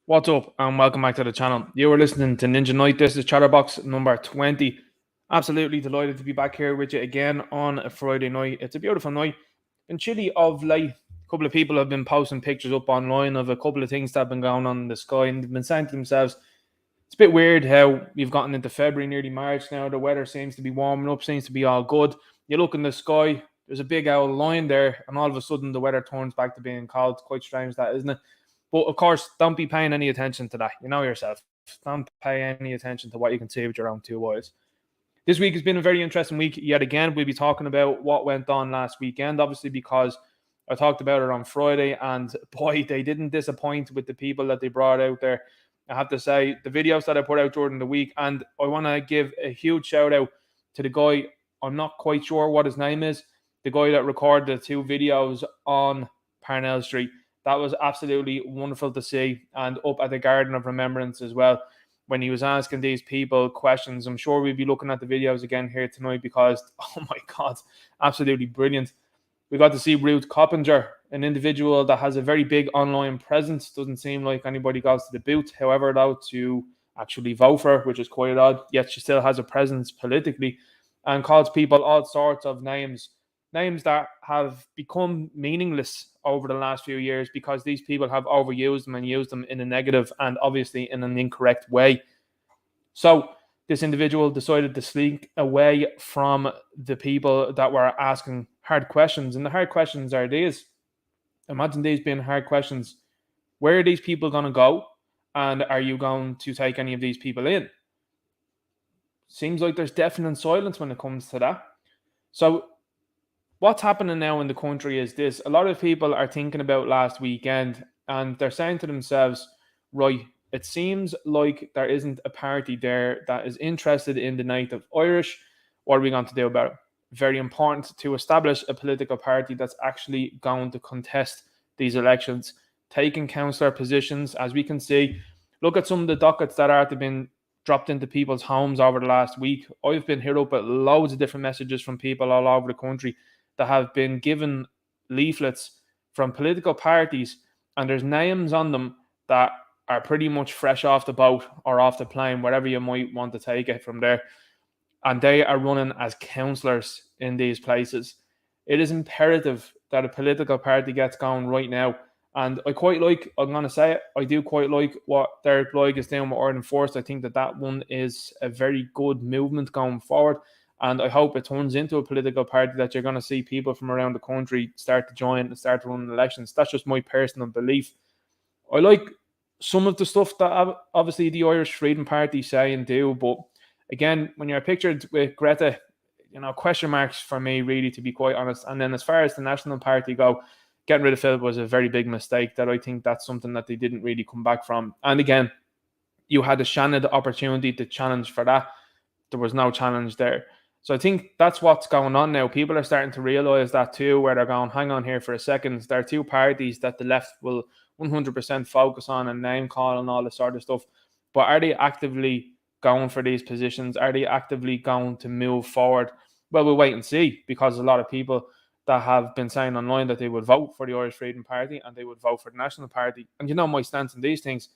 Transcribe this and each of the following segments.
What's up and welcome back to the channel. You are listening to Ninja Night. This is Chatterbox number 20. Absolutely delighted to be back here with you again on a Friday night. It's a beautiful night. Been chilly of late. A couple of people have been posting pictures up online of a couple of things that have been going on in the sky, and they've been saying to themselves, it's a bit weird how we've gotten into February, nearly March now. The weather seems to be warming up, seems to be all good. You look in the sky, there's a big owl line there, and all of a sudden the weather turns back to being cold. It's quite strange, that, isn't it? But of course, don't be paying any attention to that. You know yourself. Don't pay any attention to what you can see with your own two eyes. This week has been a very interesting week yet again. We'll be talking about what went on last weekend, obviously, because I talked about it on Friday, and boy, they didn't disappoint with the people that they brought out there. I have to say, the videos that I put out during the week, and I want to give a huge shout out to the guy, I'm not quite sure what his name is, the guy that recorded the two videos on Parnell Street. That was absolutely wonderful to see, and up at the Garden of Remembrance as well, when he was asking these people questions. I'm sure we'll be looking at the videos again here tonight because, oh my God, absolutely brilliant. We got to see Ruth Coppinger, an individual that has a very big online presence. Doesn't seem like anybody goes to the booth, however, though, to actually vote for her, which is quite odd. Yet she still has a presence politically and calls people all sorts of names that have become meaningless over the last few years because these people have overused them and used them in a negative and obviously in an incorrect way. So this individual decided to slink away from the people that were asking hard questions. And the hard questions are these. Imagine these being hard questions. Where are these people going to go? And are you going to take any of these people in? Seems like there's deafening silence when it comes to that. So what's happening now in the country is this. A lot of people are thinking about last weekend and they're saying to themselves, right, it seems like there isn't a party there that is interested in the native Irish. What are we going to do about it? Very important to establish a political party that's actually going to contest these elections, taking councillor positions. As we can see, look at some of the dockets that have been dropped into people's homes over the last week. I've been hit up with loads of different messages from people all over the country that have been given leaflets from political parties, and there's names on them that are pretty much fresh off the boat or off the plane, wherever you might want to take it from there. And they are running as councillors in these places. It is imperative that a political party gets going right now. And I'm going to say it, I do quite like what Derek Blythe is doing with Ireland First. I think that one is a very good movement going forward. And I hope it turns into a political party that you're going to see people from around the country start to join and start to run elections. That's just my personal belief. I like some of the stuff that obviously the Irish Freedom Party say and do, but again, when you're pictured with Gettr, question marks for me, really, to be quite honest. And then as far as the National Party go, getting rid of Philip was a very big mistake. That I think that's something that they didn't really come back from. And again, you had a Shannon opportunity to challenge for that. There was no challenge there. So I think that's what's going on now. People are starting to realise that too, where they're going, hang on here for a second. There are two parties that the left will 100% focus on and name call and all this sort of stuff. But are they actively going for these positions? Are they actively going to move forward? Well, we'll wait and see, because a lot of people that have been saying online that they would vote for the Irish Freedom Party and they would vote for the National Party. And my stance on these things,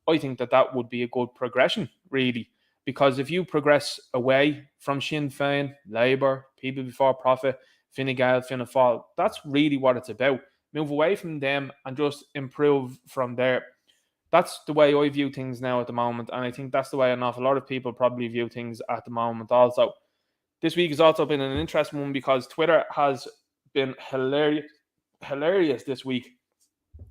I think that would be a good progression, really. Because if you progress away from Sinn Féin, Labour, People Before Profit, Fine Gael, Fianna Fáil, that's really what it's about. Move away from them and just improve from there. That's the way I view things now at the moment. And I think that's the way an awful lot of people probably view things at the moment also. This week has also been an interesting one because Twitter has been hilarious this week.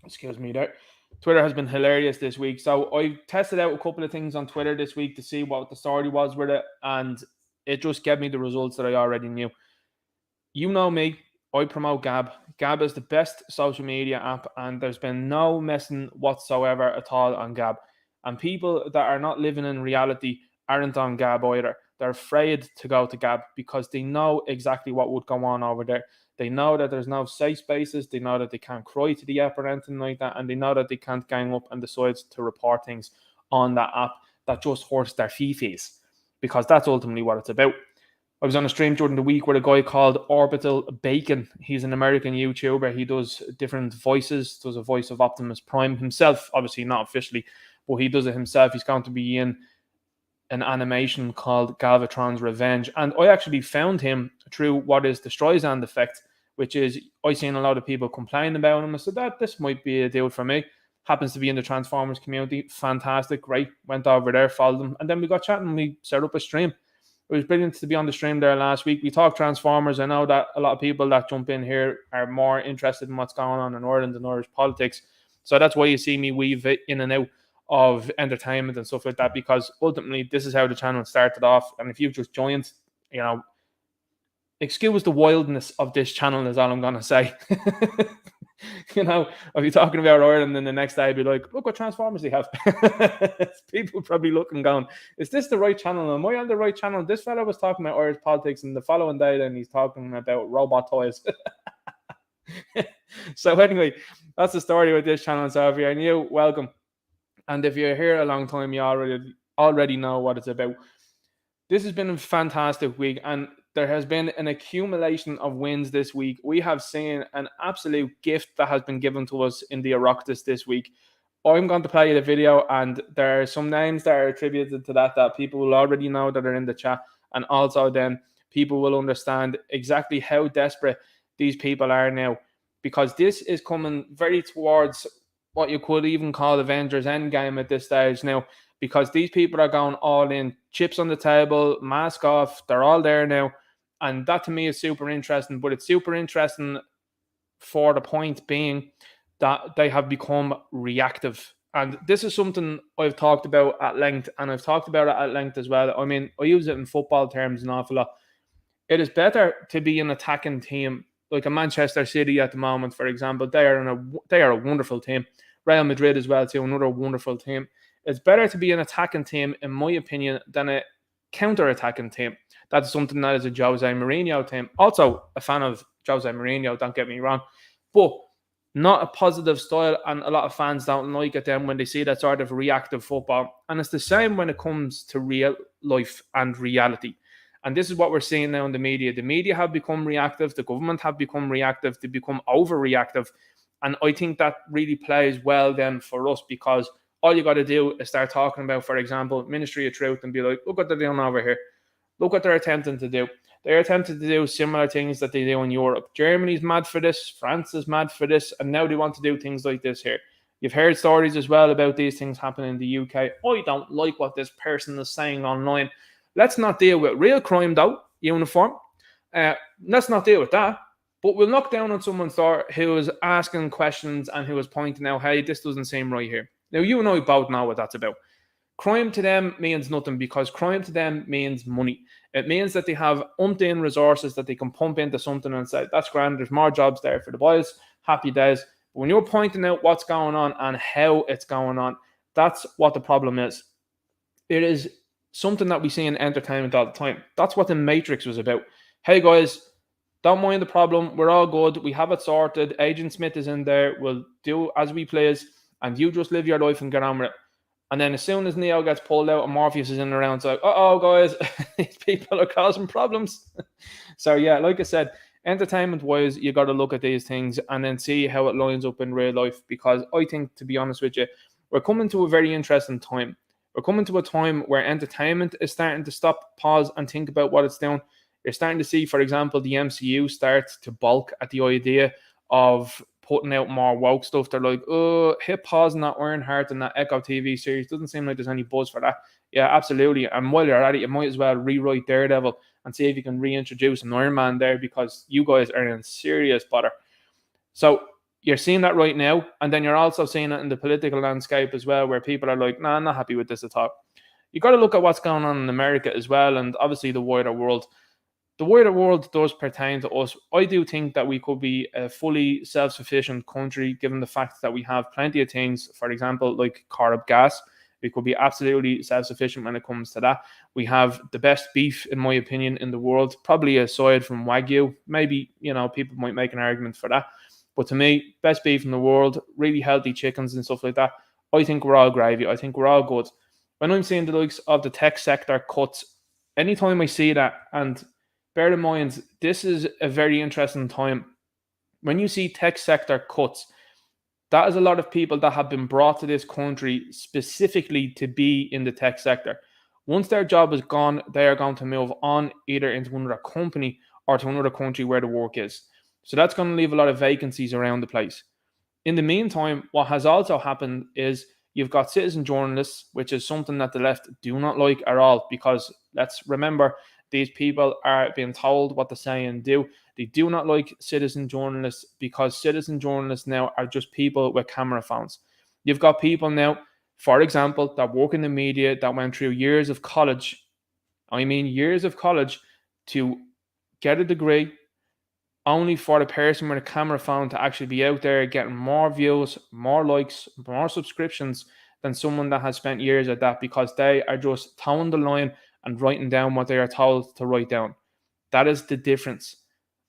Excuse me there. Twitter has been hilarious this week. So I tested out a couple of things on Twitter this week to see what the story was with it. And it just gave me the results that I already knew. You know me. I promote Gab. Gab is the best social media app, and there's been no messing whatsoever at all on Gab. And people that are not living in reality aren't on Gab either. They're afraid to go to Gab because they know exactly what would go on over there. They know that there's no safe spaces. They know that they can't cry to the app or anything like that. And they know that they can't gang up and decide to report things on that app that just hurts their fifis, because that's ultimately what it's about. I was on a stream during the week with a guy called Orbital Bacon. He's an American YouTuber. He does different voices, does a voice of Optimus Prime himself, obviously not officially, but he does it himself. He's going to be in an animation called Galvatron's Revenge. And I actually found him through what is the Streisand effect, which is I seen a lot of people complain about him. I said that this might be a deal for me. Happens to be in the Transformers community. Fantastic, great. Went over there, followed him, and then we got chatting. We set up a stream. It was brilliant to be on the stream there last week. We talked Transformers. I know that a lot of people that jump in here are more interested in what's going on in Ireland and Irish politics. So that's why you see me weave it in and out of entertainment and stuff like that, because ultimately this is how the channel started off. And if you've just joined, excuse the wildness of this channel is all I'm gonna say. I'll be talking about Ireland, and the next day I'll be like, look what Transformers they have. People probably looking going, is this the right channel? Am I on the right channel? This fella was talking about Irish politics, and the following day then he's talking about robot toys. So anyway, that's the story with this channel. So if you're new, welcome. And if you're here a long time, you already know what it's about. This has been a fantastic week, and there has been an accumulation of wins this week. We have seen an absolute gift that has been given to us in the Oireachtas this week. I'm going to play you the video, and there are some names that are attributed to that people will already know that are in the chat, and also then people will understand exactly how desperate these people are now, because this is coming very towards what you could even call Avengers Endgame at this stage now, because these people are going all in, chips on the table, mask off, they're all there now. And that to me is super interesting, but it's super interesting for the point being that they have become reactive. And this is something I've talked about at length, and I've talked about it at length as well. I mean, I use it in football terms an awful lot. It is better to be an attacking team, like a Manchester City at the moment, for example. They are a wonderful team. Real Madrid as well too, another wonderful team. It's better to be an attacking team, in my opinion, than a counter-attacking team. That's something that is a Jose Mourinho team. Also a fan of Jose Mourinho, don't get me wrong, but not a positive style, and a lot of fans don't like it then when they see that sort of reactive football. And it's the same when it comes to real life and reality. And this is what we're seeing now in the media. The media have become reactive. The government have become reactive. They become overreactive. And I think that really plays well then for us, because all you got to do is start talking about, for example, Ministry of Truth, and be like, look what they're doing over here. Look what they're attempting to do. They're attempting to do similar things that they do in Europe. Germany's mad for this. France is mad for this. And now they want to do things like this here. You've heard stories as well about these things happening in the UK. I don't like what this person is saying online. Let's not deal with real crime, though, uniform. Let's not deal with that. But we'll knock down on someone's door who is asking questions and who is pointing out, hey, this doesn't seem right here. Now, you and I both know what that's about. Crime to them means nothing, because crime to them means money. It means that they have umpteen resources that they can pump into something and say, that's grand, there's more jobs there for the boys, happy days. But when you're pointing out what's going on and how it's going on, that's what the problem is. It is something that we see in entertainment all the time. That's what The Matrix was about. Hey guys, don't mind the problem. We're all good. We have it sorted. Agent Smith is in there. We'll do as we please. And you just live your life and get on with it. And then as soon as Neo gets pulled out and Morpheus is in around, it's like, uh-oh, guys, these people are causing problems. So, yeah, like I said, entertainment-wise, you got to look at these things and then see how it lines up in real life. Because I think, to be honest with you, we're coming to a very interesting time. We're coming to a time where entertainment is starting to stop, pause, and think about what it's doing. You're starting to see, for example, the MCU start to balk at the idea of putting out more woke stuff. They're like, oh, hit pause on that Ironheart and that Echo TV series. Doesn't seem like there's any buzz for that. Yeah, absolutely. And while you're at it, you might as well rewrite Daredevil and see if you can reintroduce an Iron Man there, because you guys are in serious bother. So you're seeing that right now. And then you're also seeing it in the political landscape as well, where people are like, nah, I'm not happy with this at all. You got to look at what's going on in America as well, and obviously the wider world. The wider world does pertain to us. I do think that we could be a fully self-sufficient country, given the fact that we have plenty of things, for example, like carb gas. We could be absolutely self-sufficient when it comes to that. We have the best beef, in my opinion, in the world, probably aside from Wagyu. Maybe, people might make an argument for that. But to me, best beef in the world, really healthy chickens and stuff like that. I think we're all gravy. I think we're all good. When I'm seeing the likes of the tech sector cuts, anytime I see that, and bear in mind, this is a very interesting time. When you see tech sector cuts, that is a lot of people that have been brought to this country specifically to be in the tech sector. Once their job is gone, they are going to move on either into another company or to another country where the work is. So that's going to leave a lot of vacancies around the place. In the meantime, what has also happened is you've got citizen journalists, which is something that the left do not like at all, because let's remember, these people are being told what to say and do. They do not like citizen journalists because citizen journalists now are just people with camera phones. You've got people now, for example, that work in the media that went through years of college. I mean, years of college to get a degree, only for the person with a camera phone to actually be out there getting more views, more likes, more subscriptions than someone that has spent years at that, because they are just towing the line and writing down what they are told to write down. That is the difference.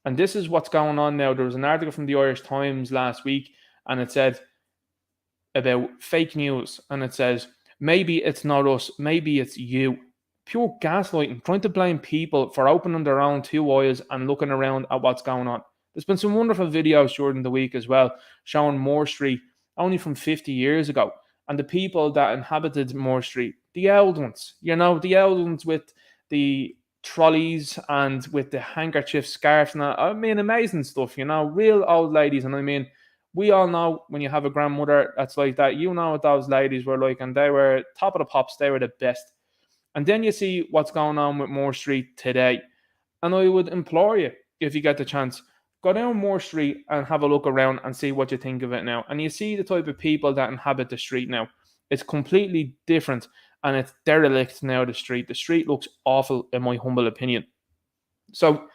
And this is what's going on now. There was an article from the Irish Times last week, and it said about fake news, and it says, maybe it's not us, maybe it's you. Pure gaslighting, trying to blame people for opening their own two eyes and looking around at what's going on. There's been some wonderful videos during the week as well, showing Moore Street only from 50 years ago, and the people that inhabited Moore Street, the old ones, the old ones with the trolleys and with the handkerchief scarves and that. I mean, amazing stuff, real old ladies. And I mean, we all know when you have a grandmother that's like that, what those ladies were like, and they were top of the pops, they were the best. And then you see what's going on with Moore Street today. And I would implore you, if you get the chance, go down Moore Street and have a look around and see what you think of it now. And you see the type of people that inhabit the street now. It's completely different, and it's derelict now, the street. The street looks awful, in my humble opinion. So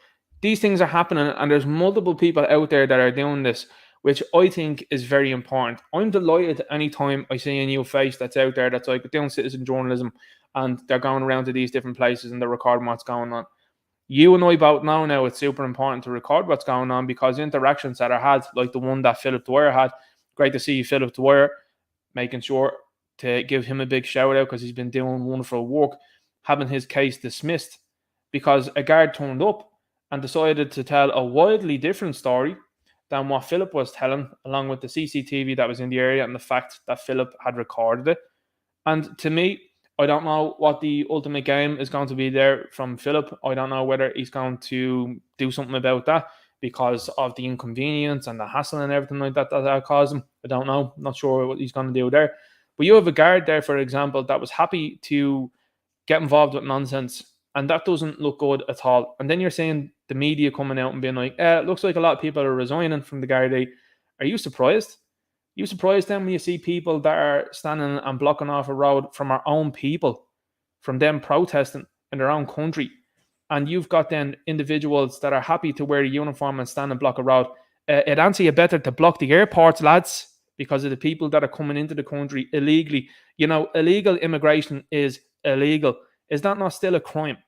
these things are happening, and there's multiple people out there that are doing this, which I think is very important. I'm delighted anytime I see a new face that's out there that's like doing citizen journalism, and they're going around to these different places and they're recording what's going on. You and I both know now it's super important to record what's going on, because interactions that are had, like the one that Philip Dwyer had, great to see Philip Dwyer, making sure to give him a big shout out because he's been doing wonderful work, having his case dismissed because a guard turned up and decided to tell a wildly different story than what Philip was telling, along with the CCTV that was in the area and the fact that Philip had recorded it. And to me, I don't know what the ultimate game is going to be there from Philip. I don't know whether he's going to do something about that because of the inconvenience and the hassle and everything like that caused him. I don't know. Not sure what he's going to do there. But you have a guard there, for example, that was happy to get involved with nonsense, and that doesn't look good at all. And then you're saying the media coming out and being like, it looks like a lot of people are resigning from the Gardaí. Are you surprised? You surprised then when you see people that are standing and blocking off a road from our own people, from them protesting in their own country? And you've got then individuals that are happy to wear a uniform and stand and block a road. It answer you better to block the airports, lads, because of the people that are coming into the country illegally. Illegal immigration is illegal. Is that not still a crime?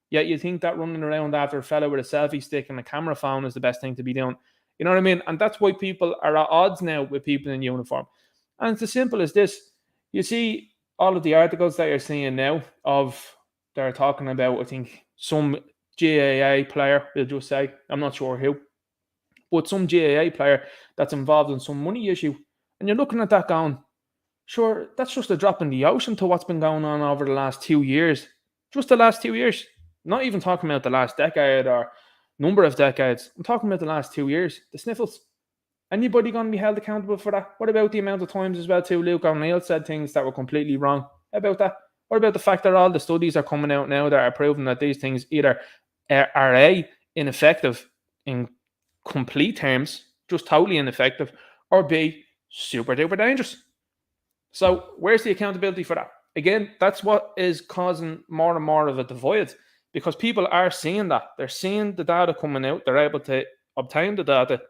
Yet you think that running around after a fella with a selfie stick and a camera phone is the best thing to be doing. You know what I mean? And that's why people are at odds now with people in uniform. And it's as simple as this. You see all of the articles that you're seeing now they're talking about, I think, some GAA player, we'll just say, I'm not sure who, but some GAA player that's involved in some money issue. And you're looking at that going, sure, that's just a drop in the ocean to what's been going on over the last 2 years. Just the last 2 years. Not even talking about the last decade or number of decades. I'm talking about the last 2 years. The sniffles. Anybody going to be held accountable for that? What about the amount of times as well too Luke O'Neill said things that were completely wrong? How about that? What about the fact that all the studies are coming out now that are proving that these things either are A, ineffective in complete terms, just totally ineffective, or B, super duper dangerous? So where's the accountability for that? Again, that's what is causing more and more of a divide, because people are seeing that. They're seeing the data coming out. They're able to obtain the data.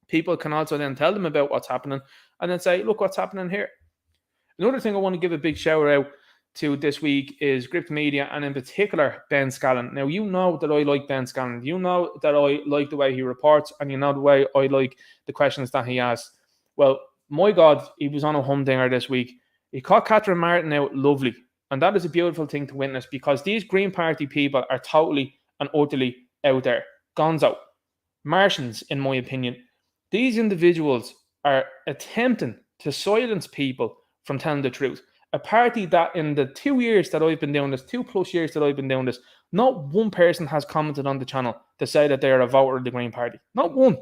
People can also then tell them about what's happening and then say, look what's happening here. Another thing I want to give a big shout out to this week is Gript Media, and in particular, Ben Scallon. Now, you know that I like Ben Scallon. You know that I like the way he reports, and you know the way I like the questions that he asks. Well, my God, he was on a humdinger this week. He caught Catherine Martin out lovely. And that is a beautiful thing to witness, because these Green Party people are totally and utterly out there. Gonzo. Martians, in my opinion. These individuals are attempting to silence people from telling the truth. A party that in the 2 years that I've been doing this, 2+ years that I've been doing this, not one person has commented on the channel to say that they are a voter of the Green Party. Not one.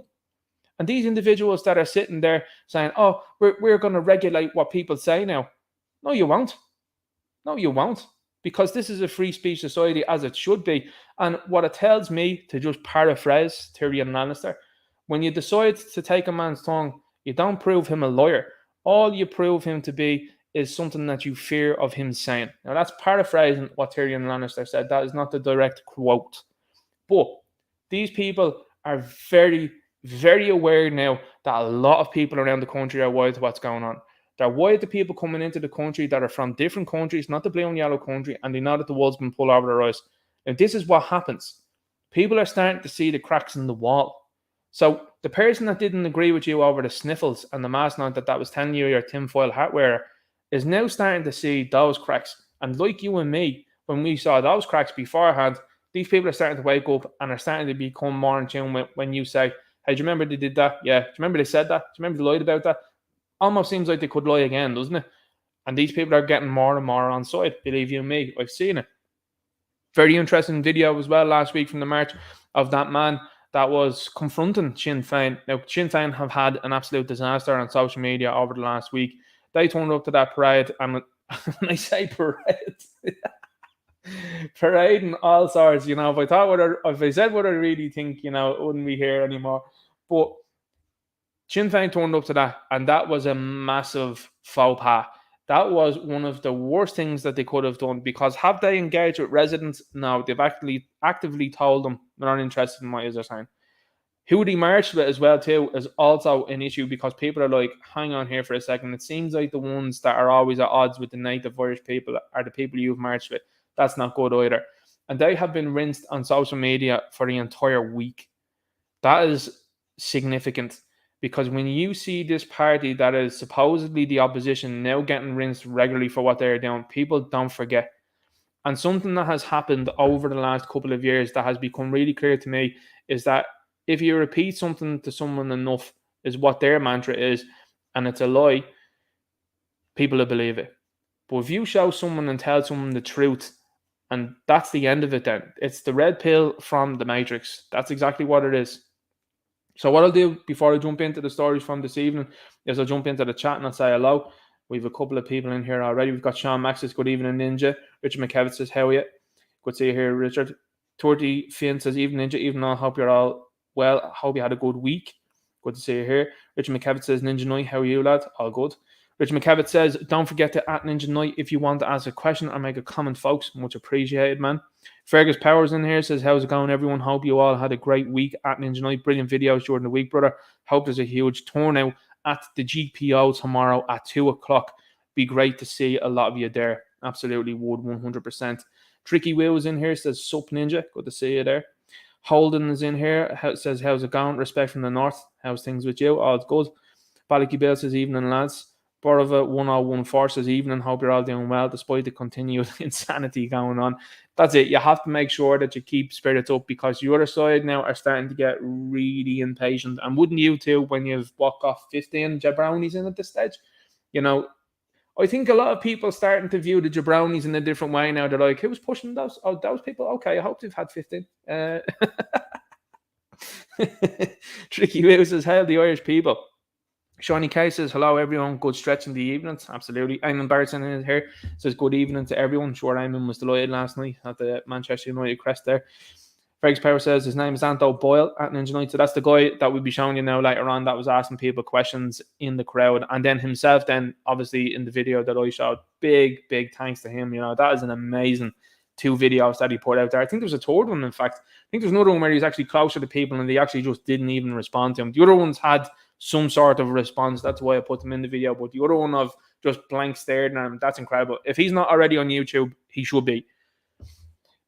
And these individuals that are sitting there saying, oh, we're going to regulate what people say now. No, you won't. No, you won't. Because this is a free speech society as it should be. And what it tells me, to just paraphrase Tyrion Lannister, when you decide to take a man's tongue, you don't prove him a liar. All you prove him to be is something that you fear of him saying. Now, that's paraphrasing what Tyrion Lannister said. That is not the direct quote. But these people are very, very aware now that a lot of people around the country are wise to what's going on. They're wise to people coming into the country that are from different countries, not the blue and yellow country, and they know that the world's been pulled over their eyes. Now, this is what happens. People are starting to see the cracks in the wall. So the person that didn't agree with you over the sniffles and the mask night that was telling you your tinfoil hat wearer is now starting to see those cracks. And like you and me, when we saw those cracks beforehand, these people are starting to wake up and are starting to become more in tune when you say, hey, do you remember they did that? Yeah. Do you remember they said that? Do you remember they lied about that? Almost seems like they could lie again, doesn't it? And these people are getting more and more on side. Believe you me, I've seen it. Very interesting video as well last week from the march of that man that was confronting Sinn Féin. Now, Sinn Féin have had an absolute disaster on social media over the last week. They turned up to that parade, and when I say parade, parading all sorts, if I said what I really think, it wouldn't be here anymore. But Sinn Féin turned up to that, and that was a massive faux pas. That was one of the worst things that they could have done, because have they engaged with residents? No, they've actually actively told them they're not interested in what is they're saying. Who they marched with as well too is also an issue, because people are like, hang on here for a second. It seems like the ones that are always at odds with the native Irish people are the people you've marched with. That's not good either. And they have been rinsed on social media for the entire week. That is significant, because when you see this party that is supposedly the opposition now getting rinsed regularly for what they're doing, people don't forget. And something that has happened over the last couple of years that has become really clear to me is that if you repeat something to someone enough, is what their mantra is, and it's a lie, people will believe it. But if you show someone and tell someone the truth, and that's the end of it then. It's the red pill from the Matrix. That's exactly what it is. So what I'll do before I jump into the stories from this evening is I'll jump into the chat and I'll say hello. We have a couple of people in here already. We've got Sean Max says, good evening, Ninja. Richard McKevitt says, how are you? Good to see you here, Richard. 30 Finn says, evening, Ninja. Evening, I hope you're all well. I hope you had a good week. Good to see you here. Richard McKevitt says, Ninja Night, how are you, lad? All good. Richard McKevitt says, don't forget to @ Ninja Night if you want to ask a question or make a comment, folks. Much appreciated, man. Fergus Powers in here says, how's it going, everyone? Hope you all had a great week at Ninja Night. Brilliant videos during the week, brother. Hope there's a huge turnout at the GPO tomorrow at 2 o'clock. Be great to see a lot of you there. Absolutely would, 100%. Tricky Will's in here, says, sup, Ninja. Good to see you there. Holden is in here, says, how's it going? Respect from the north. How's things with you? All good. Baliki Bill says, evening, lads. Borova 1014 says, evening, hope you're all doing well despite the continued insanity going on. That's it. You have to make sure that you keep spirits up, because the other side now are starting to get really impatient. And wouldn't you too, when you've walked off 15 jabronis in at this stage? I think a lot of people starting to view the jabronis in a different way now. They're like, who's pushing those? Oh, those people? Okay, I hope they've had 15. Tricky Will says, hail the Irish people. Shawnee K says, hello, everyone. Good stretch in the evenings. Absolutely. Eamon Barton is here. Says, good evening to everyone. Sure, Eamon was delighted last night at the Manchester United crest there. Fergus Power says, his name is Anto Boyle at Ninja Night. So that's the guy that we'll be showing you now later on that was asking people questions in the crowd. And then himself, then obviously in the video that I showed, big thanks to him. That is an amazing 2 videos that he put out there. I think there was a third one, in fact. I think there's another one where he's actually closer to people and they actually just didn't even respond to him. The other ones had some sort of response. That's why I put them in the video. But the other one of just blank stared at him, that's incredible. If he's not already on YouTube, he should be.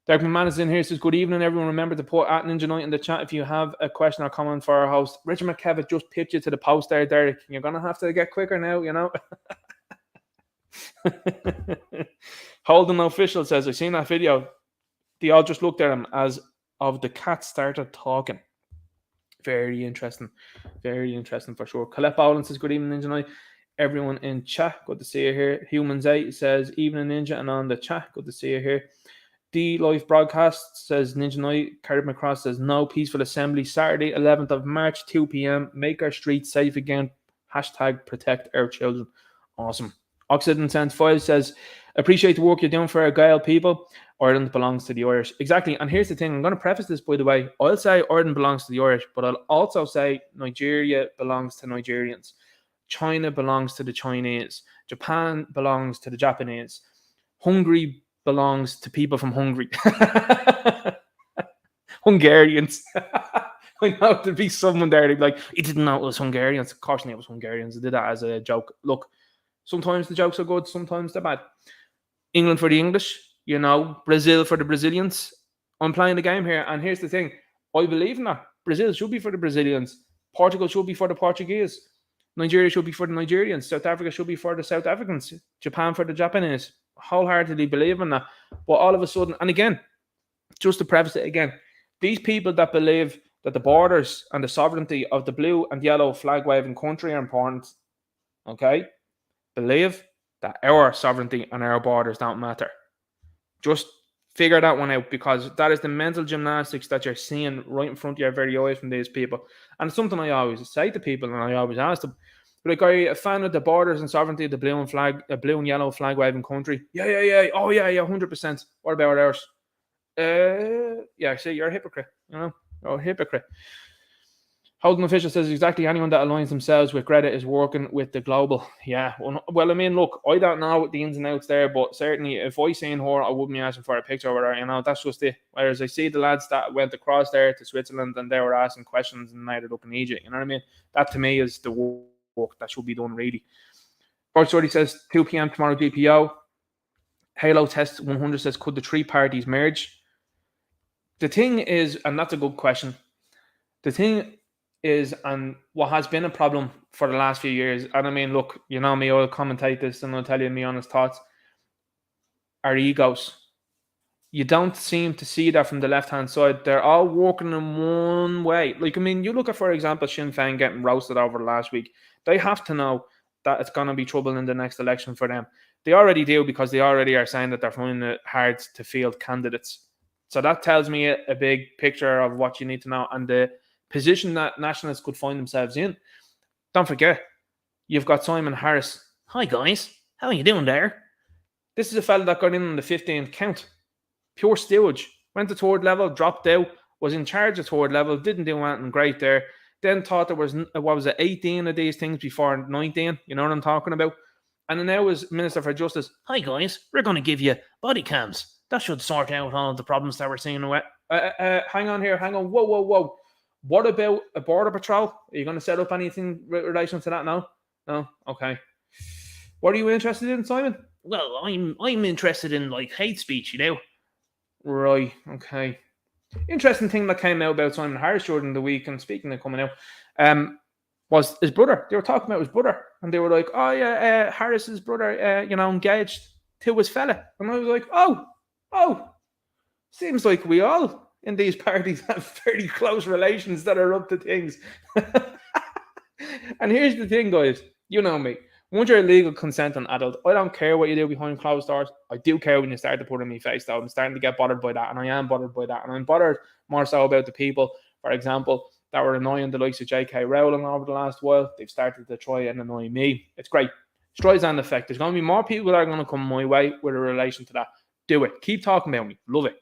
Derek McMahon is in here, says, good evening, everyone. Remember to put @ Ninja Night in the chat if you have a question or comment for our host. Richard McKevitt just pipped you to the post there, Derek. You're going to have to get quicker now, Holden Official says, I've seen that video. They all just looked at him as of the cat started talking. Very interesting for sure. Colette Bowland says, good evening, Ninja Night. Everyone in chat, good to see you here. Humans 8 says, evening, Ninja, and on the chat, good to see you here. D Live Broadcast says, Ninja Night. Carrick McCross says, no peaceful assembly. Saturday, 11th of March, 2 p.m. Make our streets safe again. Hashtag protect our children. Awesome. Oxygen Sense 5 says, appreciate the work you're doing for our Gael people. Ireland belongs to the Irish. Exactly. And here's the thing. I'm going to preface this, by the way. I'll say Ireland belongs to the Irish, but I'll also say Nigeria belongs to Nigerians. China belongs to the Chinese. Japan belongs to the Japanese. Hungary belongs to people from Hungary. Hungarians. I know there'd be someone there who'd be like, he didn't know it was Hungarians. Of course, it was Hungarians. I did that as a joke. Look, sometimes the jokes are good, sometimes they're bad. England for the English, Brazil for the Brazilians. I'm playing the game here, and here's the thing. I believe in that. Brazil should be for the Brazilians. Portugal should be for the Portuguese. Nigeria should be for the Nigerians. South Africa should be for the South Africans. Japan for the Japanese. Wholeheartedly believe in that. But all of a sudden, and again, just to preface it again, these people that believe that the borders and the sovereignty of the blue and yellow flag waving country are important, okay, believe that our sovereignty and our borders don't matter. Just figure that one out, because that is the mental gymnastics that you're seeing right in front of your very eyes from these people. And it's something I always say to people, and I always ask them, like, are you a fan of the borders and sovereignty of the blue and yellow flag waving country? Yeah. Oh yeah, 100%. What about ours? Yeah, see, you're a hypocrite. You're a hypocrite. Holden Official says, exactly, anyone that aligns themselves with Greta is working with the global. Yeah, well, I mean, look, I don't know the ins and outs there, but certainly if I seen her, I wouldn't be asking for a picture with her, that's just it. Whereas I see the lads that went across there to Switzerland and they were asking questions and ended up in Egypt, you know what I mean? That to me is the work that should be done, really. George Shorty says, 2 p.m. tomorrow, GPO. Halo Test 100 says, could the three parties merge? The thing is, and that's a good question, the thing is, and what has been a problem for the last few years, and I mean, look, you know me, I'll commentate this and I'll tell you my honest thoughts, are egos. You don't seem to see that from the left-hand side. They're all working in one way. Like, I mean, you look at, for example, Sinn Féin getting roasted over the last week. They have to know that it's going to be trouble in the next election for them. They already do, because they already are saying that they're finding it hard to field candidates. So that tells me a big picture of what you need to know and the position that nationalists could find themselves in. Don't forget, you've got Simon Harris. Hi guys, how are you doing there? This is a fella that got in on the 15th count. Pure stewage. Went to third level, dropped out, was in charge of third level, didn't do anything great there. Then thought there was, 18 of these things before 19, you know what I'm talking about? And then now as Minister for Justice, hi guys, we're going to give you body cams. That should sort out all of the problems that we're seeing. Hang on, whoa. What about a border patrol? Are you going to set up anything in relation to that now? No? Okay. What are you interested in, Simon? Well, I'm interested in, like, hate speech, Right, okay. Interesting thing that came out about Simon Harris during the week, and speaking of coming out, was his brother. They were talking about his brother, and they were like, oh yeah, Harris's brother, engaged to his fella. And I was like, oh, seems like we all in these parties have fairly close relations that are up to things. And here's the thing, guys. You know me. Once you're a legal consenting adult, I don't care what you do behind closed doors. I do care when you start to put it in my face, though. I'm starting to get bothered by that, and I am bothered by that. And I'm bothered more so about the people, for example, that were annoying the likes of J.K. Rowling over the last while. They've started to try and annoy me. It's great. Strides and effect. There's going to be more people that are going to come my way with a relation to that. Do it. Keep talking about me. Love it.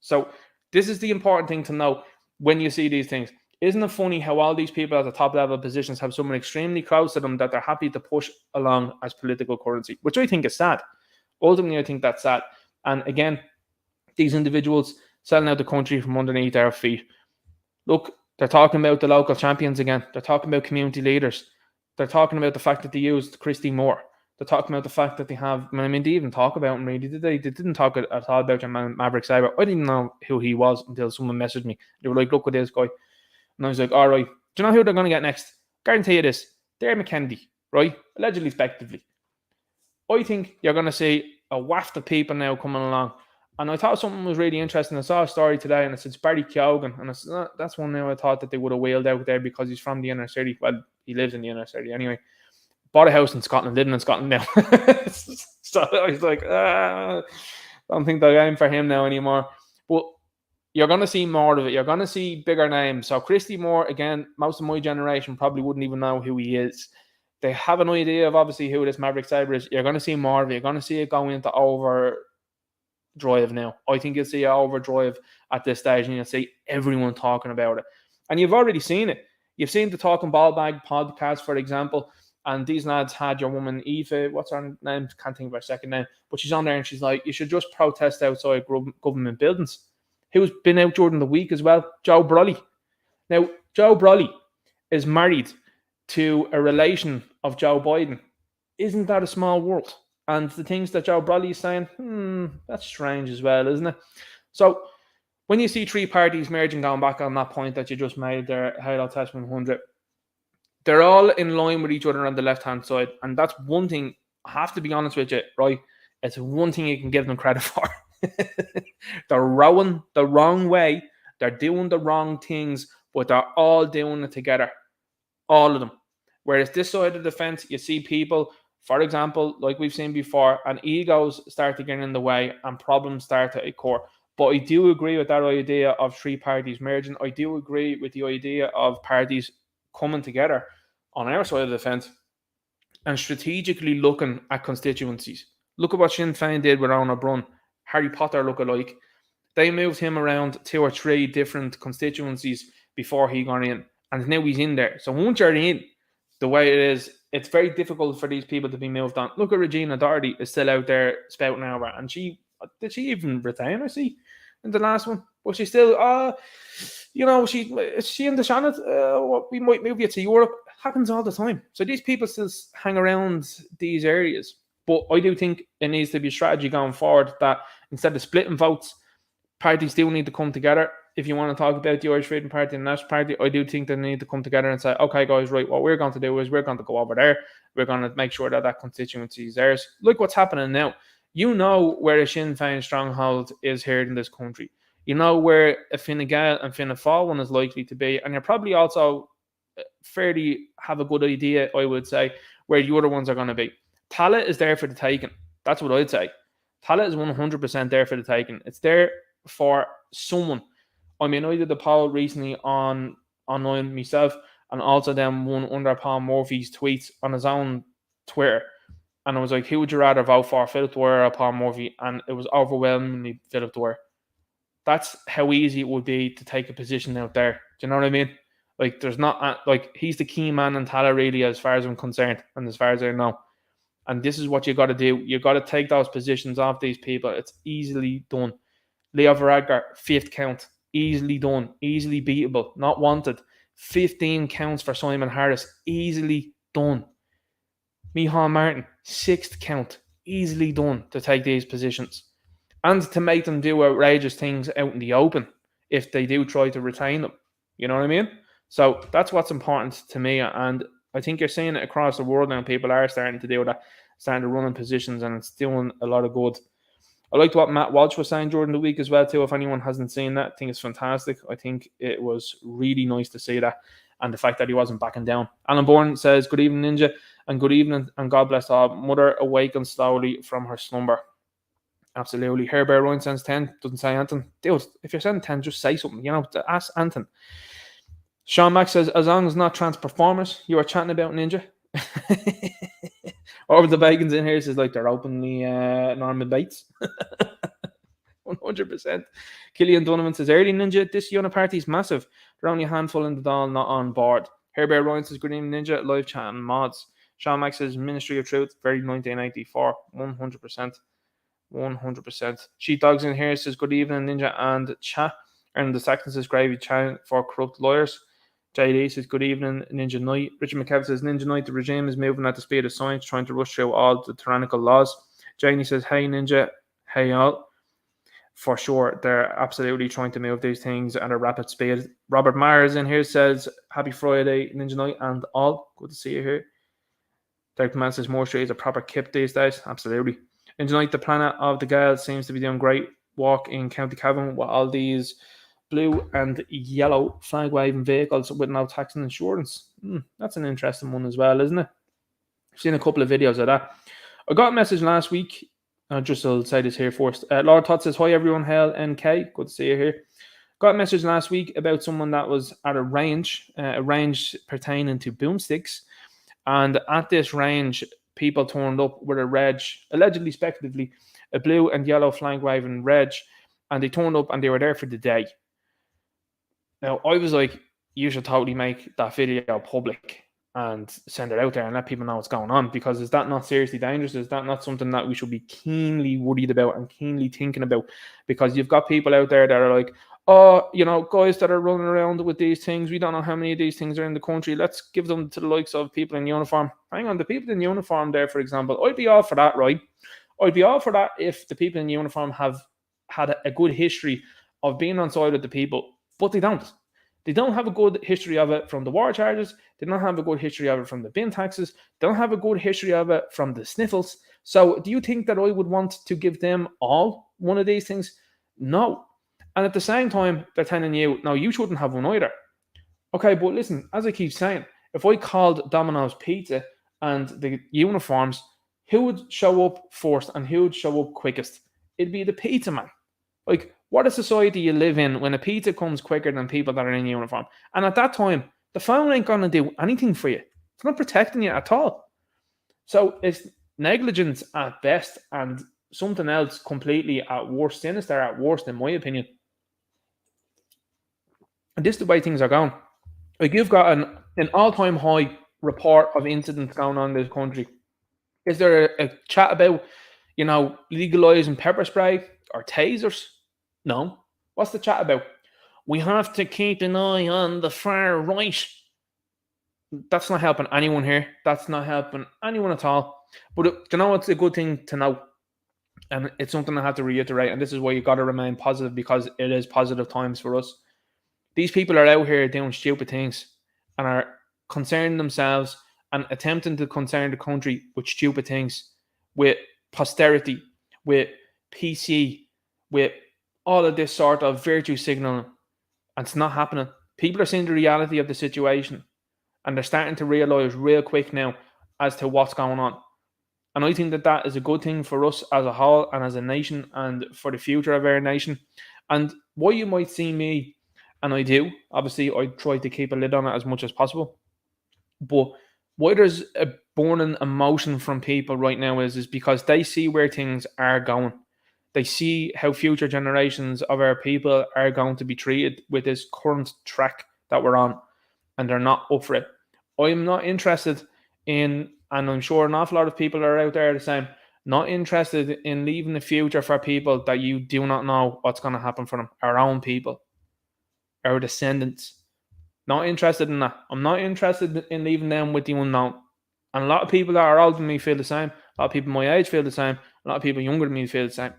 So this is the important thing to know when you see these things. Isn't it funny how all these people at the top level positions have someone extremely close to them that they're happy to push along as political currency, which I think is sad. Ultimately, I think that's sad. And again, these individuals selling out the country from underneath their feet. Look, they're talking about the local champions again. They're talking about community leaders. They're talking about the fact that they used Christy Moore. They're talking about the fact that they have, I mean, they even talk about him, really, did they? They didn't talk at all about your man, Maverick Saber. I didn't know who he was until someone messaged me. They were like, look at this guy. And I was like, all right, do you know who they're going to get next? Guarantee you this. Dermot Kennedy, right? Allegedly, effectively. I think you're going to see a waft of people now coming along. And I thought something was really interesting. I saw a story today, and it said Barry Keoghan, and that's one now I thought that they would have wheeled out there because he's from the inner city. Well, he lives in the inner city anyway. Bought a house in Scotland, living in Scotland now. So I was like, I don't think they're going for him now anymore. But you're going to see more of it. You're going to see bigger names. So Christy Moore, again, most of my generation probably wouldn't even know who he is. They have an idea of obviously who this Maverick Sabre is. You're going to see more of it. You're going to see it go into overdrive now. I think you'll see overdrive at this stage, and you'll see everyone talking about it. And you've already seen it. You've seen the Talking Ball Bag podcast, for example, and these lads had your woman Eva, what's her name? Can't think of her second name, but she's on there and she's like, you should just protest outside government buildings. Who's been out during the week as well? Joe Brolly. Now, Joe Brolly is married to a relation of Joe Biden. Isn't that a small world? And the things that Joe Brolly is saying, that's strange as well, isn't it? So when you see three parties merging, going back on that point that you just made there, Halo Testament 100, they're all in line with each other on the left-hand side. And that's one thing, I have to be honest with you, right? It's one thing you can give them credit for. They're rowing the wrong way. They're doing the wrong things, but they're all doing it together. All of them. Whereas this side of the fence, you see people, for example, like we've seen before, and egos start to get in the way and problems start to occur. But I do agree with that idea of three parties merging. I do agree with the idea of parties coming together on our side of the fence and strategically looking at constituencies. Look at what Sinn Féin did with Ronald Brun, Harry Potter look-alike. They moved him around 2 or 3 different constituencies before he got in, and now he's in there. So once you're in, the way it is, it's very difficult for these people to be moved on. Look at Regina Doherty is still out there spouting over, and did she even retain? I see in the last one, but she's still, is she in the Shannon? We might move you to Europe. Happens all the time. So these people still hang around these areas. But I do think it needs to be a strategy going forward that instead of splitting votes, parties do need to come together. If you want to talk about the Irish Freedom Party and the National Party, I do think they need to come together and say, okay, guys, right, what we're going to do is we're going to go over there. We're going to make sure that that constituency is theirs. Look what's happening now. You know where a Sinn Féin stronghold is here in this country. You know where a Fine Gael and Fianna Fáil one is likely to be. And you're probably also fairly have a good idea, I would say, where the other ones are going to be. Tallaght is there for the taking. That's what I'd say. Tallaght is 100% there for the taking. It's there for someone. I mean, I did a poll recently online myself, and also then one under Paul Murphy's tweets on his own Twitter. And I was like, who would you rather vote for, Philip Dwyer or Paul Murphy? And it was overwhelmingly Philip Dwyer. That's how easy it would be to take a position out there. Do you know what I mean? Like, there's not, he's the key man in Tallaght, really, as far as I'm concerned, and as far as I know. And this is what you got to do. You got to take those positions off these people. It's easily done. Leo Varadkar, 5th count. Easily done. Easily beatable. Not wanted. 15 counts for Simon Harris. Easily done. Micheál Martin, 6th count. Easily done to take these positions. And to make them do outrageous things out in the open if they do try to retain them. You know what I mean? So that's what's important to me. And I think you're seeing it across the world now. People are starting to do that, starting to run in positions, and it's doing a lot of good. I liked what Matt Walsh was saying during the week as well, too. If anyone hasn't seen that, I think it's fantastic. I think it was really nice to see that, and the fact that he wasn't backing down. Alan Bourne says, good evening, Ninja, and good evening, and God bless all. Mother awakens slowly from her slumber. Absolutely. Herbert Ryan sends 10, doesn't say anything. Dude, if you're sending 10, just say something, ask Anton. Sean Mack says, as long as not trans performers, you are chatting about Ninja. Over the Bagans in here says, like, they're openly Norman Bates. 100%. Killian Donovan says, early Ninja, this uniparty is massive. There are only a handful in the Dáil not on board. Herbert Ryan says, good evening, Ninja, live chat and mods. Sean Mack says, Ministry of Truth, very 1984. 100%. 100%. Sheepdogs in here says, good evening, Ninja and chat. And the second says, gravy chat for corrupt lawyers. JD says, good evening, Ninja Knight. Richard McKev says, Ninja Knight, the regime is moving at the speed of science, trying to rush through all the tyrannical laws. Janie says, hey, Ninja, hey, all. For sure, they're absolutely trying to move these things at a rapid speed. Robert Myers in here says, happy Friday, Ninja Knight and all. Good to see you here. Derek Man says, Moore Street is a proper kip these days. Absolutely. Ninja Knight, the planet of the Gale seems to be doing great walk in County Cavan with all these blue and yellow flag waving vehicles with no tax and insurance. That's an interesting one as well, isn't it? I've seen a couple of videos of that. I got a message last week. I'll say this here first. Laura Todd says, "Hi everyone, Hell NK. Good to see you here." Got a message last week about someone that was at a range pertaining to boomsticks. And at this range, people turned up with a reg, allegedly, speculatively, a blue and yellow flag waving reg. And they turned up and they were there for the day. Now, I was like, you should totally make that video public and send it out there and let people know what's going on, because is that not seriously dangerous? Is that not something that we should be keenly worried about and keenly thinking about? Because you've got people out there that are like, oh, guys that are running around with these things, we don't know how many of these things are in the country, let's give them to the likes of people in uniform. Hang on, the people in uniform there, for example, I'd be all for that, right? I'd be all for that if the people in uniform have had a good history of being on side with the people, but they don't. They don't have a good history of it from the war charges. They don't have a good history of it from the bin taxes. They don't have a good history of it from the sniffles. So do you think that I would want to give them all one of these things? No. And at the same time, they're telling you, no, you shouldn't have one either. Okay, but listen, as I keep saying, if I called Domino's Pizza and the uniforms, who would show up first and who would show up quickest? It'd be the pizza man. Like, what a society you live in when a pizza comes quicker than people that are in uniform. And at that time, the phone ain't going to do anything for you. It's not protecting you at all. So it's negligence at best and something else completely at worst, sinister at worst, in my opinion. And this is the way things are going. Like, you've got an all-time high report of incidents going on in this country. Is there a chat about, legalizing pepper spray or tasers? No. What's the chat about? We have to keep an eye on the far right. That's not helping anyone here. That's not helping anyone at all. But it's a good thing to know. And it's something I have to reiterate. And this is why you got to remain positive, because it is positive times for us. These people are out here doing stupid things and are concerning themselves and attempting to concern the country with stupid things, with posterity, with PC, with all of this sort of virtue signaling. And it's not happening. People are seeing the reality of the situation and they're starting to realize real quick now as to what's going on. And I think that that is a good thing for us as a whole and as a nation and for the future of our nation. And why you might see me, and I do, obviously, I try to keep a lid on it as much as possible. But why there's a burning emotion from people right now is because they see where things are going. They see how future generations of our people are going to be treated with this current track that we're on, and they're not up for it. I'm not interested in, and I'm sure an awful lot of people are out there the same, not interested in leaving the future for people that you do not know what's going to happen for them, our own people, our descendants. Not interested in that. I'm not interested in leaving them with the unknown. And a lot of people that are older than me feel the same. A lot of people my age feel the same. A lot of people younger than me feel the same.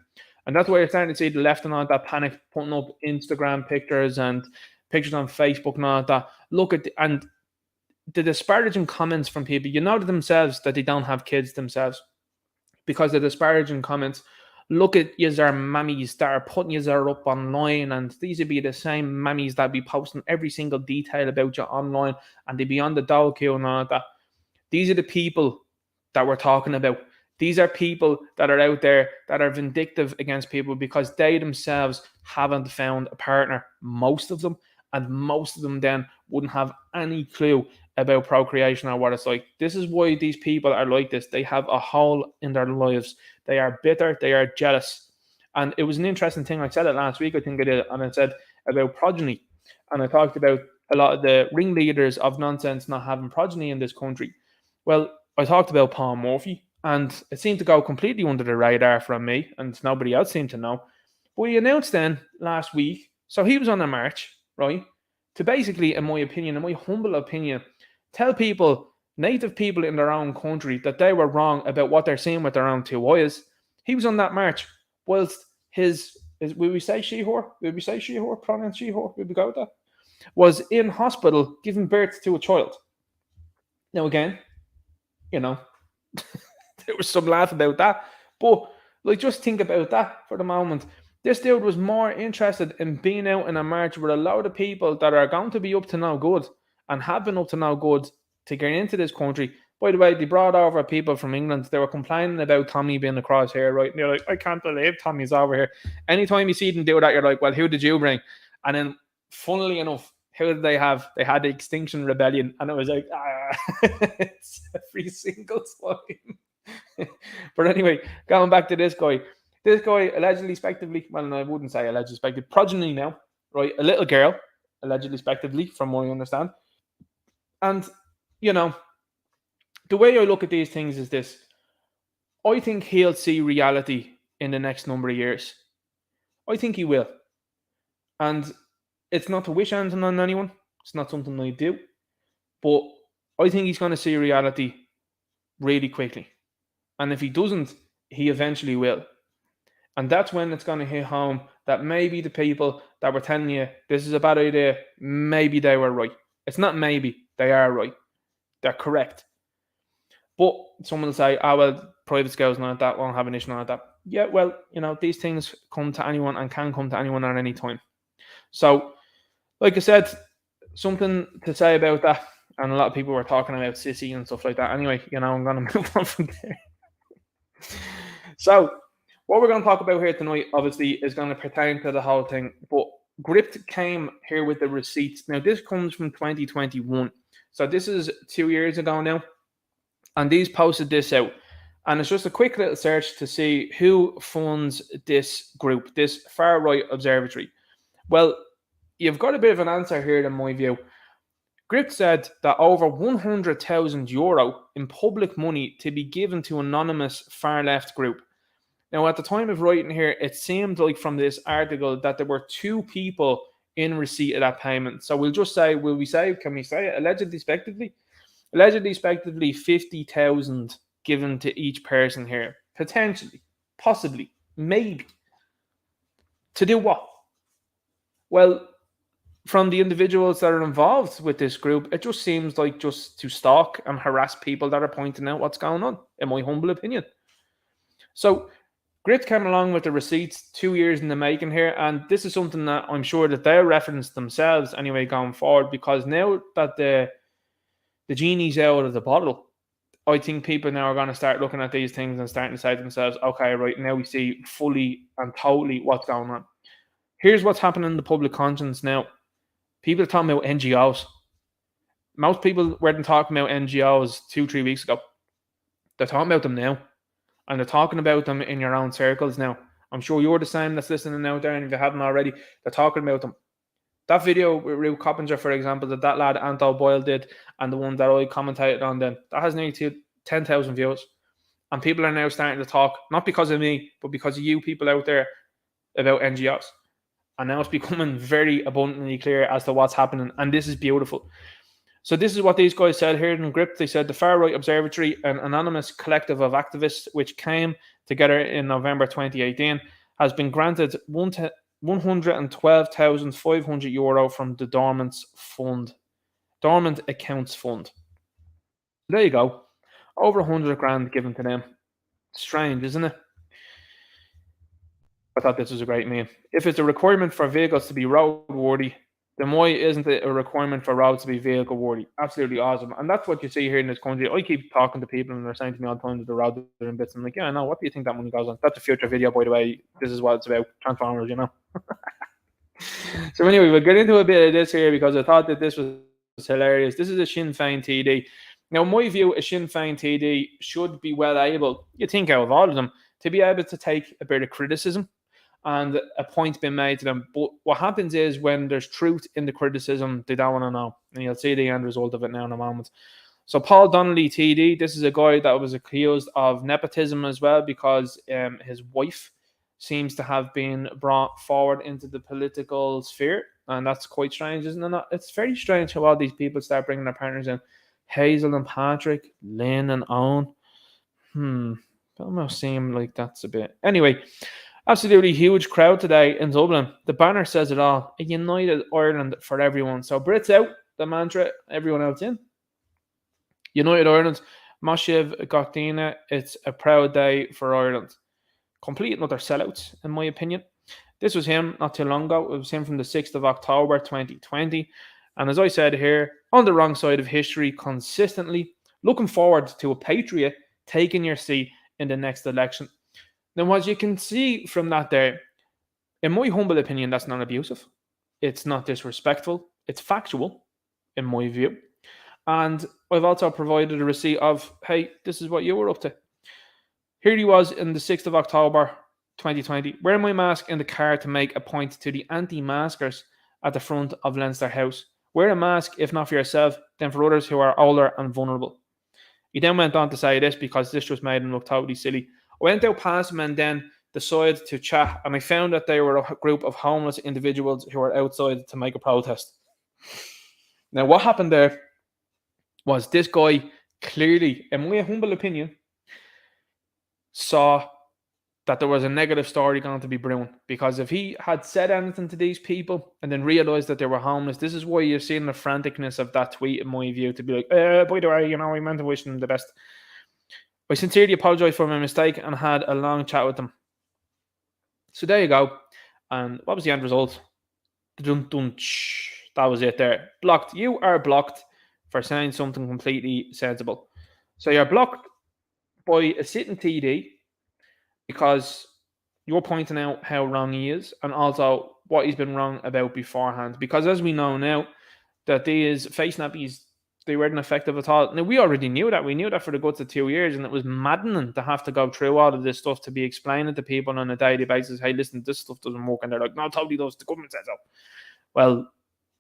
And that's why you're starting to see the left and all that panic, putting up Instagram pictures and pictures on Facebook and all that. Look at and the disparaging comments from people. You know to themselves that they don't have kids themselves, because the disparaging comments. Look at yous are mammies that are putting yous up online, and these would be the same mammies that be posting every single detail about you online, and they be on the dog queue and all that. These are the people that we're talking about. These are people that are out there that are vindictive against people because they themselves haven't found a partner, most of them, and most of them then wouldn't have any clue about procreation or what it's like. This is why these people are like this. They have a hole in their lives. They are bitter. They are jealous. And it was an interesting thing. I said it last week, I think I did, and I said about progeny. And I talked about a lot of the ringleaders of nonsense not having progeny in this country. Well, I talked about Paul Murphy, and it seemed to go completely under the radar from me, and nobody else seemed to know. But he announced then last week, so he was on a march, right, to basically, in my opinion, in my humble opinion, tell people, native people in their own country, that they were wrong about what they're seeing with their own two eyes. He was on that march whilst will we say she-whore? Will we say she-whore? Pronoun she-whore? Will we go with that? Was in hospital giving birth to a child. Now again, there was some laugh about that. But just think about that for the moment. This dude was more interested in being out in a march with a load of people that are going to be up to no good and have been up to no good to get into this country. By the way, they brought over people from England. They were complaining about Tommy being across here, right? And they're like, I can't believe Tommy's over here. Anytime you see them do that, you're like, well, who did you bring? And then, funnily enough, who did they have? They had the Extinction Rebellion. And it was like, it's every single time. But anyway, going back to this guy. This guy allegedly, spectively, well, I wouldn't say allegedly, spectively, progeny now, right? A little girl, allegedly, spectively, from what I understand. And, you know, the way I look at these things is this. I think he'll see reality in the next number of years. I think he will. And it's not to wish anything on anyone. It's not something I do. But I think he's going to see reality really quickly. And if he doesn't, he eventually will. And that's when it's going to hit home that maybe the people that were telling you this is a bad idea, maybe they were right. It's not maybe, they are right. They're correct. But someone will say, oh, well, private schools not that, won't have an issue on that. Yeah, well, these things come to anyone and can come to anyone at any time. So, like I said, something to say about that. And a lot of people were talking about sissy and stuff like that. Anyway, I'm going to move on from there. So, what we're going to talk about here tonight, obviously, is going to pertain to the whole thing. But Gript came here with the receipts. Now, this comes from 2021. So this is 2 years ago now. And these posted this out. And it's just a quick little search to see who funds this group, this far-right observatory. Well, you've got a bit of an answer here in my view. Gript said that over €100,000 in public money to be given to anonymous far-left group. Now, at the time of writing here, it seemed like from this article that there were 2 people in receipt of that payment. So can we say it, allegedly, spectively? Allegedly, spectively, 50,000 given to each person here. Potentially, possibly, maybe. To do what? Well, from the individuals that are involved with this group, it just seems like just to stalk and harass people that are pointing out what's going on, in my humble opinion. So, Grit came along with the receipts 2 years in the making here, and this is something that I'm sure that they'll reference themselves anyway going forward, because now that the genie's out of the bottle, I think people now are going to start looking at these things and starting to say to themselves, okay, right, now we see fully and totally what's going on. Here's what's happening in the public conscience now. People are talking about NGOs. Most people weren't talking about NGOs 2-3 weeks ago. They're talking about them now. And they're talking about them in your own circles now. I'm sure you're the same that's listening out there, and if you haven't already, they're talking about them. That video with Rue Coppinger, for example, that lad Anto Boyle did, and the one that I commentated on then, that has nearly 10,000 views. And people are now starting to talk, not because of me, but because of you people out there, about NGOs. And now it's becoming very abundantly clear as to what's happening, and this is beautiful. So this is what these guys said here in Grip. They said the Far-Right Observatory, an anonymous collective of activists which came together in November 2018, has been granted €112,500 from the Dormant Accounts Fund. There you go. Over 100 grand given to them. Strange, isn't it? I thought this was a great meme. If it's a requirement for vehicles to be roadworthy, then why isn't it a requirement for roads to be vehicle worthy? Absolutely awesome. And that's what you see here in this country. I keep talking to people and they're saying to me all the time that the roads are in bits. I'm like, yeah, I know. What do you think that money goes on? That's a future video, by the way. This is what it's about. Transformers, So anyway, we'll get into a bit of this here because I thought that this was hilarious. This is a Sinn Féin TD. Now, in my view, a Sinn Féin TD should be well able, you think out of all of them, to be able to take a bit of criticism and a point being made to them. But what happens is when there's truth in the criticism, they don't want to know. And you'll see the end result of it now in a moment. So Paul Donnelly TD, this is a guy that was accused of nepotism as well because his wife seems to have been brought forward into the political sphere. And that's quite strange, isn't it? It's very strange how all these people start bringing their partners in. Hazel and Patrick, Lynn and Owen. Almost seem like that's a bit... Anyway... Absolutely huge crowd today in Dublin. The banner says it all. A united Ireland for everyone. So Brits out, the mantra, everyone else in. United Ireland, Moshev Gottina, it's a proud day for Ireland. Complete and utter sellouts, in my opinion. This was him not too long ago. It was him from the 6th of October 2020. And as I said here, on the wrong side of history consistently, looking forward to a patriot taking your seat in the next election. Now, what you can see from that there, in my humble opinion, that's not abusive. It's not disrespectful. It's factual, in my view. And I've also provided a receipt of, hey, this is what you were up to. Here he was in the 6th of October 2020, wearing my mask in the car to make a point to the anti-maskers at the front of Leinster House. Wear a mask, if not for yourself, then for others who are older and vulnerable. He then went on to say this because this just made him look totally silly. I went out past him and then decided to chat, and I found that they were a group of homeless individuals who were outside to make a protest. Now, what happened there was this guy clearly, in my humble opinion, saw that there was a negative story going to be brewing, because if he had said anything to these people and then realized that they were homeless, this is why you're seeing the franticness of that tweet, in my view, to be like, by the way, I meant to wish them the best. I sincerely apologize for my mistake and had a long chat with them. So there you go. And what was the end result? That was it there. Blocked. You are blocked for saying something completely sensible. So you're blocked by a sitting TD because you're pointing out how wrong he is and also what he's been wrong about beforehand. Because as we know now, that these face nappies, they weren't effective at all. Now, we already knew that. We knew that for the guts of 2 years, and it was maddening to have to go through all of this stuff to be explaining to people on a daily basis, hey, listen, this stuff doesn't work. And they're like, no, it totally does. The government says so. Well,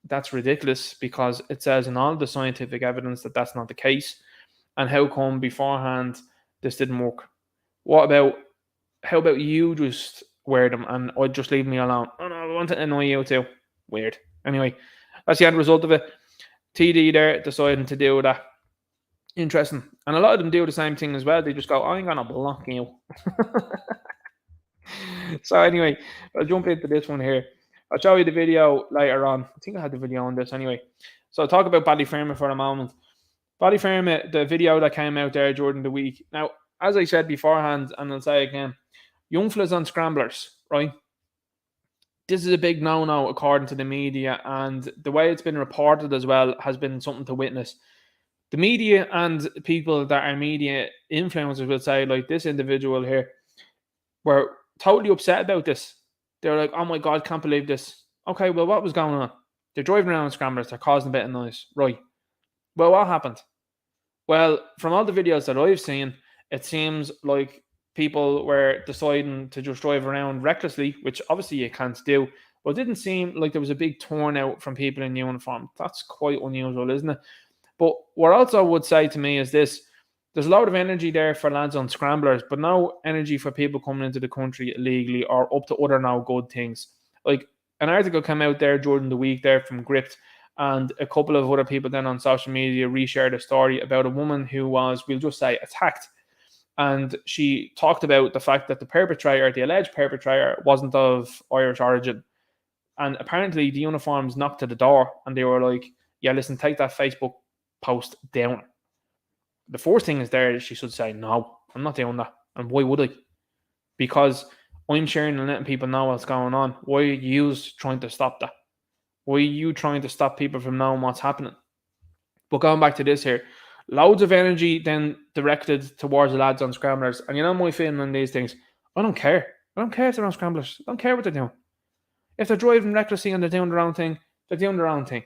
that's ridiculous, because it says in all the scientific evidence that that's not the case. And how come beforehand this didn't work? How about you just wear them and I'd just leave me alone? Oh no, I want to annoy you too. Weird. Anyway, that's the end result of it. TD there deciding to do that. Interesting. And a lot of them do the same thing as well. They just go, I'm going to block you. So anyway, I'll jump into this one here. I'll show you the video later on. I think I had the video on this anyway. So I'll talk about Ballyfermot for a moment. Ballyfermot, the video that came out there during the week. Now, as I said beforehand, and I'll say again, young fellas on scramblers, right? This is a big no-no according to the media, and the way it's been reported as well has been something to witness. The media and people that are media influencers will say, like, this individual here were totally upset about this. They're like, oh my God, can't believe this. Okay, well, what was going on? They're driving around with scramblers, they're causing a bit of noise. Right. Well, what happened? Well, from all the videos that I've seen, it seems like people were deciding to just drive around recklessly, which obviously you can't do. But it didn't seem like there was a big turnout from people in uniform. That's quite unusual, isn't it? But what also would say to me is this: there's a lot of energy there for lads on scramblers, but no energy for people coming into the country illegally or up to other now good things. Like, an article came out there during the week there from Gript, and a couple of other people then on social media reshared a story about a woman who was, we'll just say, attacked. And she talked about the fact that the perpetrator, the alleged perpetrator, wasn't of Irish origin. And apparently the uniforms knocked at the door and they were like, yeah, listen, take that Facebook post down. The first thing is there, she should say, no, I'm not doing that. And why would I? Because I'm sharing and letting people know what's going on. Why are you trying to stop that? Why are you trying to stop people from knowing what's happening? But going back to this here, loads of energy then directed towards the lads on scramblers. And you know my feeling on these things, I don't care. I don't care if they're on scramblers. I don't care what they're doing. If they're driving recklessly and they're doing their own thing, they're doing their own thing.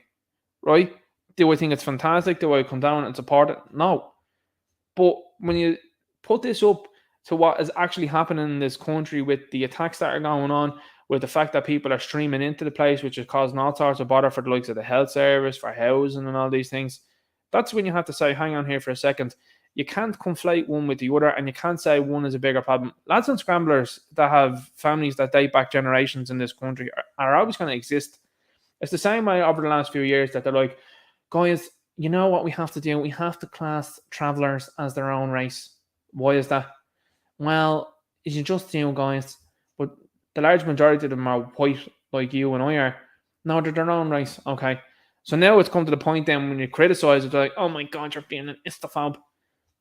Right? Do I think it's fantastic? Do I come down and support it? No. But when you put this up to what is actually happening in this country with the attacks that are going on, with the fact that people are streaming into the place, which is causing all sorts of bother for the likes of the health service, for housing and all these things, that's when you have to say, hang on here for a second. You can't conflate one with the other, and you can't say one is a bigger problem. Lads and scramblers that have families that date back generations in this country are always going to exist. It's the same way over the last few years that they're like, guys, you know what we have to do? We have to class travellers as their own race. Why is that? Well, you just do, guys. But the large majority of them are white, like you and I are. No, they're their own race. Okay. So now it's come to the point then when you criticise it, they're like, oh my God, you're being an istophobe.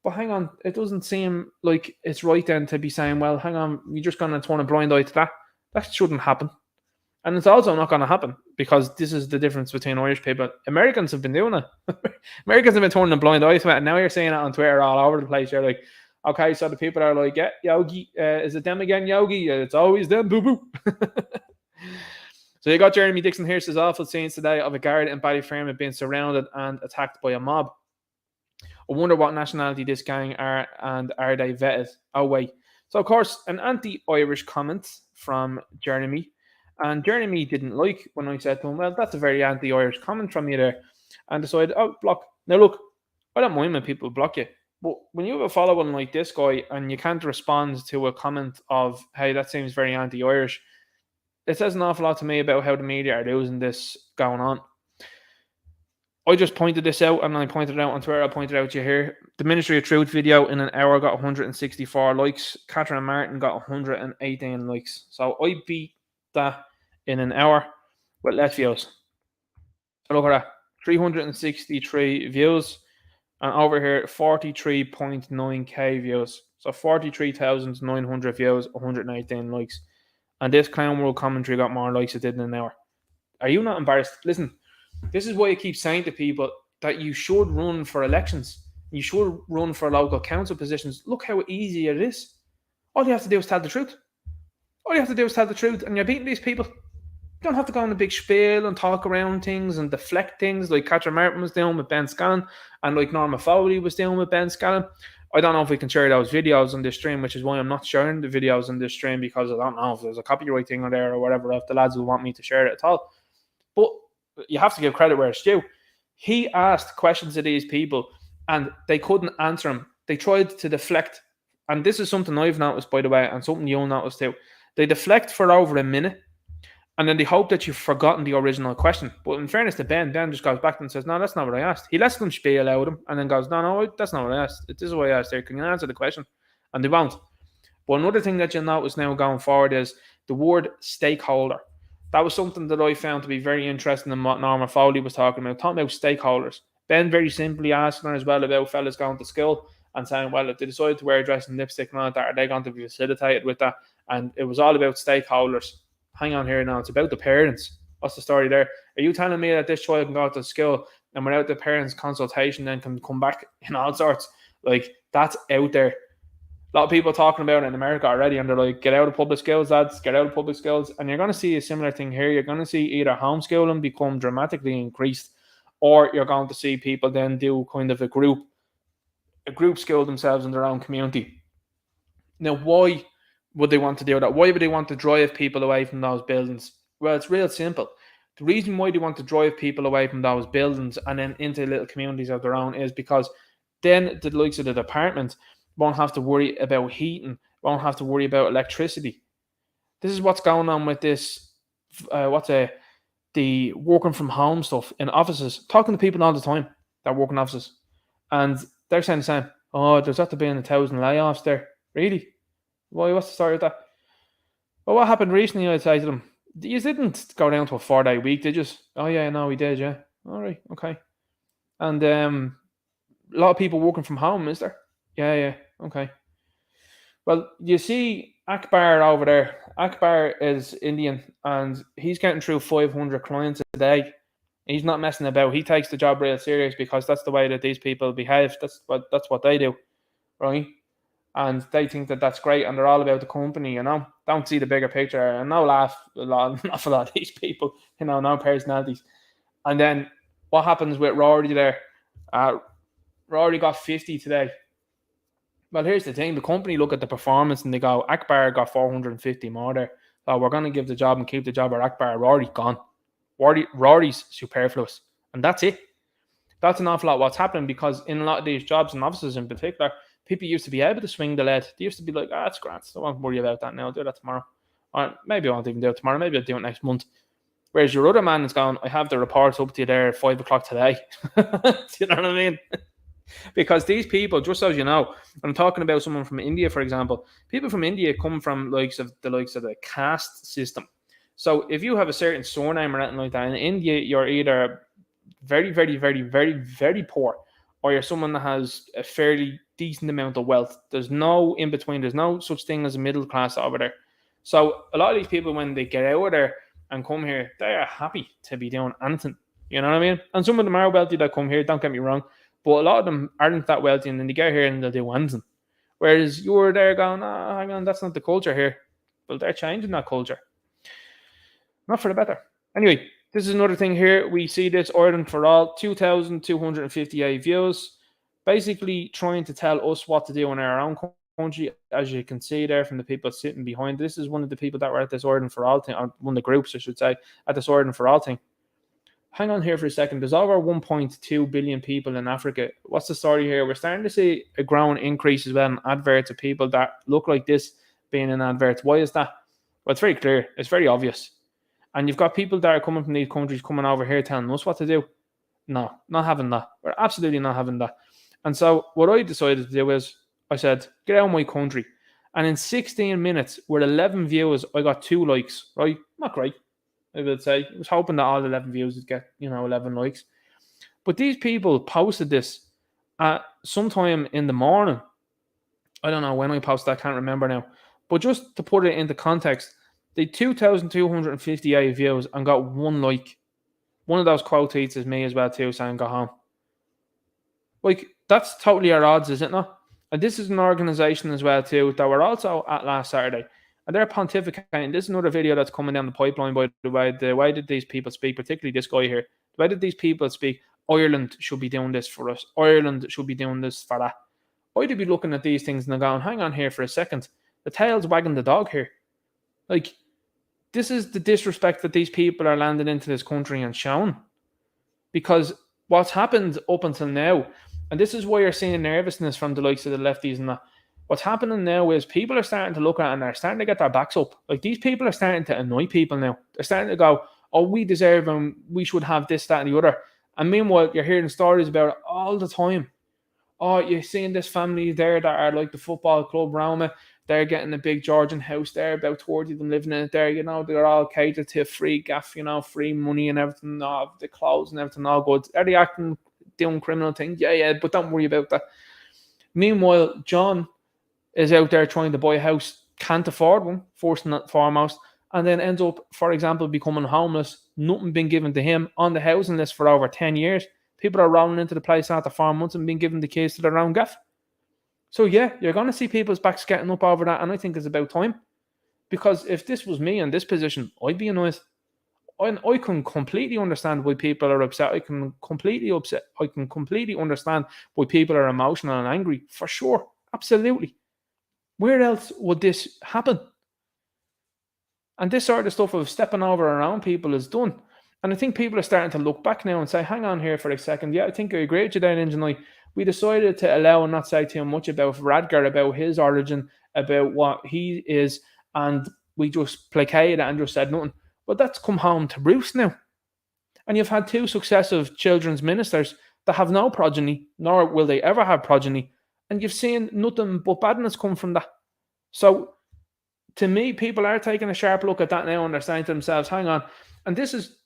But hang on, it doesn't seem like it's right then to be saying, well, hang on, you're just going to turn a blind eye to that. That shouldn't happen. And it's also not going to happen because this is the difference between Irish people. Americans have been doing it. Americans have been turning a blind eye to it. And now you're seeing it on Twitter all over the place. You're like, okay, so the people are like, yeah, Yogi, is it them again, Yogi? It's always them, boo-boo. So you got Jeremy Dixon here, says awful scenes today of a guard in Ballyfermot being surrounded and attacked by a mob. I wonder what nationality this gang are and are they vetted? Oh, wait. So, of course, an anti-Irish comment from Jeremy. And Jeremy didn't like when I said to him, well, that's a very anti-Irish comment from you there. And decided, oh, block. Now, look, I don't mind when people block you. But when you have a following like this guy and you can't respond to a comment of, hey, that seems very anti-Irish, it says an awful lot to me about how the media are losing this going on. I just pointed this out, and I pointed it out on Twitter. I pointed out to you here. The Ministry of Truth video in an hour got 164 likes. Catherine Martin got 118 likes. So I beat that in an hour with less views. Look at that. 363 views. And over here, 43.9k views. So 43,900 views, 118 likes. And this Clown World commentary got more likes it did in an hour. Are you not embarrassed? Listen, this is why I keep saying to people that you should run for elections. You should run for local council positions. Look how easy it is. All you have to do is tell the truth. All you have to do is tell the truth, and you're beating these people. You don't have to go on a big spiel and talk around things and deflect things like Catherine Martin was doing with Ben Scallon and like Norma Foley was doing with Ben Scallon. I don't know if we can share those videos on this stream, which is why I'm not sharing the videos on this stream, because I don't know if there's a copyright thing on there or whatever, if the lads will want me to share it at all. But you have to give credit where it's due. He asked questions to these people and they couldn't answer him. They tried to deflect. And this is something I've noticed, by the way, and something you'll notice too. They deflect for over a minute and then they hope that you've forgotten the original question. But in fairness to Ben just goes back and says, no, that's not what I asked. He lets them spiel out him and then goes, no, that's not what I asked. This is what I asked there. Can you answer the question? And they won't. But another thing that you'll notice now going forward is the word stakeholder. That was something that I found to be very interesting in what Norma Foley was talking about stakeholders. Ben very simply asking her as well about fellas going to school and saying, well, if they decide to wear a dress and lipstick and all that, are they going to be facilitated with that? And it was all about stakeholders. Hang on here now, it's about the parents. What's the story there? Are you telling me that this child can go to school and without the parents' consultation then can come back in all sorts? Like, that's out there. A lot of people talking about it in America already, and they're like, get out of public schools, lads, get out of public schools. And you're going to see a similar thing here. You're going to see either homeschooling become dramatically increased, or you're going to see people then do kind of a group school themselves in their own community. Now, why would they want to do that? Why would they want to drive people away from those buildings? Well, it's real simple. The reason why they want to drive people away from those buildings and then into little communities of their own is because then the likes of the department won't have to worry about heating, won't have to worry about electricity. This is what's going on with this, the working from home stuff in offices. Talking to people all the time that work in offices. And they're saying the same. Oh, there's have to be 1,000 layoffs there. Really? Why? What's the story with that? Well, what happened recently, I'd say to them, you didn't go down to a 4-day week, did you? Oh, yeah, no, we did, yeah. All right, okay. And a lot of people working from home, is there? Yeah, okay. Well, you see Akbar over there. Akbar is Indian, and he's getting through 500 clients a day. He's not messing about. He takes the job real serious because that's the way that these people behave. That's what they do, right? And they think that that's great, and they're all about the company, you know. Don't see the bigger picture, and no laugh an awful lot of these people, you know, no personalities. And then what happens with Rory there? Rory got 50 today. Well, here's the thing. The company look at the performance and they go, Akbar got 450 more there. So we're going to give the job and keep the job, or Akbar, Rory gone. Rory's superfluous. And that's it. That's an awful lot what's happening, because in a lot of these jobs and offices in particular, people used to be able to swing the lead. They used to be like, that's grand. I won't worry about that now. I'll do that tomorrow. Or maybe I won't even do it tomorrow. Maybe I'll do it next month. Whereas your other man is going, I have the reports up to you there at 5 o'clock today. Do you know what I mean? Because these people, just as you know, I'm talking about someone from India, for example, people from India come from the likes of the caste system. So if you have a certain surname or anything like that, in India, you're either very, very, very, very, very poor, or you're someone that has a fairly decent amount of wealth. There's no in between. There's no such thing as a middle class over there. So a lot of these people, when they get out of there, and come here, they are happy to be doing anything. You know what I mean? And some of them are wealthy that come here, don't get me wrong, but a lot of them aren't that wealthy, and then they get here and they'll do anything. Whereas you're there going, hang on, that's not the culture here. Well, they're changing that culture. Not for the better. Anyway, this is another thing here. We see this Ireland for All, 2,258 views. Basically trying to tell us what to do in our own country, as you can see there from the people sitting behind. This is one of the people that were at this Ireland for All thing, or one of the groups, I should say, at this Ireland for All thing. Hang on here for a second. There's over 1.2 billion people in Africa. What's the story here? We're starting to see a growing increase as well in adverts of people that look like this being in adverts. Why is that? Well, it's very clear. It's very obvious. And you've got people that are coming from these countries coming over here telling us what to do. No, not having that. We're absolutely not having that. And so what I decided to do is I said, get out of my country. And in 16 minutes, with 11 views, I got 2 likes, right? Not great, I would say. I was hoping that all 11 views would get, 11 likes. But these people posted this at sometime in the morning. I don't know when I posted, I can't remember now. But just to put it into context, they 2,258 views and got 1 like. One of those quote tweets is me as well too, saying go home. Like, that's totally our odds, is it not? And this is an organisation as well too that were also at last Saturday. And they're pontificating. This is another video that's coming down the pipeline, by the way. The way that these people speak, particularly this guy here, the way that these people speak, Ireland should be doing this for us. Ireland should be doing this for that. I'd be looking at these things and going, hang on here for a second. The tail's wagging the dog here. Like, this is the disrespect that these people are landing into this country and showing. Because what's happened up until now, and this is why you're seeing nervousness from the likes of the lefties and that, what's happening now is people are starting to look at it and they're starting to get their backs up. Like, these people are starting to annoy people now. They're starting to go, oh, we deserve and we should have this, that, and the other. And meanwhile, you're hearing stories about it all the time. Oh, you're seeing this family there that are like the football club Roma. They're getting a big Georgian house there, about 40 of them living in it there. They're all catered to free gaff, free money and everything, the clothes and everything, all good. Are they acting, doing criminal things? Yeah, but don't worry about that. Meanwhile, John is out there trying to buy a house, can't afford one, first and foremost, and then ends up, for example, becoming homeless, nothing being given to him, on the housing list for over 10 years. People are rolling into the place after 4 months and being given the keys to their own gaff. So yeah, you're going to see people's backs getting up over that, and I think it's about time. Because if this was me in this position, I'd be annoyed. I can completely understand why people are upset. I can completely understand why people are emotional and angry. For sure. Absolutely. Where else would this happen? And this sort of stuff of stepping over around people is done. And I think people are starting to look back now and say, hang on here for a second. Yeah, I think I agree with you there, Ninja. We decided to allow and not say too much about Radgar, about his origin, about what he is, and we just placated it and just said nothing. But that's come home to roost now. And you've had 2 successive children's ministers that have no progeny, nor will they ever have progeny. And you've seen nothing but badness come from that. So, to me, people are taking a sharp look at that now and they're saying to themselves, hang on. And this is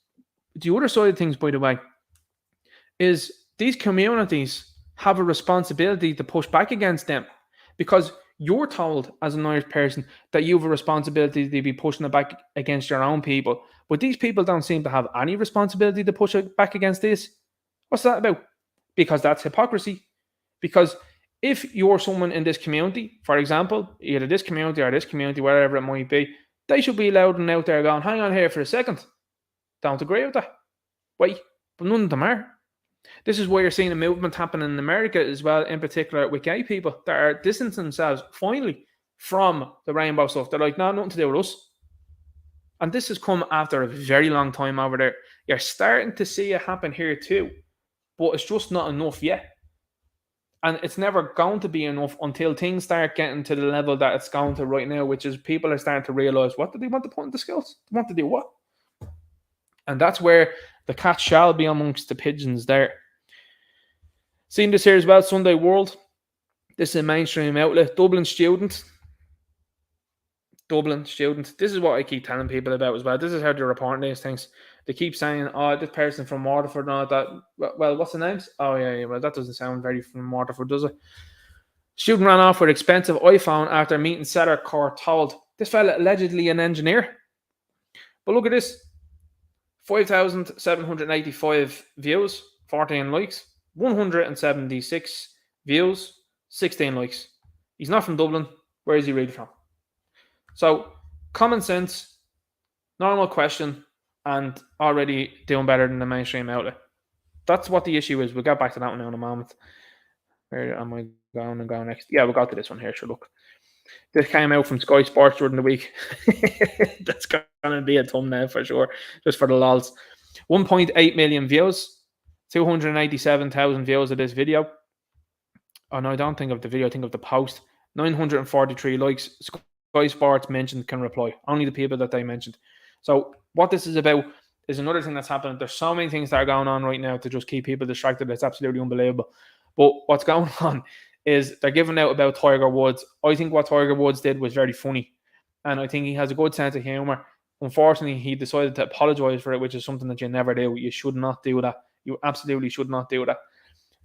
the other side of things, by the way, is these communities have a responsibility to push back against them, because you're told as an Irish person that you have a responsibility to be pushing it back against your own people. But these people don't seem to have any responsibility to push it back against this. What's that about? Because that's hypocrisy. Because if you're someone in this community, for example, either this community or this community, wherever it might be, they should be allowed and out there going, hang on here for a second. Don't agree with that. Wait, but none of them are. This is why you're seeing a movement happen in America as well, in particular with gay people that are distancing themselves finally from the rainbow stuff. They're like, no, nothing to do with us. And this has come after a very long time over there. You're starting to see it happen here too, but it's just not enough yet. And it's never going to be enough until things start getting to the level that it's going to right now, which is people are starting to realise, what do they want to put into schools? They want to do what? And that's where the cat shall be amongst the pigeons there. Seen this here as well, Sunday World. This is a mainstream outlet. Dublin student. This is what I keep telling people about as well. This is how they're reporting these things. They keep saying, oh, this person from Waterford and all that. Well, what's the names? Oh, yeah. Well, that doesn't sound very from Waterford, does it? Student ran off with expensive iPhone after meeting seller, court told. This fella allegedly an engineer. But look at this. 5,785 views, 14 likes, 176 views, 16 likes. He's not from Dublin. Where is he really from? So, common sense, normal question, and already doing better than the mainstream outlet. That's what the issue is. We'll get back to that one in a moment. Where am I going and go next? Yeah, we'll go to this one here. Sure, look. This came out from Sky Sports during the week. That's going to be a thumbnail for sure, just for the lols. 1.8 million views, 287,000 views of this video. Oh no, I don't think of the video, I think of the post. 943 likes. Sky Sports mentioned can reply. Only the people that they mentioned. So what this is about is another thing that's happening. There's so many things that are going on right now to just keep people distracted. It's absolutely unbelievable. But what's going on is they're giving out about Tiger Woods. I think what Tiger Woods did was very funny. And I think he has a good sense of humour. Unfortunately, he decided to apologise for it, which is something that you never do. You should not do that. You absolutely should not do that.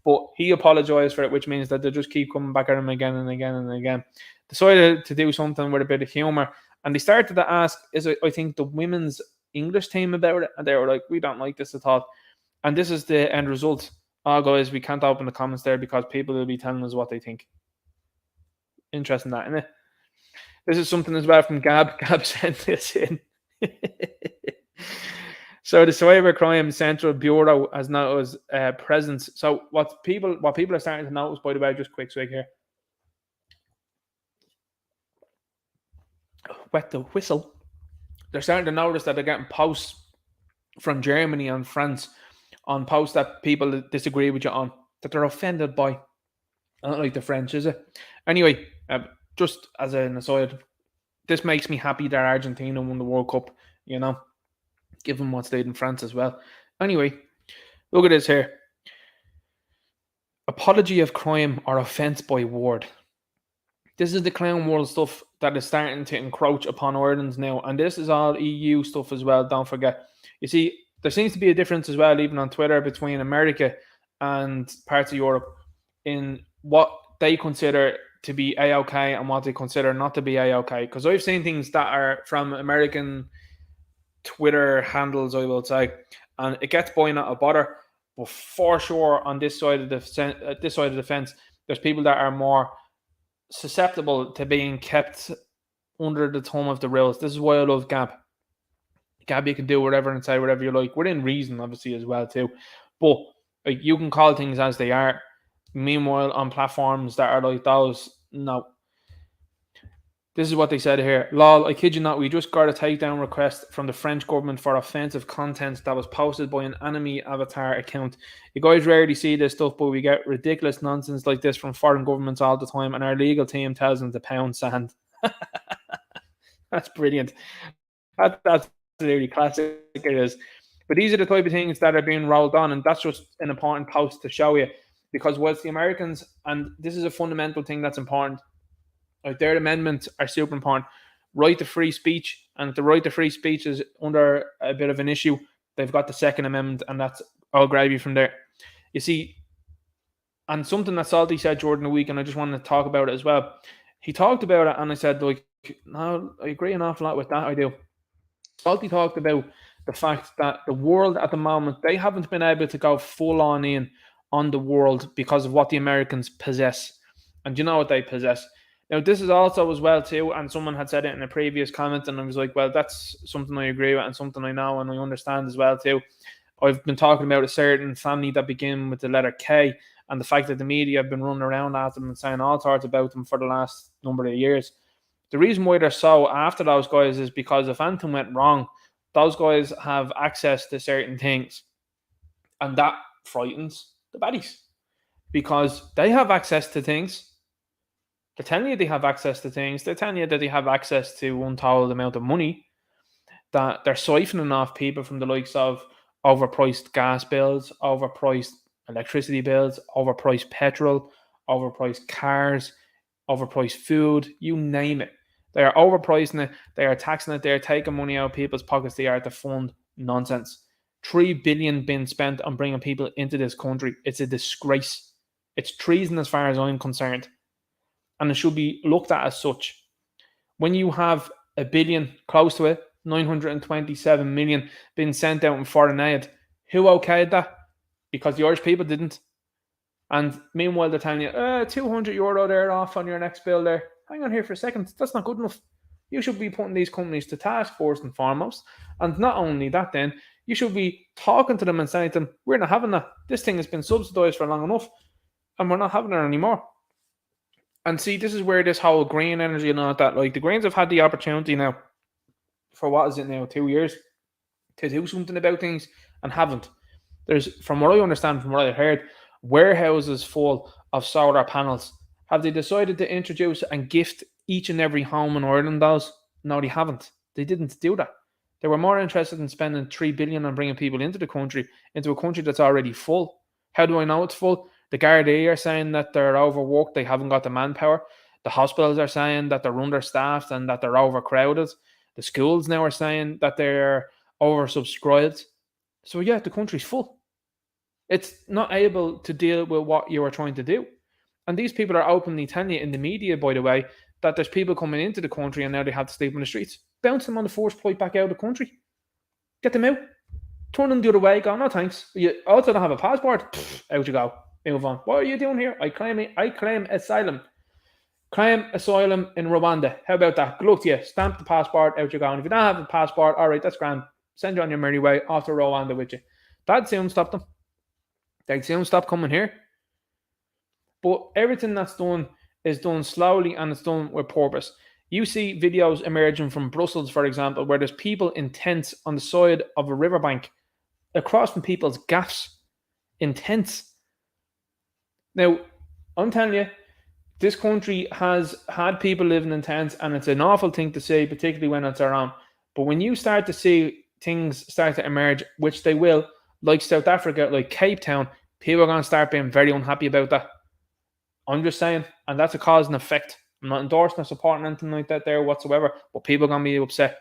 But he apologised for it, which means that they just keep coming back at him again and again and again. Decided to do something with a bit of humour. And they started to ask, I think, the women's English team about it. And they were like, we don't like this at all. And this is the end result. Oh, guys, we can't open the comments there because people will be telling us what they think. Interesting that, isn't it? This is something as well from Gab. Gab sent this in. So the Cybercrime Central Bureau has now its presence. So what people are starting to notice, by the way, just quick swig here. Wet the whistle. They're starting to notice that they're getting posts from Germany and France on posts that people disagree with you on, that they're offended by. I don't like the French, is it? Anyway, just as an aside, this makes me happy that Argentina won the World Cup, you know, given what stayed in France as well. Anyway, look at this here. Apology of crime or offence by word. This is the clown world stuff that is starting to encroach upon Ireland now. And this is all EU stuff as well, don't forget. You see, there seems to be a difference as well, even on Twitter, between America and parts of Europe in what they consider to be A-OK and what they consider not to be A-OK. Because I've seen things that are from American Twitter handles, I will say, and it gets by not a bother. But for sure, on this side of the fence, there's people that are more susceptible to being kept under the thumb of the rules. This is why I love Gab. Gab, you can do whatever and say whatever you like, within reason, obviously, as well too. But like, you can call things as they are. Meanwhile, on platforms that are like those, no. This is what they said here. Lol, I kid you not, we just got a takedown request from the French government for offensive content that was posted by an enemy avatar account. You guys rarely see this stuff, but we get ridiculous nonsense like this from foreign governments all the time, and our legal team tells them to pound sand. That's brilliant. That's really classic, it is. But these are the type of things that are being rolled on, and that's just an important post to show you. Because whilst the Americans, and this is a fundamental thing that's important, like their amendments are super important. Right to free speech, and if the right to free speech is under a bit of an issue, they've got the Second Amendment, and that's all gravy from there. You see, and something that Salty said during the week, and I just wanted to talk about it as well. He talked about it, and I said, like, no, I agree an awful lot with that. I do. Salty talked about the fact that the world at the moment, they haven't been able to go full on in on the world because of what the Americans possess. And you know what they possess? Now, this is also as well too, and someone had said it in a previous comment, and I was like, well, that's something I agree with and something I know and I understand as well too. I've been talking about a certain family that begin with the letter K, and the fact that the media have been running around at them and saying all sorts about them for the last number of years. The reason why they're so after those guys is because if anything went wrong, those guys have access to certain things, and that frightens the baddies because they have access to things. They're telling you they have access to things. They're telling you that they have access to untold amount of money, that they're siphoning off people from the likes of overpriced gas bills, overpriced electricity bills, overpriced petrol, overpriced cars, overpriced food, you name it. They are overpricing it. They are taxing it. They are taking money out of people's pockets. They are to fund nonsense. 3 billion being spent on bringing people into this country. It's a disgrace. It's treason as far as I'm concerned. And it should be looked at as such. When you have a billion, close to it, 927 million being sent out in foreign aid. Who okayed that? Because the Irish people didn't. And meanwhile, they're telling you, €200 there off on your next bill there. Hang on here for a second. That's not good enough. You should be putting these companies to task first and foremost. And not only that, then, you should be talking to them and saying to them, we're not having that. This thing has been subsidized for long enough, and we're not having it anymore. And see, this is where this whole green energy and all that, like the Greens have had the opportunity now for what is it now, 2 years, to do something about things and haven't. There's, from what I understand, from what I heard, warehouses full of solar panels. Have they decided to introduce and gift each and every home in Ireland those? No, they haven't. They didn't do that. They were more interested in spending $3 billion on bringing people into a country that's already full. How do I know it's full? The Gardaí are saying that they're overworked, they haven't got the manpower. The hospitals are saying that they're understaffed and that they're overcrowded. The schools now are saying that they're oversubscribed. So yeah, the country's full. It's not able to deal with what you are trying to do. And these people are openly telling you in the media, by the way, that there's people coming into the country and now they have to sleep on the streets. Bounce them on the first flight back out of the country. Get them out. Turn them the other way. Go, no thanks. You also don't have a passport. Out you go. Move on. What are you doing here? I claim asylum. Claim asylum in Rwanda. How about that? Good luck to you. Stamp the passport. Out you go. And if you don't have a passport, all right, that's grand. Send you on your merry way off to Rwanda with you. That'd soon stop them. They'd soon stop coming here. But everything that's done is done slowly and it's done with purpose. You see videos emerging from Brussels, for example, where there's people in tents on the side of a riverbank across from people's gaffs in tents. Now, I'm telling you, this country has had people living in tents and it's an awful thing to see, particularly when it's around. But when you start to see things start to emerge, which they will, like South Africa, like Cape Town, people are going to start being very unhappy about that. I'm just saying, and that's a cause and effect. I'm not endorsing or supporting anything like that there whatsoever, but people are going to be upset.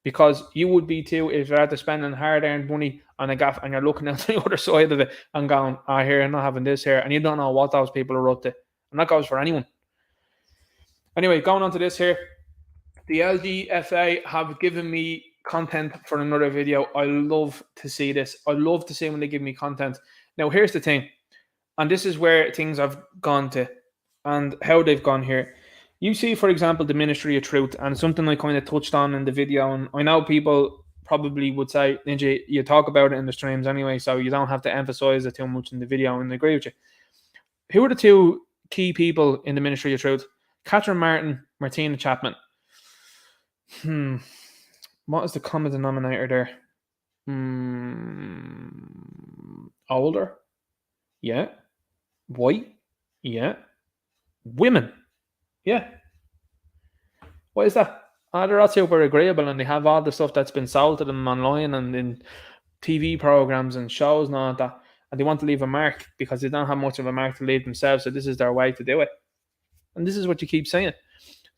Because you would be too if you're after spending hard-earned money on a gaff and you're looking at the other side of it and going, here, I'm not having this here, and you don't know what those people are up to. And that goes for anyone. Anyway, going on to this here, the LGFA have given me content for another video. I love to see this. I love to see when they give me content. Now, here's the thing, and this is where things have gone to and how they've gone here. You see, for example, the Ministry of Truth, and something I kind of touched on in the video, and I know people probably would say, Ninja, you talk about it in the streams anyway, so you don't have to emphasize it too much in the video, and I agree with you. Who are the two key people in the Ministry of Truth? Catherine Martin, Martina Chapman. What is the common denominator there? Older? Yeah. White? Yeah. Women? Yeah. Why is that? They're all super agreeable and they have all the stuff that's been sold to them online and in TV programs and shows and all that. And they want to leave a mark because they don't have much of a mark to leave themselves. So this is their way to do it. And this is what you keep saying.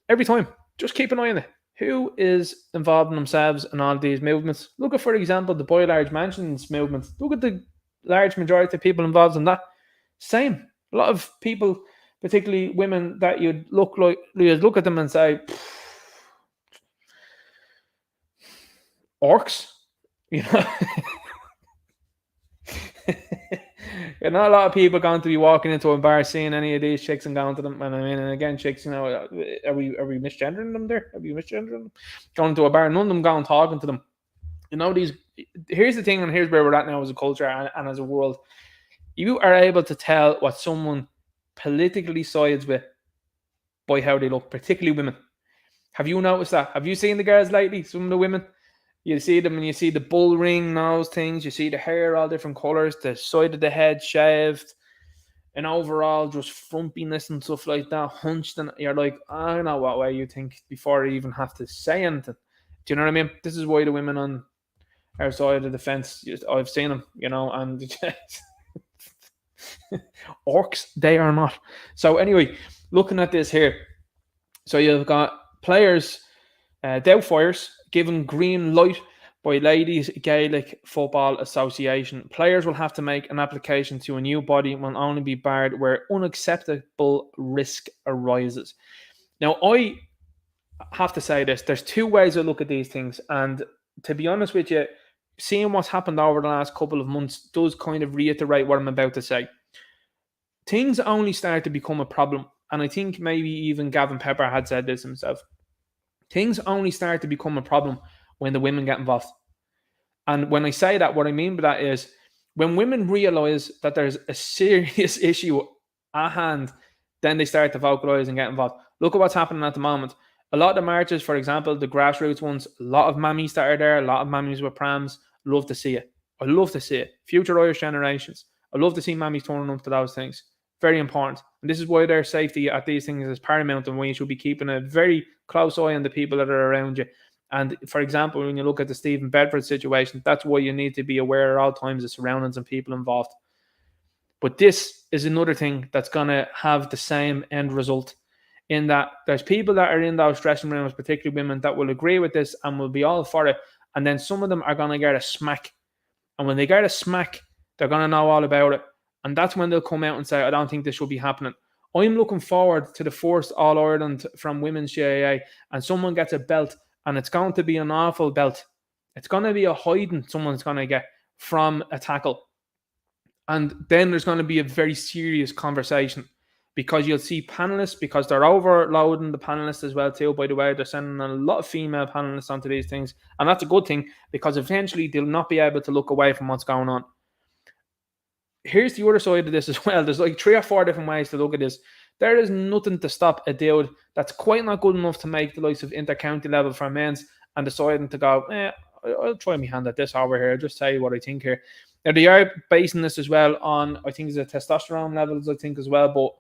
Every time, just keep an eye on it. Who is involving themselves in all these movements? Look at, for example, the Buy Large Mansions movement. Look at the large majority of people involved in that. Same. A lot of people, particularly women, that you'd look at them and say, orcs, you know. You're not a lot of people going to be walking into a bar seeing any of these chicks and going to them. And I mean, and again, chicks, you know, are we misgendering them there? Are we misgendering them? Going to a bar, none of them going talking to them. You know, here's the thing, and here's where we're at now as a culture and as a world. You are able to tell what someone politically sides with by how they look, particularly women. Have you noticed that? Have you seen the girls lately? Some of the women, you see them and you see the bull ring nose things, you see the hair all different colours, the side of the head shaved, and overall just frumpiness and stuff like that, hunched, and you're like, I don't know what way you think before you even have to say anything. Do you know what I mean? This is why the women on our side of the fence, I've seen them, you know, and orcs, they are not. So anyway, looking at this here, so you've got players, Doubtfires, given green light by Ladies Gaelic Football Association. Players will have to make an application to a new body and will only be barred where unacceptable risk arises. Now, I I have to say this. There's two ways I look at these things. And to be honest with you, seeing what's happened over the last couple of months does kind of reiterate what I'm about to say. Things only start to become a problem. And I think maybe even Gavin Pepper had said this himself. Things only start to become a problem when the women get involved. And when I say that, what I mean by that is when women realize that there's a serious issue at hand, then they start to vocalize and get involved. Look at what's happening at the moment. A lot of the marches, for example, the grassroots ones, a lot of mammies that are there, a lot of mammies with prams. Love to see it. I love to see it. Future Irish generations. I love to see mammies turning up to those things. Very important. And this is why their safety at these things is paramount and why you should be keeping a very close eye on the people that are around you. And for example, when you look at the Stephen Bedford situation, that's why you need to be aware at all times of surroundings and people involved. But this is another thing that's going to have the same end result, in that there's people that are in those dressing rooms, particularly women, that will agree with this and will be all for it. And then some of them are going to get a smack. And when they get a smack, they're going to know all about it. And that's when they'll come out and say, I don't think this should be happening. I'm looking forward to the first All-Ireland from Women's GAA, and someone gets a belt, and it's going to be an awful belt. It's going to be a hiding someone's going to get from a tackle. And then there's going to be a very serious conversation, because you'll see panelists, because they're overloading the panelists as well too, by the way. They're sending a lot of female panelists onto these things. And that's a good thing, because eventually they'll not be able to look away from what's going on. Here's the other side of this as well. There's like 3 or 4 different ways to look at this. There is nothing to stop a dude that's quite not good enough to make the likes of inter-county level for men's and deciding to go, I'll try my hand at this over here. I'll just tell you what I think here. Now, they are basing this as well on, I think, the testosterone levels, I think, as well. But,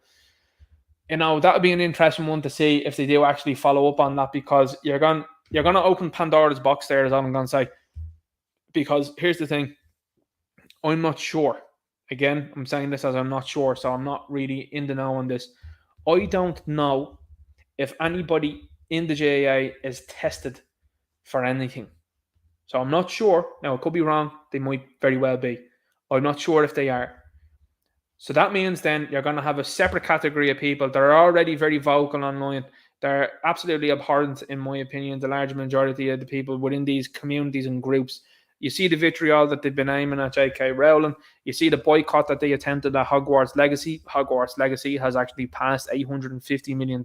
you know, that would be an interesting one to see if they do actually follow up on that, because you're going to open Pandora's box there, is all I'm going to say. Because here's the thing. I'm not sure. Again, I'm saying this as I'm not sure, so I'm not really in the know on this. I don't know if anybody in the GAA is tested for anything. So I'm not sure. Now, it could be wrong. They might very well be. I'm not sure if they are. So that means then you're going to have a separate category of people that are already very vocal online. They're absolutely abhorrent, in my opinion, the large majority of the people within these communities and groups. You see the vitriol that they've been aiming at J.K. Rowling. You see the boycott that they attempted at Hogwarts Legacy. Hogwarts Legacy has actually passed $850 million.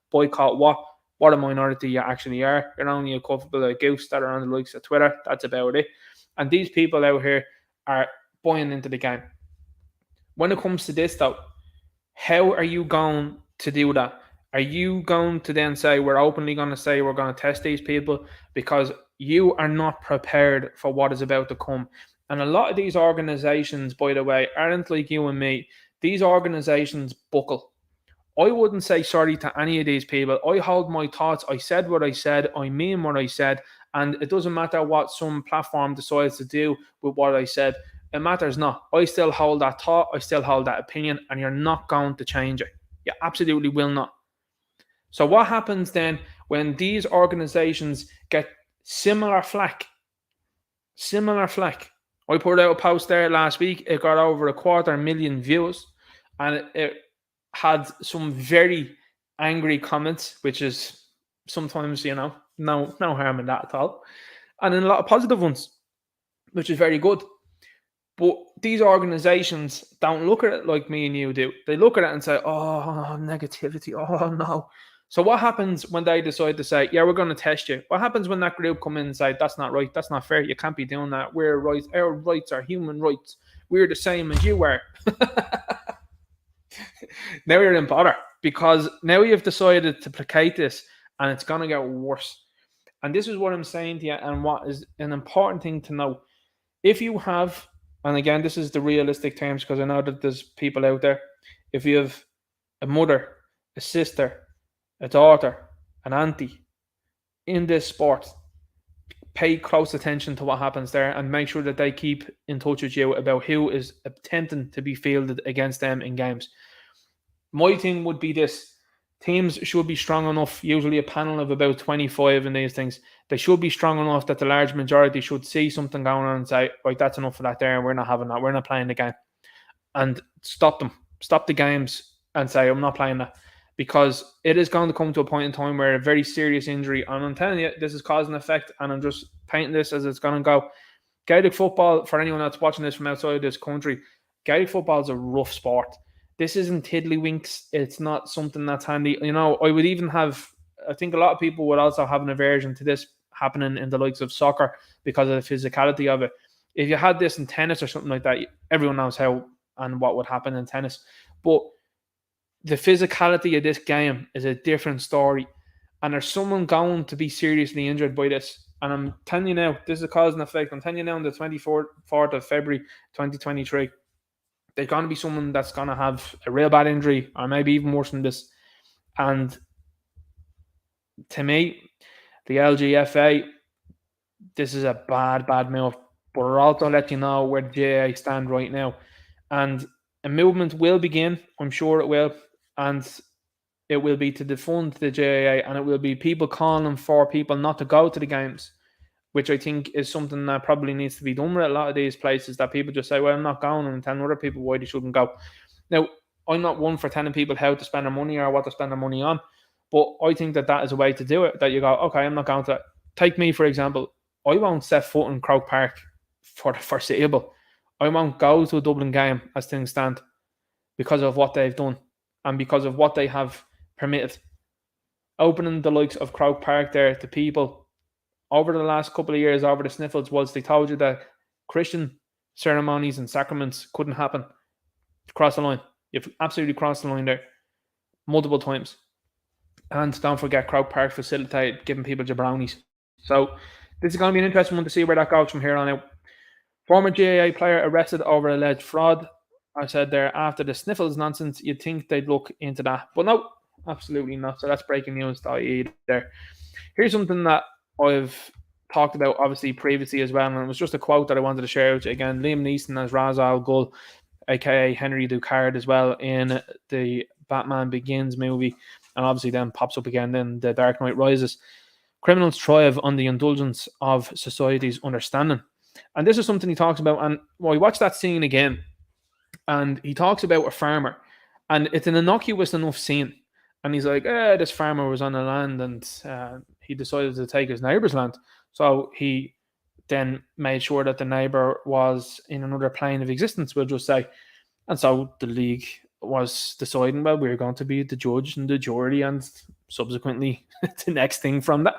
Boycott what? What a minority you actually are. You're only a couple of goofs that are on the likes of Twitter. That's about it. And these people out here are buying into the game. When it comes to this, though, how are you going to do that? Are you going to then say, we're openly going to say we're going to test these people? Because you are not prepared for what is about to come. And a lot of these organizations, by the way, aren't like you and me. These organizations buckle. I wouldn't say sorry to any of these people. I hold my thoughts. I said what I said. I mean what I said. And it doesn't matter what some platform decides to do with what I said. It matters not. I still hold that thought. I still hold that opinion. And you're not going to change it. You absolutely will not. So what happens then when these organizations get similar flack? Similar flack. I put out a post there last week. It got over 250,000 views. And it had some very angry comments, which is sometimes, no harm in that at all. And then a lot of positive ones, which is very good. But these organizations don't look at it like me and you do. They look at it and say, oh, negativity, oh no. So what happens when they decide to say, yeah, we're going to test you? What happens when that group come in and say, that's not right, that's not fair, you can't be doing that, our rights are human rights, we're the same as you are. Now you're in bother, because now you've decided to placate this, and it's going to get worse. And this is what I'm saying to you, and what is an important thing to know. If you have, and again, this is the realistic terms, because I know that there's people out there, if you have a mother, a sister, a daughter, an auntie in this sport, pay close attention to what happens there, and make sure that they keep in touch with you about who is attempting to be fielded against them in games. My thing would be this. Teams should be strong enough, usually a panel of about 25 in these things. They should be strong enough that the large majority should see something going on and say, right, that's enough of that there, and we're not having that. We're not playing the game. And stop them. Stop the games and say, I'm not playing that. because it is going to come to a point in time where a very serious injury, and I'm telling you, this is cause and effect, and I'm just painting this as it's going to go. Gaelic football, for anyone that's watching this from outside this country, Gaelic football is a rough sport. This isn't tiddlywinks. It's not something that's handy. I would even have, I think a lot of people would also have an aversion to this happening in the likes of soccer because of the physicality of it. If you had this in tennis or something like that, everyone knows how and what would happen in tennis. But the physicality of this game is a different story. And there's someone going to be seriously injured by this. And I'm telling you now, this is a cause and effect. I'm telling you now on the 24th of February 2023, there's going to be someone that's going to have a real bad injury, or maybe even worse than this. And to me, the LGFA, this is a bad move. But I'll also let you know where the GAA stand right now. And a movement will begin, I'm sure it will. And it will be to defund the GAA, and it will be people calling for people not to go to the games, which I think is something that probably needs to be done with a lot of these places, that people just say, well, I'm not going, and telling other people why they shouldn't go. Now, I'm not one for telling people how to spend their money or what to spend their money on, but I think that is a way to do it, that you go, okay, I'm not going to that. Take me, for example. I won't set foot in Croke Park for the foreseeable. I won't go to a Dublin game as things stand because of what they've done and because of what they have permitted. Opening the likes of Croke Park there to people over the last couple of years, over the sniffles, was they told you that Christian ceremonies and sacraments couldn't happen. Cross the line. You've absolutely crossed the line there multiple times. And don't forget, Croke Park facilitated giving people jabronis. So this is going to be an interesting one to see where that goes from here on out. Former GAA player arrested over alleged fraud. I said there, after the sniffles nonsense, you'd think they'd look into that. But no, absolutely not. So that's breaking news.ie there. Here's something that I've talked about, obviously, previously as well, and it was just a quote that I wanted to share with you again. Liam Neeson as Ra's al Ghul, aka Henry Ducard, as well, in the Batman Begins movie, and obviously then pops up again in The Dark Knight Rises. Criminals thrive on the indulgence of society's understanding. And this is something he talks about, and I watched that scene again, and he talks about a farmer, and it's an innocuous enough scene. And he's like, this farmer was on the land, and he decided to take his neighbour's land. So he then made sure that the neighbour was in another plane of existence, we'll just say. And so the league was deciding, well, we're going to be the judge and the jury, and subsequently the next thing from that.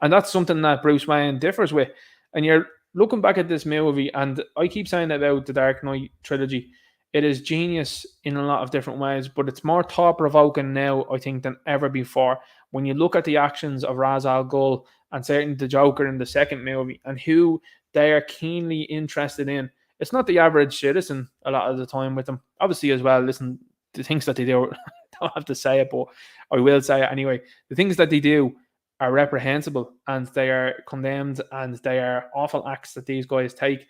And that's something that Bruce Wayne differs with. And you're looking back at this movie, and I keep saying about the Dark Knight trilogy, it is genius in a lot of different ways, but it's more thought-provoking now, I think, than ever before. When you look at the actions of Ra's al Ghul and certainly the Joker in the second movie, and who they are keenly interested in, it's not the average citizen a lot of the time with them. Obviously, as well, listen, the things that they do, I don't have to say it, but I will say it anyway. The things that they do are reprehensible, and they are condemned, and they are awful acts that these guys take.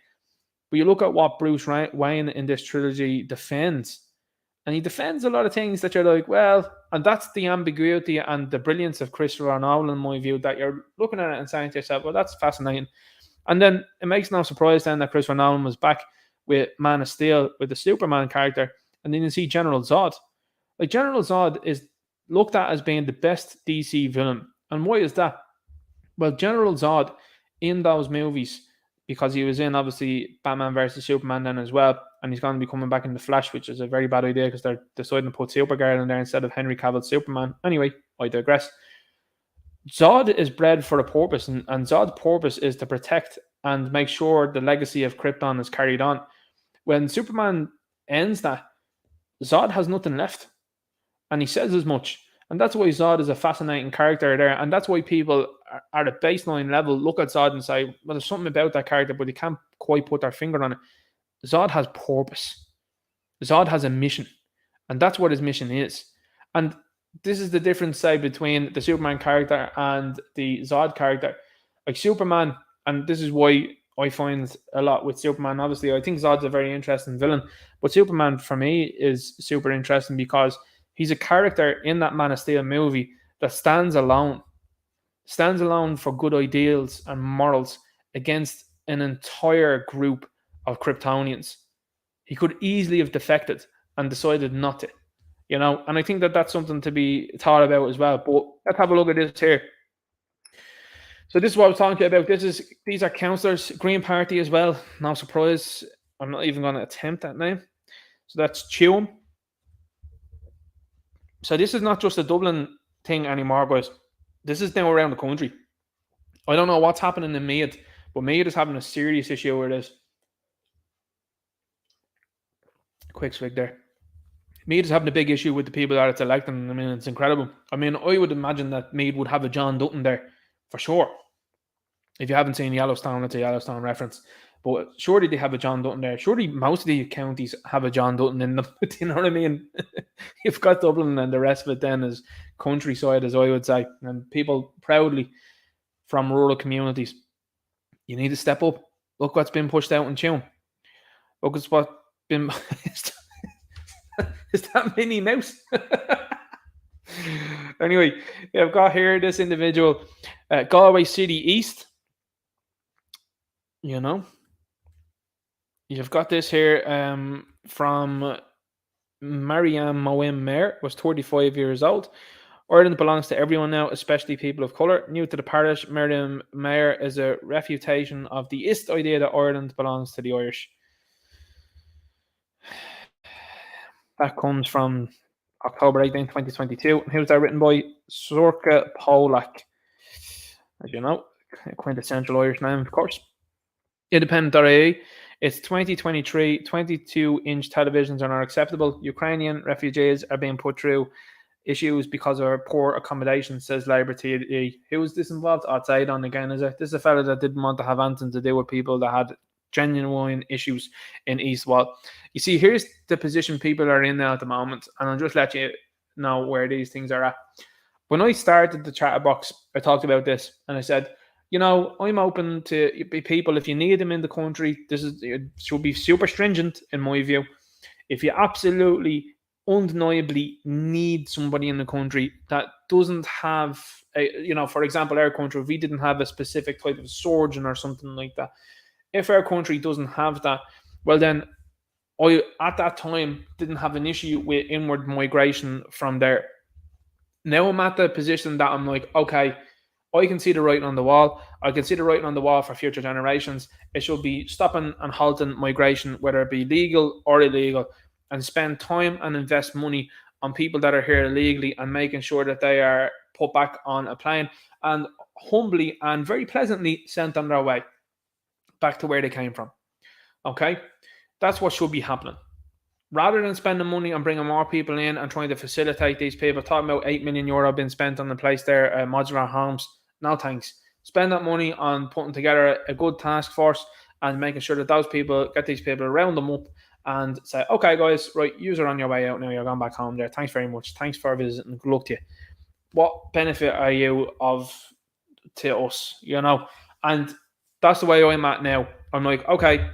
But you look at what Bruce Wayne in this trilogy defends, and he defends a lot of things that you're like, well, and that's the ambiguity and the brilliance of Christopher Nolan, in my view, that you're looking at it and saying to yourself, well, that's fascinating. And then it makes no surprise then that Christopher Nolan was back with Man of Steel, with the Superman character, and then you see General Zod. Like, General Zod is looked at as being the best DC villain. And why is that? Well, General Zod in those movies, because he was in, obviously, Batman versus Superman then as well, and he's going to be coming back in The Flash, which is a very bad idea because they're deciding to put Supergirl in there instead of Henry Cavill's Superman. Anyway, I digress. Zod is bred for a purpose, and Zod's purpose is to protect and make sure the legacy of Krypton is carried on. When Superman ends that, Zod has nothing left, and he says as much. And that's why Zod is a fascinating character there. And that's why people at a baseline level look at Zod and say, well, there's something about that character, but they can't quite put their finger on it. Zod has purpose. Zod has a mission. And that's what his mission is. And this is the difference, say, between the Superman character and the Zod character. Like Superman, and this is why I find a lot with Superman, obviously, I think Zod's a very interesting villain. But Superman, for me, is super interesting because he's a character in that Man of Steel movie that stands alone for good ideals and morals against an entire group of Kryptonians. He could easily have defected and decided not to. And I think that that's something to be thought about as well. But let's have a look at this here. So this is what I was talking about. These are councillors, Green Party as well. No surprise. I'm not even going to attempt that name. So that's Tuam. So this is not just a Dublin thing anymore, guys. This is now around the country. I don't know what's happening in Meath, but Meath is having a serious issue with this. Quick swig there. Meath is having a big issue with the people that it's electing. I mean, it's incredible. I mean, I would imagine that Meath would have a John Dutton there for sure. If you haven't seen Yellowstone, it's a Yellowstone reference. But surely they have a John Dutton there. Surely most of the counties have a John Dutton in them. Do you know what I mean? You've got Dublin and the rest of it then is countryside, as I would say. And people proudly from rural communities. You need to step up. Look what's been pushed out in Tuam. Look at what's been... Is that Minnie Mouse? Anyway, I've got here this individual, Galway City East. You've got this here from Marianne Moim Mayer, was 35 years old. Ireland belongs to everyone now, especially people of colour. New to the parish, Marianne Mayer is a refutation of the East idea that Ireland belongs to the Irish. That comes from October 18, 2022. Who's that written by? Sorka Polak. As you know, a quintessential Irish name, of course. Independent.ie. It's 2023. 22-inch televisions are not acceptable. Ukrainian refugees are being put through issues because of poor accommodation, says Labour TD. Who is this involved? I'd say on again, is it? This is a fella that didn't want to have anything to do with people that had genuine issues in East Wall. You see, here's the position people are in now at the moment, and I'll just let you know where these things are at. When I started the Chatterbox, I talked about this, and I said, I'm open to people. If you need them in the country, it should be super stringent, in my view. If you absolutely, undeniably need somebody in the country that doesn't have, for example, our country, if we didn't have a specific type of surgeon or something like that, if our country doesn't have that, well then, I, at that time, didn't have an issue with inward migration from there. Now I'm at the position that I'm like, okay, I can see the writing on the wall. I can see the writing on the wall for future generations. It should be stopping and halting migration, whether it be legal or illegal, and spend time and invest money on people that are here illegally and making sure that they are put back on a plane and humbly and very pleasantly sent on their way back to where they came from. Okay? That's what should be happening. Rather than spending money on bringing more people in and trying to facilitate these people, talking about €8 million being spent on the place there, modular homes, no thanks. Spend that money on putting together a good task force and making sure that those people, get these people, round them up and say, okay guys, right, you're on your way out now, you're going back home there. Thanks very much. Thanks for visiting. Good luck to you. What benefit are you of to us, And that's the way I'm at now. I'm like, okay,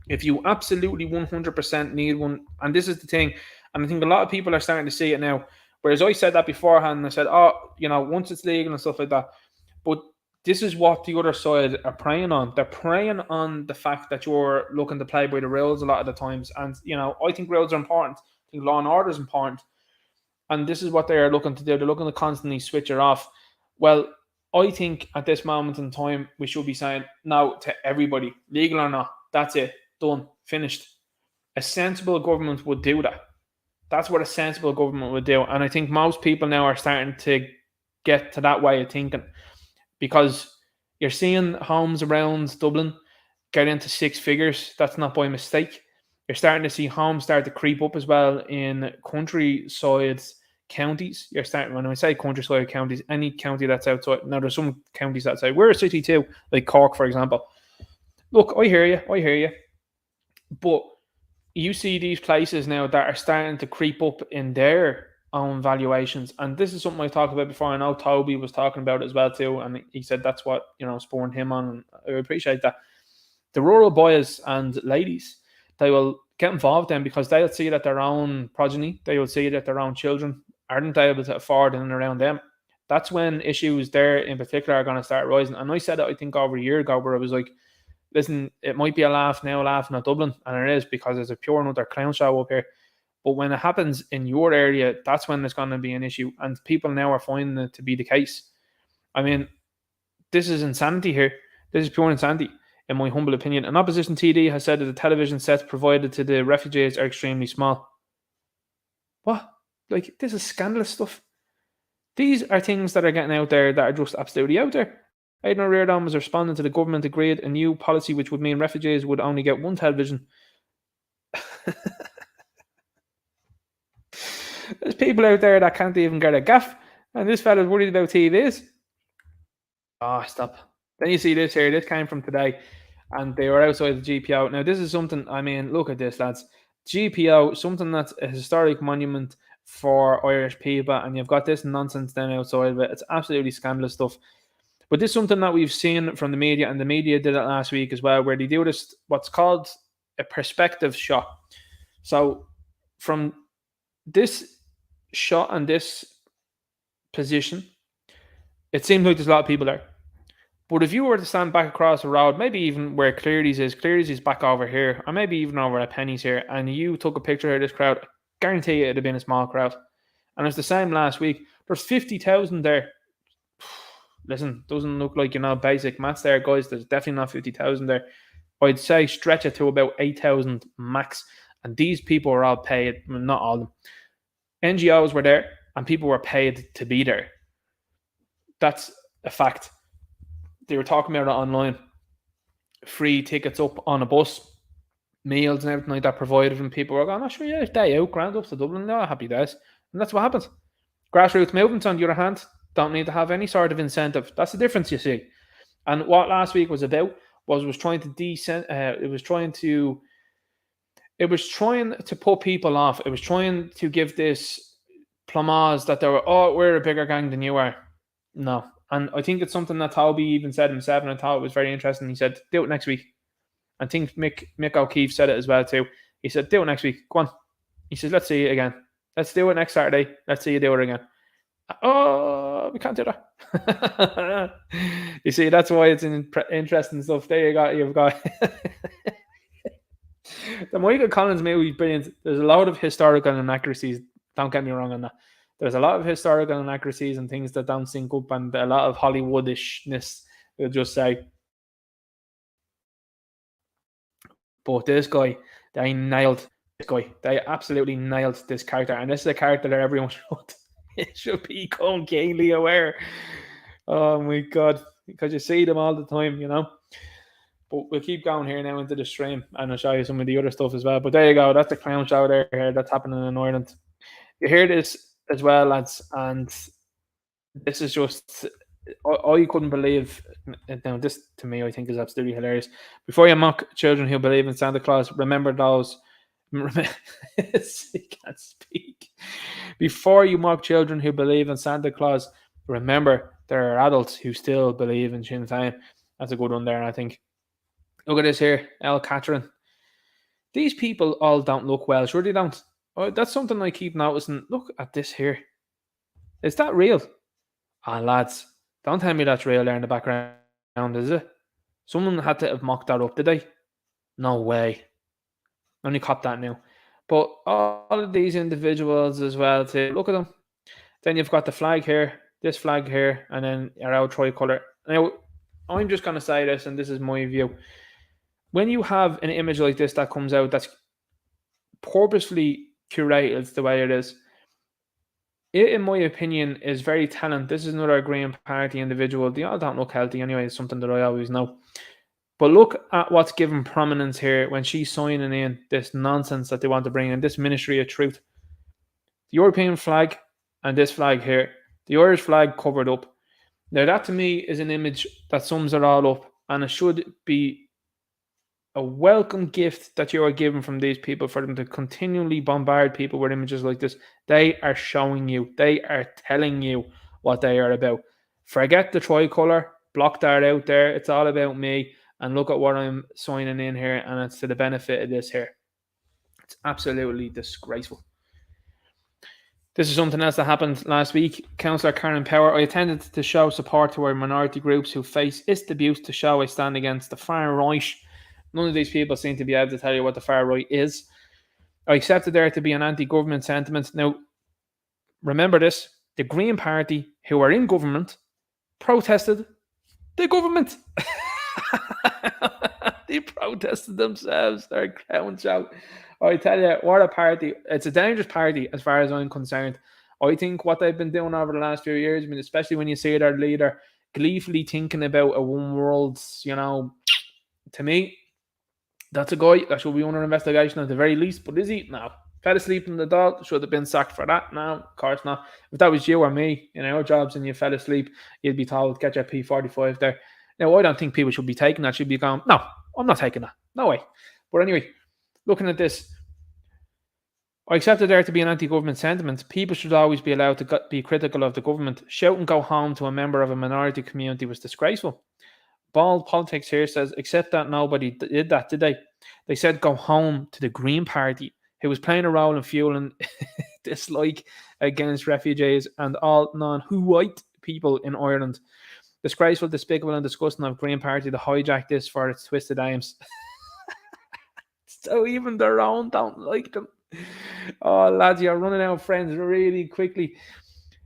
if you absolutely 100% need one, and this is the thing, and I think a lot of people are starting to see it now, whereas I said that beforehand, and I said, once it's legal and stuff like that, but this is what the other side are preying on. They're preying on the fact that you're looking to play by the rules a lot of the times, and, I think rules are important. I think law and order is important, and this is what they're looking to do. They're looking to constantly switch it off. Well, I think at this moment in time, we should be saying no to everybody, legal or not. That's it. Done. Finished. A sensible government would do that. That's what a sensible government would do. And I think most people now are starting to get to that way of thinking, because you're seeing homes around Dublin get into six figures. That's not by mistake. You're starting to see homes start to creep up as well in countryside counties. You're starting, when I say countryside counties, any county that's outside. Now, there's some counties outside. We're a city too, like Cork, for example. Look, I hear you. But you see these places now that are starting to creep up in their own valuations. And this is something I talked about before. I know Toby was talking about it as well too. And he said that's what, spurred him on. And I appreciate that. The rural boys and ladies, they will get involved then because they'll see that their own progeny, they will see that their own children aren't able to afford in and around them. That's when issues there in particular are going to start rising. And I said it, I think, over a year ago, where I was like, listen, it might be a laugh now, laughing at Dublin, and it is, because it's a pure another clown show up here. But when it happens in your area, that's when there's going to be an issue. And people now are finding it to be the case. I mean, this is insanity here. This is pure insanity, in my humble opinion. An opposition TD has said that the television sets provided to the refugees are extremely small. What? Like, this is scandalous stuff. These are things that are getting out there that are just absolutely out there. Aidan Reardon was responding to the government agreed a new policy which would mean refugees would only get one television. There's people out there that can't even get a gaff, and this fella's worried about TVs. Oh, stop. Then you see this here. This came from today, and they were outside the GPO. Now, this is something, I mean, look at this, lads. GPO, something that's a historic monument for Irish people, and you've got this nonsense then outside of it. It's absolutely scandalous stuff. But this is something that we've seen from the media, and the media did it last week as well, where they do this, what's called a perspective shot. So from this shot and this position, it seems like there's a lot of people there. But if you were to stand back across the road, maybe even where Cleary's is back over here, or maybe even over at Penny's here, and you took a picture of this crowd, I guarantee you it'd have been a small crowd. And it's the same last week. There's 50,000 there. Listen, doesn't look like, basic maths there, guys. There's definitely not 50,000 there. I'd say stretch it to about 8,000 max. And these people were all paid, not all of them. NGOs were there, and people were paid to be there. That's a fact. They were talking about it online. Free tickets up on a bus, meals and everything like that provided, and people were going, oh, sure, yeah, day out, grand up to Dublin, no, happy days. And that's what happens. Grassroots movements, on the other hand, don't need to have any sort of incentive. That's the difference, you see. And what last week was about was trying to put people off. It was trying to give this plumage that they were, oh, we're a bigger gang than you are. No. And I think it's something that Toby even said himself, and I thought it was very interesting. He said, do it next week. I think Mick O'Keefe said it as well too. He said, do it next week. Go on. He says, let's see it again. Let's do it next Saturday. Let's see you do it again. Oh, we can't do that. You see, that's why it's interesting stuff. There you've got the Michael Collins movie is brilliant. There's a lot of historical inaccuracies. Don't get me wrong on that. There's a lot of historical inaccuracies and things that don't sync up, and a lot of Hollywoodishness, we'll just say. But this guy, they nailed this guy. They absolutely nailed this character. And this is a character that everyone should become keenly aware. Oh my God. Because you see them all the time, But we'll keep going here now into the stream, and I'll show you some of the other stuff as well. But there you go. That's the clown show there. That's happening in Ireland. You hear this as well, lads, and this is just, I couldn't believe. Now, this to me, I think, is absolutely hilarious. Before you mock children who believe in Santa Claus, remember those. He can't speak. Before you mock children who believe in Santa Claus, remember there are adults who still believe in Sinn Féin. That's a good one there, I think. Look at this here, El Catherine. These people all don't look well. Sure they don't. Oh, that's something I keep noticing. Look at this here. Is that real? Ah, lads, don't tell me that's real there in the background, is it? Someone had to have mocked that up, did they? No way. Only cop that now. But all of these individuals as well, too. Look at them. Then you've got the flag here, this flag here, and then your old tricolour. Now, I'm just going to say this, and this is my view. When you have an image like this that comes out that's purposefully curated the way it is, it, in my opinion, is very telling. This is another Green Party individual. They all don't look healthy anyway. It's something that I always know. But look at what's given prominence here when she's signing in this nonsense that they want to bring in, this Ministry of Truth. The European flag and this flag here, the Irish flag covered up. Now, that to me is an image that sums it all up, and it should be a welcome gift that you are given from these people for them to continually bombard people with images like this. They are showing you, they are telling you what they are about. Forget the tricolour, block that out there. It's all about me, and look at what I'm signing in here, and it's to the benefit of this here. It's absolutely disgraceful. This is something else that happened last week. Councillor Karen Power, I attended to show support to our minority groups who face ist abuse, to show I stand against the far right. None of these people seem to be able to tell you what the far right is. I accepted there to be an anti-government sentiment. Now, remember this, the Green Party, who are in government, protested the government. They protested themselves. They're clowns out. I tell you, what a party. It's a dangerous party as far as I'm concerned. I think what they've been doing over the last few years, I mean, especially when you see their leader gleefully thinking about a one world, to me, that's a guy that should be under investigation at the very least. But is he? No. Fell asleep in the dog, should have been sacked for that. No, of course not. If that was you or me in our jobs and you fell asleep, you'd be told, get your P45 there. Now, I don't think people should be taking that. Should be going, no, I'm not taking that. No way. But anyway, looking at this, I accepted there to be an anti-government sentiment. People should always be allowed to be critical of the government. Shout and go home to a member of a minority community was disgraceful. Bald Politics here says, except that nobody did that, did they? They said go home to the Green Party, who was playing a role in fueling dislike against refugees and all non-white people in Ireland. Disgraceful, despicable, and disgusting of Green Party to hijack this for its twisted aims. So even their own don't like them. Oh, lads, you're running out of friends really quickly.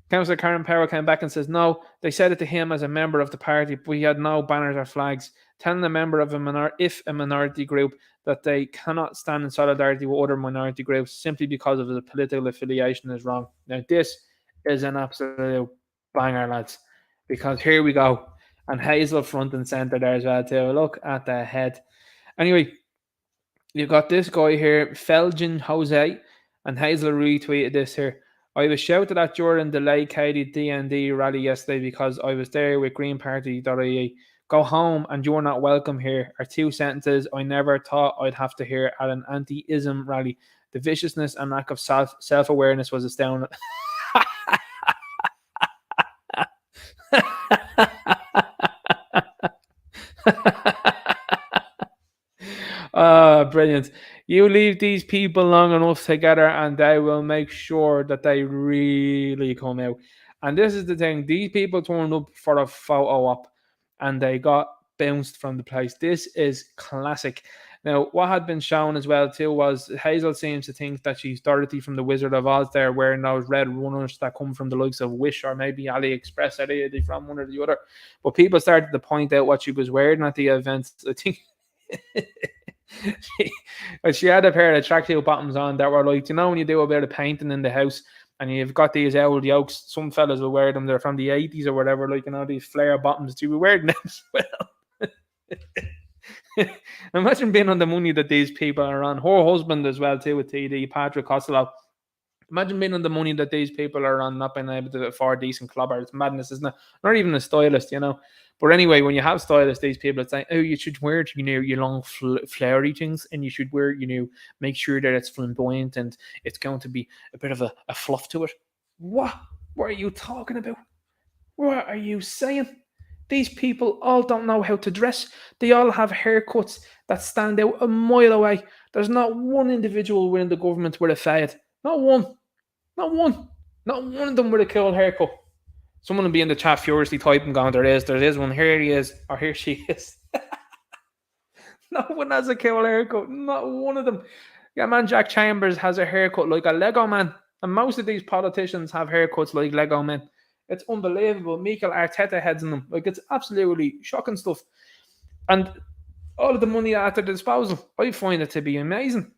Councillor Karen Power came back and says, no, they said it to him as a member of the party, but he had no banners or flags, telling a member of a minority group that they cannot stand in solidarity with other minority groups simply because of the political affiliation is wrong. Now, this is an absolute banger, lads, because here we go. And Hazel front and centre there as well, too. Look at the head. Anyway, you've got this guy here, Felgen Jose, and Hazel retweeted this here. I was shouted at during the Lake Katie DND rally yesterday because I was there with Green Party.ie. Go home and you're not welcome here are two sentences I never thought I'd have to hear at an anti-ism rally. The viciousness and lack of self-awareness was astounding. Brilliant. You leave these people long enough together and they will make sure that they really come out. And this is the thing. These people turned up for a photo op and they got bounced from the place. This is classic. Now, what had been shown as well too was Hazel seems to think that she's Dorothy from the Wizard of Oz there, wearing those red runners that come from the likes of Wish or maybe AliExpress, are they from one or the other? But people started to point out what she was wearing at the event. I think she had a pair of tracksuit bottoms on that were like, when you do a bit of painting in the house and you've got these old yokes, some fellas will wear them, they're from the 80s or whatever, these flare bottoms. Do you wear them as well? Imagine being on the money that these people are on. Her husband as well too with TD, Patrick Costello. Imagine being on the money that these people are on, not being able to afford decent clobber. It's madness, isn't it? Not even a stylist, But anyway, when you have stylists, these people, it's like, oh, you should wear, your long flowery things, and you should wear, make sure that it's flamboyant and it's going to be a bit of a fluff to it. What are you talking about? What are you saying? These people all don't know how to dress. They all have haircuts that stand out a mile away. There's not one individual within the government with a fade. Not one. Not one. Not one of them with a cool haircut. Someone will be in the chat furiously typing, going, there is one. Here he is. Or here she is. No one has a cool haircut. Not one of them. Yeah, man, Jack Chambers has a haircut like a Lego man. And most of these politicians have haircuts like Lego men. It's unbelievable. Mikel Arteta heads in them. It's absolutely shocking stuff. And all of the money at their disposal, I find it to be amazing.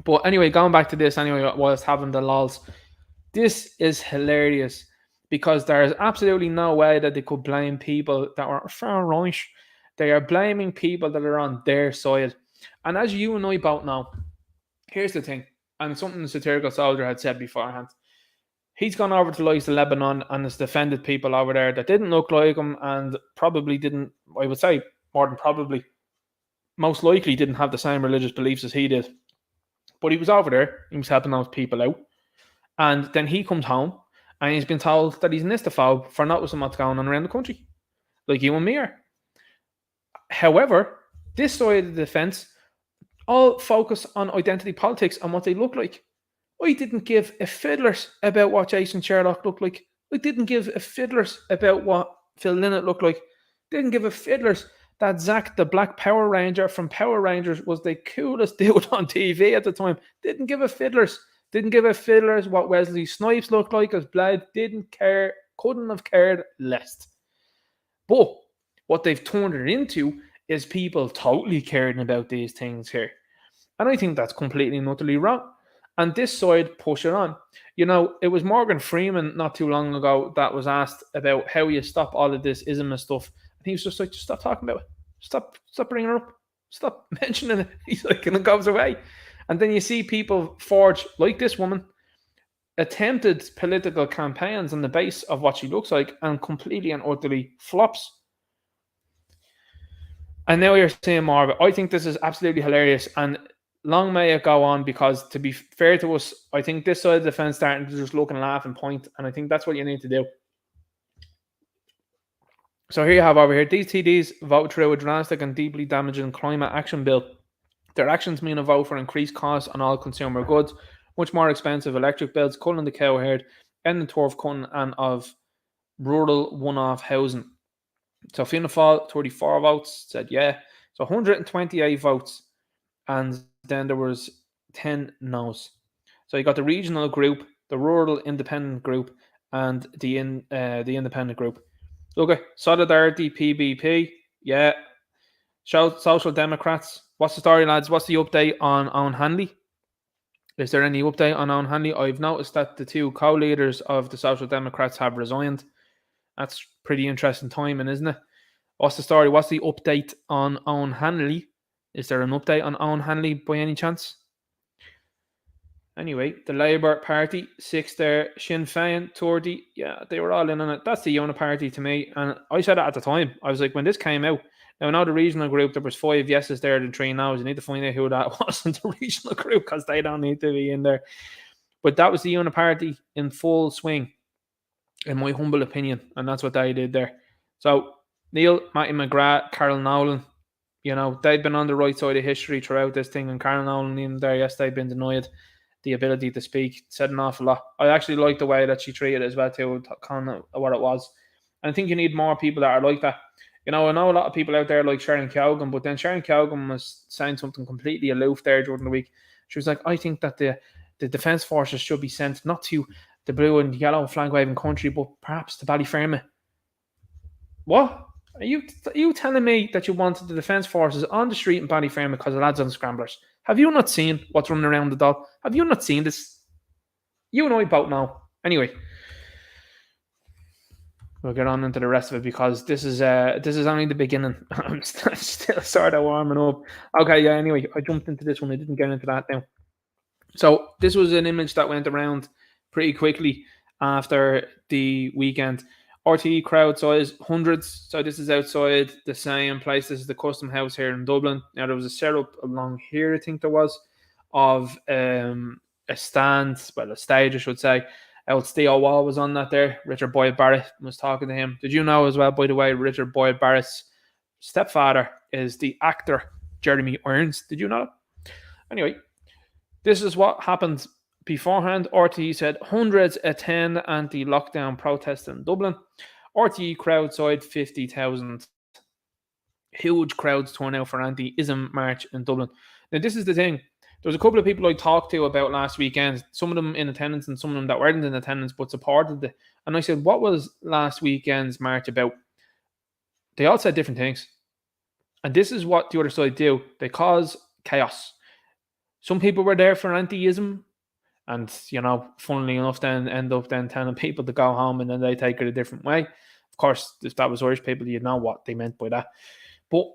But anyway, going back to this, whilst having the lols, this is hilarious because there is absolutely no way that they could blame people that are far right. They are blaming people that are on their side. And as you and I both know, here's the thing, and something the satirical soldier had said beforehand. He's gone over to likes of Lebanon and has defended people over there that didn't look like him and probably didn't, I would say more than probably, most likely didn't have the same religious beliefs as he did. But he was over there, he was helping those people out. And then he comes home and he's been told that he's an Istaphobe for noticing what's going on around the country. Like you and me are. However, this side of the defence all focus on identity politics and what they look like. I didn't give a fiddlers about what Jason Sherlock looked like. I didn't give a fiddlers about what Phil Lynott looked like. Didn't give a fiddlers that Zack, the Black Power Ranger from Power Rangers, was the coolest dude on TV at the time. Didn't give a fiddlers. Didn't give a fiddlers what Wesley Snipes looked like as Blade. Didn't care. Couldn't have cared less. But what they've turned it into is people totally caring about these things here. And I think that's completely and utterly wrong. And this side push it on. You know, it was Morgan Freeman not too long ago that was asked about how you stop all of this ism and stuff. And he was just like, just stop talking about it. Stop bringing it up. Stop mentioning it. He's like, and it goes away. And then you see people forge, like this woman, attempted political campaigns on the base of what she looks like and completely and utterly flops. And now you're saying more of it. I think this is absolutely hilarious. And long may it go on, because to be fair to us, I think this side of the fence starting to just look and laugh and point, and I think that's what you need to do. So here you have over here, these TDs vote through a drastic and deeply damaging climate action bill. Their actions mean a vote for increased costs on all consumer goods, much more expensive electric bills, culling the cow herd, ending turf cutting, and of rural one-off housing. So Fianna Fáil, 34 votes, said yeah. So 128 votes, and then there was 10 no's. So you got the regional group, the rural independent group, and the independent group. Okay, Solidarity, PBP, yeah. Social Democrats. What's the story, lads? What's the update on Owen Hanley? Is there any update on Owen Hanley? I've noticed that the two co-leaders of the Social Democrats have resigned. That's pretty interesting timing, isn't it? What's the story? What's the update on Owen Hanley? Is there an update on Owen Hanley by any chance? Anyway, the Labour Party, 6 there. Sinn Féin, 30. Yeah, they were all in on it. That's the uniparty to me. And I said it at the time. I was like, when this came out, now I know the regional group, there was 5 yeses there and 3 no's. You need to find out who that was in the regional group, because they don't need to be in there. But that was the uniparty in full swing, in my humble opinion. And that's what they did there. So, Neil, Matty McGrath, Carol Nolan, you know, they've been on the right side of history throughout this thing. And Carol Nolan, even there yesterday, been denied the ability to speak, said an awful lot. I actually like the way that she treated it as well too, kind of what it was. And I think you need more people that are like that. You know, I know a lot of people out there like Sharon Keoghan, but then Sharon Keoghan was saying something completely aloof there during the week. She was like, I think that the Defence Forces should be sent not to the blue and yellow flag waving country, but perhaps to Ballyfermot. What? Are you telling me that you wanted the Defence Forces on the street in Ballyfermot because of lads on scramblers? Have you not seen what's running around the dog? Have you not seen this? You and I both know. Anyway, we'll get on into the rest of it, because this is only the beginning. I'm still sort of warming up. Okay, yeah. Anyway, I jumped into this one. I didn't get into that now. So this was an image that went around pretty quickly after the weekend. RTE crowd size hundreds. So this is outside the same place. This is the Custom House here in Dublin. Now there was a setup along here, I think there was, of a stand, well, a stage, I should say. Out Theo Wall was on that there. Richard Boyd Barrett was talking to him. Did you know as well, by the way, Richard Boyd Barrett's stepfather is the actor Jeremy Irons? Did you know that? Anyway, this is what happened beforehand. RTE said hundreds attend anti-lockdown protest in Dublin. RTE crowd side 50,000. Huge crowds turn out for anti-ism march in Dublin. Now this is the thing. There was a couple of people I talked to about last weekend, some of them in attendance and some of them that weren't in attendance but supported it. And I said, what was last weekend's march about? They all said different things. And this is what the other side do. They cause chaos. Some people were there for anti-ism, and, you know, funnily enough, then end up then telling people to go home, and then they take it a different way. Of course, if that was Irish people, you'd know what they meant by that. But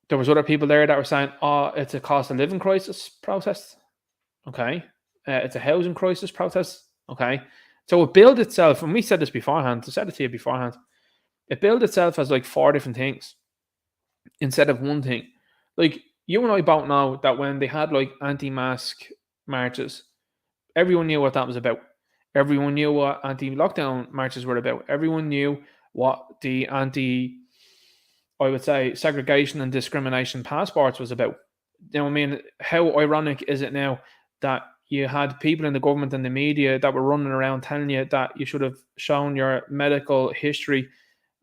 there was other people there that were saying, oh, it's a cost of living crisis protest. Okay. It's a housing crisis protest. Okay. So it billed itself, and we said this beforehand, I said it to you beforehand, it billed itself as like 4 different things instead of one thing. Like, you and I both know that when they had like anti-mask marches, everyone knew what that was about. Everyone knew what anti-lockdown marches were about. Everyone knew what the I would say, segregation and discrimination passports was about. You know what I mean? How ironic is it now that you had people in the government and the media that were running around telling you that you should have shown your medical history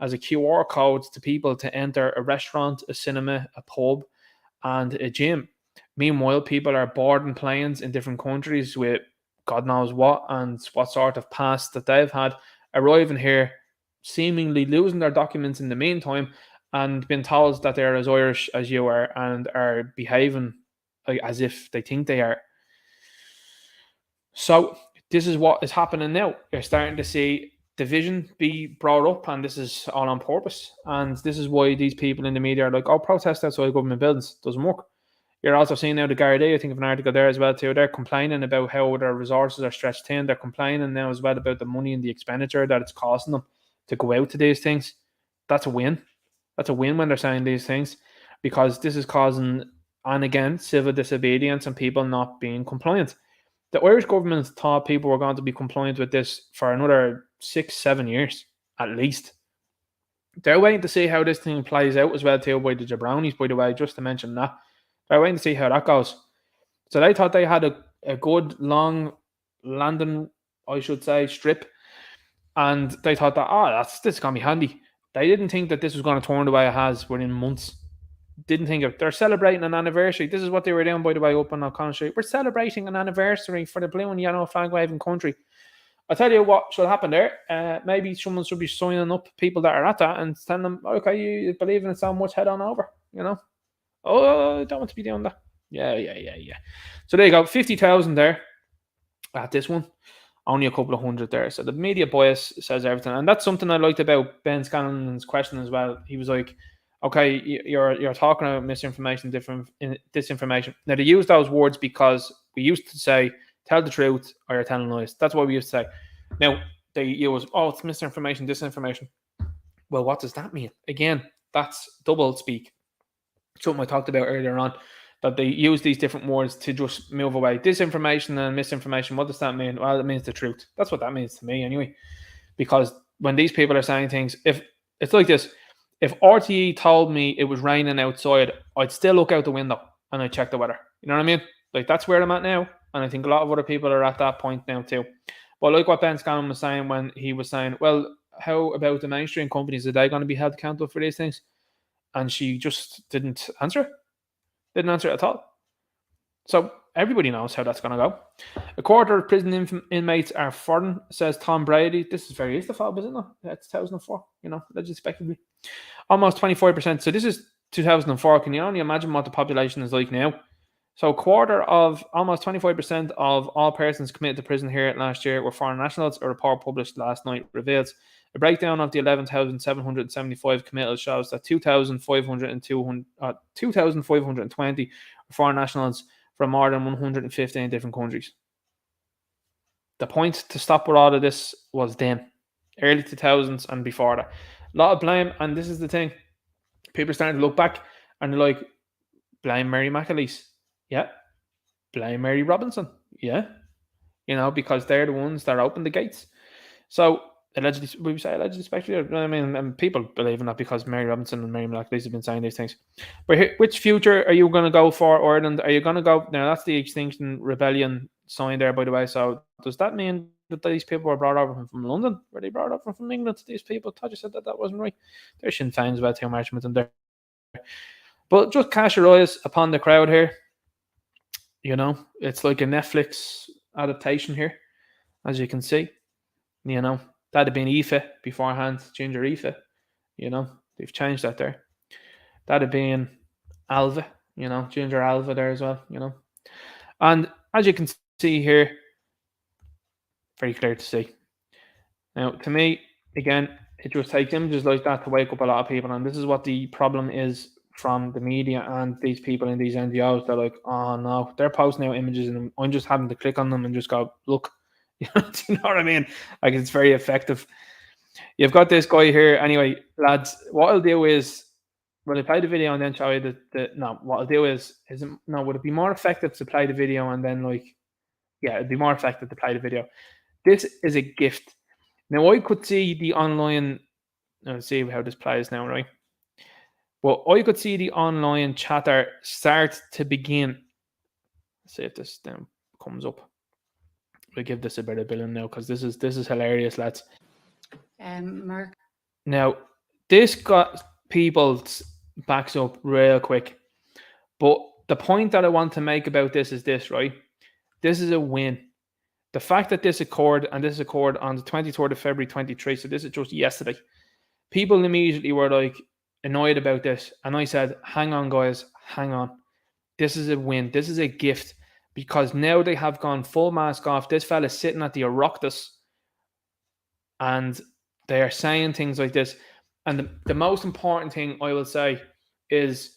as a QR code to people to enter a restaurant, a cinema, a pub, and a gym. Meanwhile, people are boarding planes in different countries with God knows what and what sort of past that they've had, arriving here, seemingly losing their documents in the meantime, and being told that they're as Irish as you are and are behaving as if they think they are. So this is what is happening now. You're starting to see division be brought up, and this is all on purpose. And this is why these people in the media are like, "Oh, protest outside government buildings doesn't work." You're also seeing now the Gardaí, I think of an article there as well too. They're complaining about how their resources are stretched thin. They're complaining now as well about the money and the expenditure that it's costing them to go out to these things. That's a win. That's a win when they're saying these things, because this is causing, and again, civil disobedience and people not being compliant. The Irish government thought people were going to be compliant with this for another 6-7 years at least. They're waiting to see how this thing plays out as well too by the jabronis, by the way, just to mention that. They're waiting to see how that goes. So they thought they had a good long landing, I should say, strip, and they thought that this is gonna be handy. They didn't think that this was going to turn the way it has within months. Didn't think of. They're celebrating an anniversary. This is what they were doing, by the way, up on O'Connell Street. We're celebrating an anniversary for the blue and yellow flag waving country. I'll tell you what should happen there. Maybe someone should be signing up people that are at that and telling them, okay, you believe in it so much, head on over, you know? Oh, I don't want to be doing that. Yeah. So there you go, 50,000 there at this one. Only a couple of hundred there. So the media bias says everything. And that's something I liked about Ben Scannon's question as well. He was like, okay, you're talking about misinformation, disinformation. Now, they use those words because we used to say, tell the truth or you're telling lies. That's what we used to say. Now, they use, it's misinformation, disinformation. Well, what does that mean? Again, that's double speak. Something I talked about earlier on, that they use these different words to just move away. Disinformation and misinformation, what does that mean? Well, it means the truth. That's what that means to me anyway. Because when these people are saying things, if it's like this, if RTE told me it was raining outside, I'd still look out the window and I'd check the weather. You know what I mean? Like, that's where I'm at now. And I think a lot of other people are at that point now too. But like what Ben Scanlon was saying when he was saying, well, how about the mainstream companies? Are they going to be held accountable for these things? And she just didn't answer. Didn't answer it at all. So everybody knows how that's going to go. A quarter of prison inmates are foreign, says Tom Brady. This is very eastophobe, isn't it? That's 2004, legislatively. Almost 25%. So this is 2004. Can you only imagine what the population is like now? So almost 25% of all persons committed to prison here last year were foreign nationals. A report published last night reveals a breakdown of the 11,775 committals shows that 2,520 foreign nationals from more than 115 different countries. The point to stop with all of this was then, early 2000s and before that. A lot of blame, and this is the thing. People are starting to look back and they're like, blame Mary McAleese. Yeah. Blame Mary Robinson. Yeah. Because they're the ones that opened the gates. So, allegedly, we say allegedly, especially, I mean, and people believe in that because Mary Robinson and Mary McAleese have been saying these things. But which future are you going to go for, Ireland? Are you going to go? Now, that's the Extinction Rebellion sign there, by the way. So, does that mean that these people were brought over from London? Were they brought over from England? These people? I thought you said that wasn't right. There's Sinn Féin's about to march with them there. But just cast your eyes upon the crowd here. It's like a Netflix adaptation here, as you can see. That'd have been Aoife beforehand, Ginger Aoife. They've changed that there. That'd have been Alva, Ginger Alva there as well, And as you can see here, very clear to see. Now, to me, again, it just takes images like that to wake up a lot of people. And this is what the problem is from the media and these people in these NGOs. They're like, oh no, they're posting out images and I'm just having to click on them and just go, look. Do you know what I mean? Like, it's very effective. You've got this guy here. Anyway, lads, what I'll do is, will I play the video and then show you what I'll do is would it be more effective to play the video and then it'd be more effective to play the video. This is a gift. Now, I could see the online, let's see how this plays now, right? Well, I could see the online chatter start to begin. Let's see if this then comes up. We'll give this a bit of billing now because this is hilarious, lads. Mark. Now, This got people's backs up real quick. But the point that I want to make about this is this, right? This is a win. The fact that this occurred, and this occurred on the 23rd of February 23, so this is just yesterday, people immediately were like annoyed about this. And I said, hang on, guys, hang on. This is a win. This is a gift, because now they have gone full mask off. This fella's sitting at the Oireachtas and they are saying things like this. And the most important thing I will say is,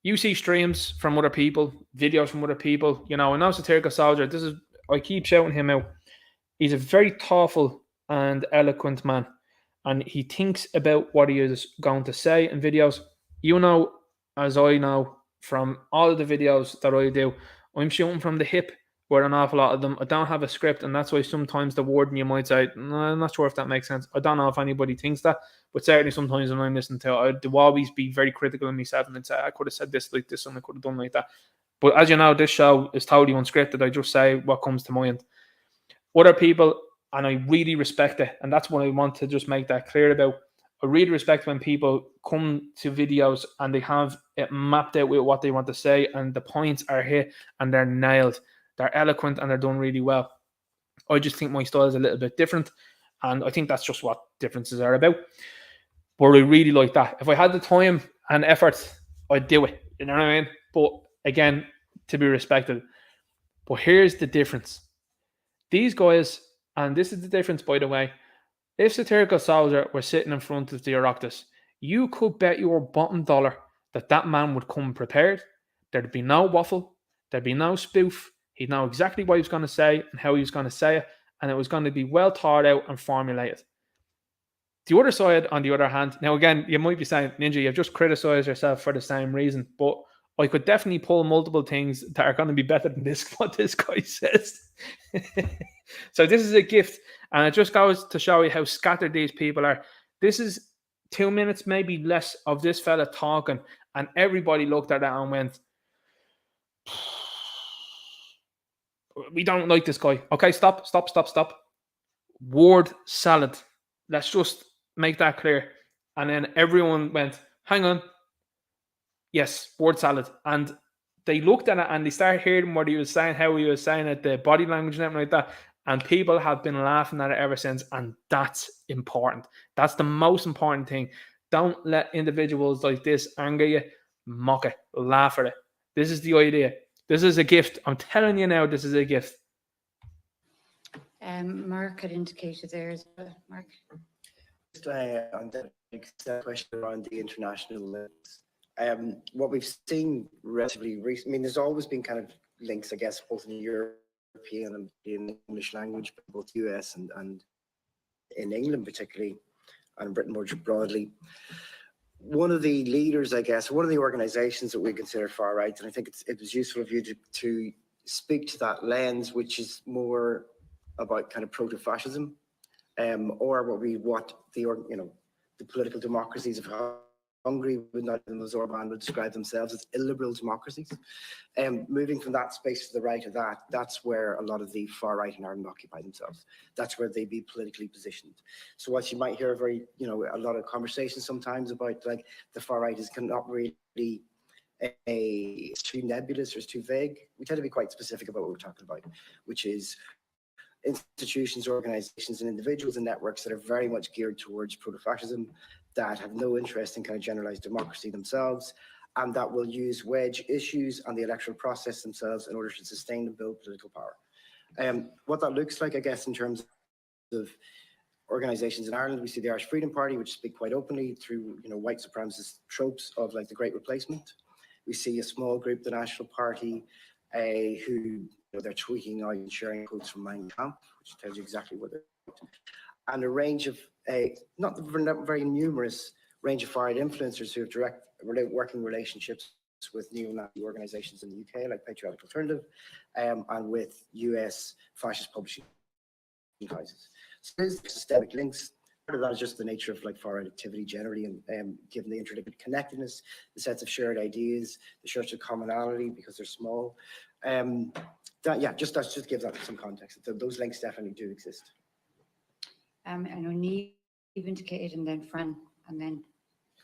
you see streams from other people, videos from other people. You know, and now Satirical Soldier, this is, I keep shouting him out. He's a very thoughtful and eloquent man, and he thinks about what he is going to say in videos. You know, as I know from all of the videos that I do, I'm shooting from the hip with an awful lot of them. I don't have a script, and that's why sometimes the wording you might say, no, I'm not sure if that makes sense. I don't know if anybody thinks that, but certainly sometimes when I'm listening to it, I do always be very critical of myself and say, I could have said this like this and I could have done like that. But as you know, this show is totally unscripted. I just say what comes to mind. Other people, and I really respect it, and that's what I want to just make that clear about. I really respect when people come to videos and they have it mapped out with what they want to say, and the points are hit and they're nailed. They're eloquent and they're done really well. I just think my style is a little bit different, and I think that's just what differences are about. But I really like that. If I had the time and effort, I'd do it. You know what I mean? But again, to be respected. But here's the difference. These guys, and this is the difference, by the way, if Satirical Soldier were sitting in front of the Oireachtas, you could bet your bottom dollar that that man would come prepared. There'd be no waffle. There'd be no spoof. He'd know exactly what he was going to say and how he was going to say it, and it was going to be well thought out and formulated. The other side, on the other hand, now again, you might be saying, Ninja, you've just criticized yourself for the same reason, but I could definitely pull multiple things that are going to be better than this, what this guy says. So this is a gift, and it just goes to show you how scattered these people are. This is 2 minutes, maybe less, of this fella talking, and everybody looked at that and went, we don't like this guy. Okay, stop. Word salad. Let's just make that clear. And then everyone went, hang on. Yes, word salad. And they looked at it and they started hearing what he was saying, how he was saying it, the body language and everything like that. And people have been laughing at it ever since. And that's important. That's the most important thing. Don't let individuals like this anger you. Mock it. Laugh at it. This is the idea. This is a gift. I'm telling you now, this is a gift. Mark had indicated there as well. Mark? Just on the question around the international links. What we've seen relatively recently, I mean, there's always been kind of links, I guess, both in European and in English language, both US and in England particularly, and Britain more broadly. One of the leaders, I guess, one of the organizations that we consider far right, and I think it was useful of you to speak to that lens, which is more about kind of proto-fascism, or what the political democracies of Hungary would not, as Orban would describe themselves as illiberal democracies. Moving from that space to the right of that, that's where a lot of the far right in Ireland occupy themselves. That's where they be politically positioned. So whilst you might hear a lot of conversations sometimes about like the far right is not really it's too nebulous or it's too vague, we tend to be quite specific about what we're talking about, which is institutions, organizations, and individuals and networks that are very much geared towards proto-fascism, that have no interest in kind of generalized democracy themselves, and that will use wedge issues and the electoral process themselves in order to sustain and build political power. What that looks like, I guess, in terms of organizations in Ireland, we see the Irish Freedom Party, which speak quite openly through white supremacist tropes of like the Great Replacement. We see a small group, the National Party, who they're tweeting out and sharing quotes from Mein Kampf, which tells you exactly what they're doing. And a range of, not very numerous range of far-right influencers who have direct working relationships with neo-Nazi organizations in the UK, like Patriotic Alternative, and with US fascist publishing houses. So there's systemic links. Part of that is just the nature of like far-right activity generally, and given the interconnectedness, the sets of shared ideas, the sorts of commonality because they're small. That just gives that some context. Those links definitely do exist. I know Niamh indicated, and then Fran, and then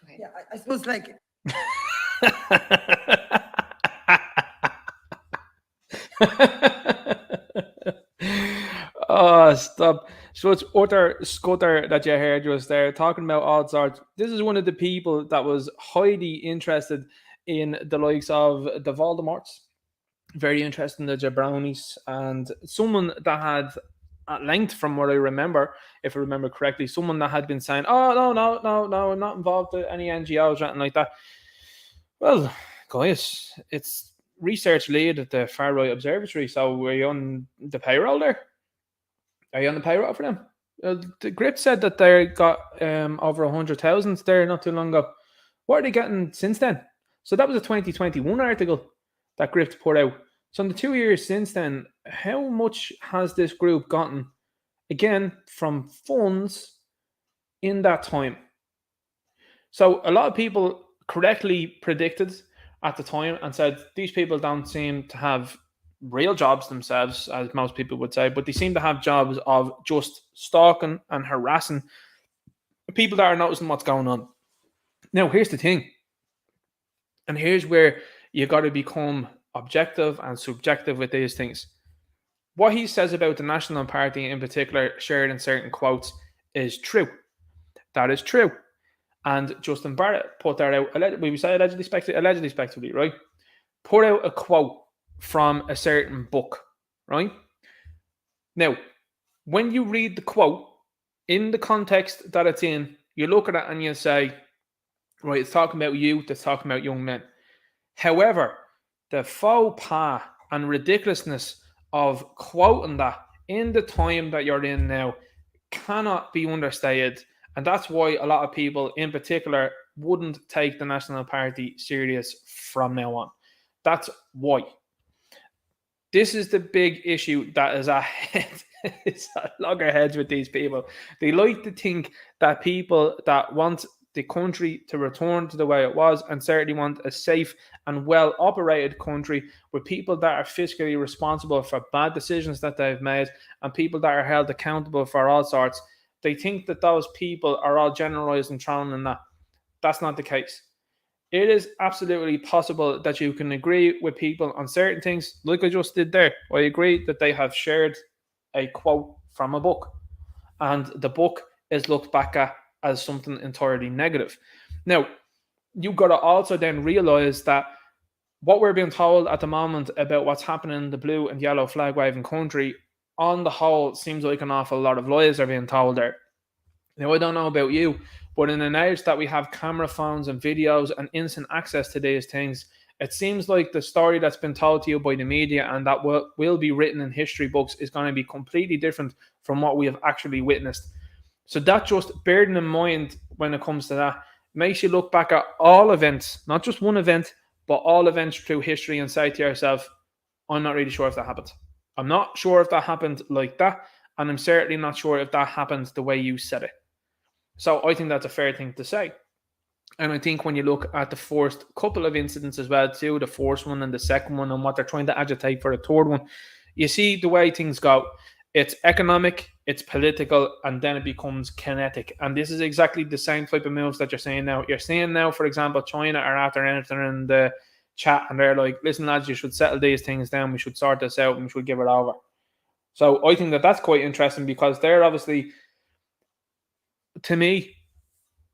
ahead. Yeah, I suppose like Oh, stop. So it's utter scutter that you heard just there talking about all sorts. This is one of the people that was highly interested in the likes of the Voldemorts, very interested in the Jabronis, and someone that had, at length, from what I remember, if I remember correctly, someone that had been saying, "Oh, no, I'm not involved with any NGOs or anything like that." Well, guys, it's research lead at the Far Right Observatory. So were you on the payroll there? Are you on the payroll for them? The Grip said that they got over 100,000 there not too long ago. What are they getting since then? So that was a 2021 article that Grip put out. So in the 2 years since then, how much has this group gotten, again, from funds in that time? So a lot of people correctly predicted at the time and said these people don't seem to have real jobs themselves, as most people would say, but they seem to have jobs of just stalking and harassing people that are noticing what's going on. Now, here's the thing, and here's where you got to become objective and subjective with these things. What he says about the National Party in particular, shared in certain quotes, is true. That is true. And Justin Barrett put that out, we say allegedly speculatively, right? Put out a quote from a certain book, right? Now, when you read the quote, in the context that it's in, you look at it and you say, right, it's talking about youth, it's talking about young men. However, the faux pas and ridiculousness of quoting that in the time that you're in now cannot be understated. And that's why a lot of people in particular wouldn't take the National Party serious from now on. That's why. This is the big issue that is ahead. It's at loggerheads with these people. They like to think that people that want the country to return to the way it was and certainly want a safe and well-operated country with people that are fiscally responsible for bad decisions that they've made and people that are held accountable for all sorts. They think that those people are all generalized and thrown in that. That's not the case. It is absolutely possible that you can agree with people on certain things, like I just did there. I agree that they have shared a quote from a book, and the book is looked back at as something entirely negative. Now, you've got to also then realize that what we're being told at the moment about what's happening in the blue and yellow flag waving country, on the whole, seems like an awful lot of lies are being told there. Now, I don't know about you, but in an age that we have camera phones and videos and instant access to these things, it seems like the story that's been told to you by the media and that will be written in history books is going to be completely different from what we have actually witnessed. So that, just bearing in mind when it comes to that, makes you look back at all events, not just one event, but all events through history and say to yourself, I'm not really sure if that happened. I'm not sure if that happened like that, and I'm certainly not sure if that happened the way you said it. So I think that's a fair thing to say. And I think when you look at the first couple of incidents as well too, the first one and the second one and what they're trying to agitate for the third one, you see the way things go. It's economic, it's political, and then it becomes kinetic. And this is exactly the same type of moves that you're seeing now. You're seeing now, for example, China are after entering the chat and they're like, listen lads, you should settle these things down, we should sort this out and we should give it over. So I think that that's quite interesting because they're obviously, to me,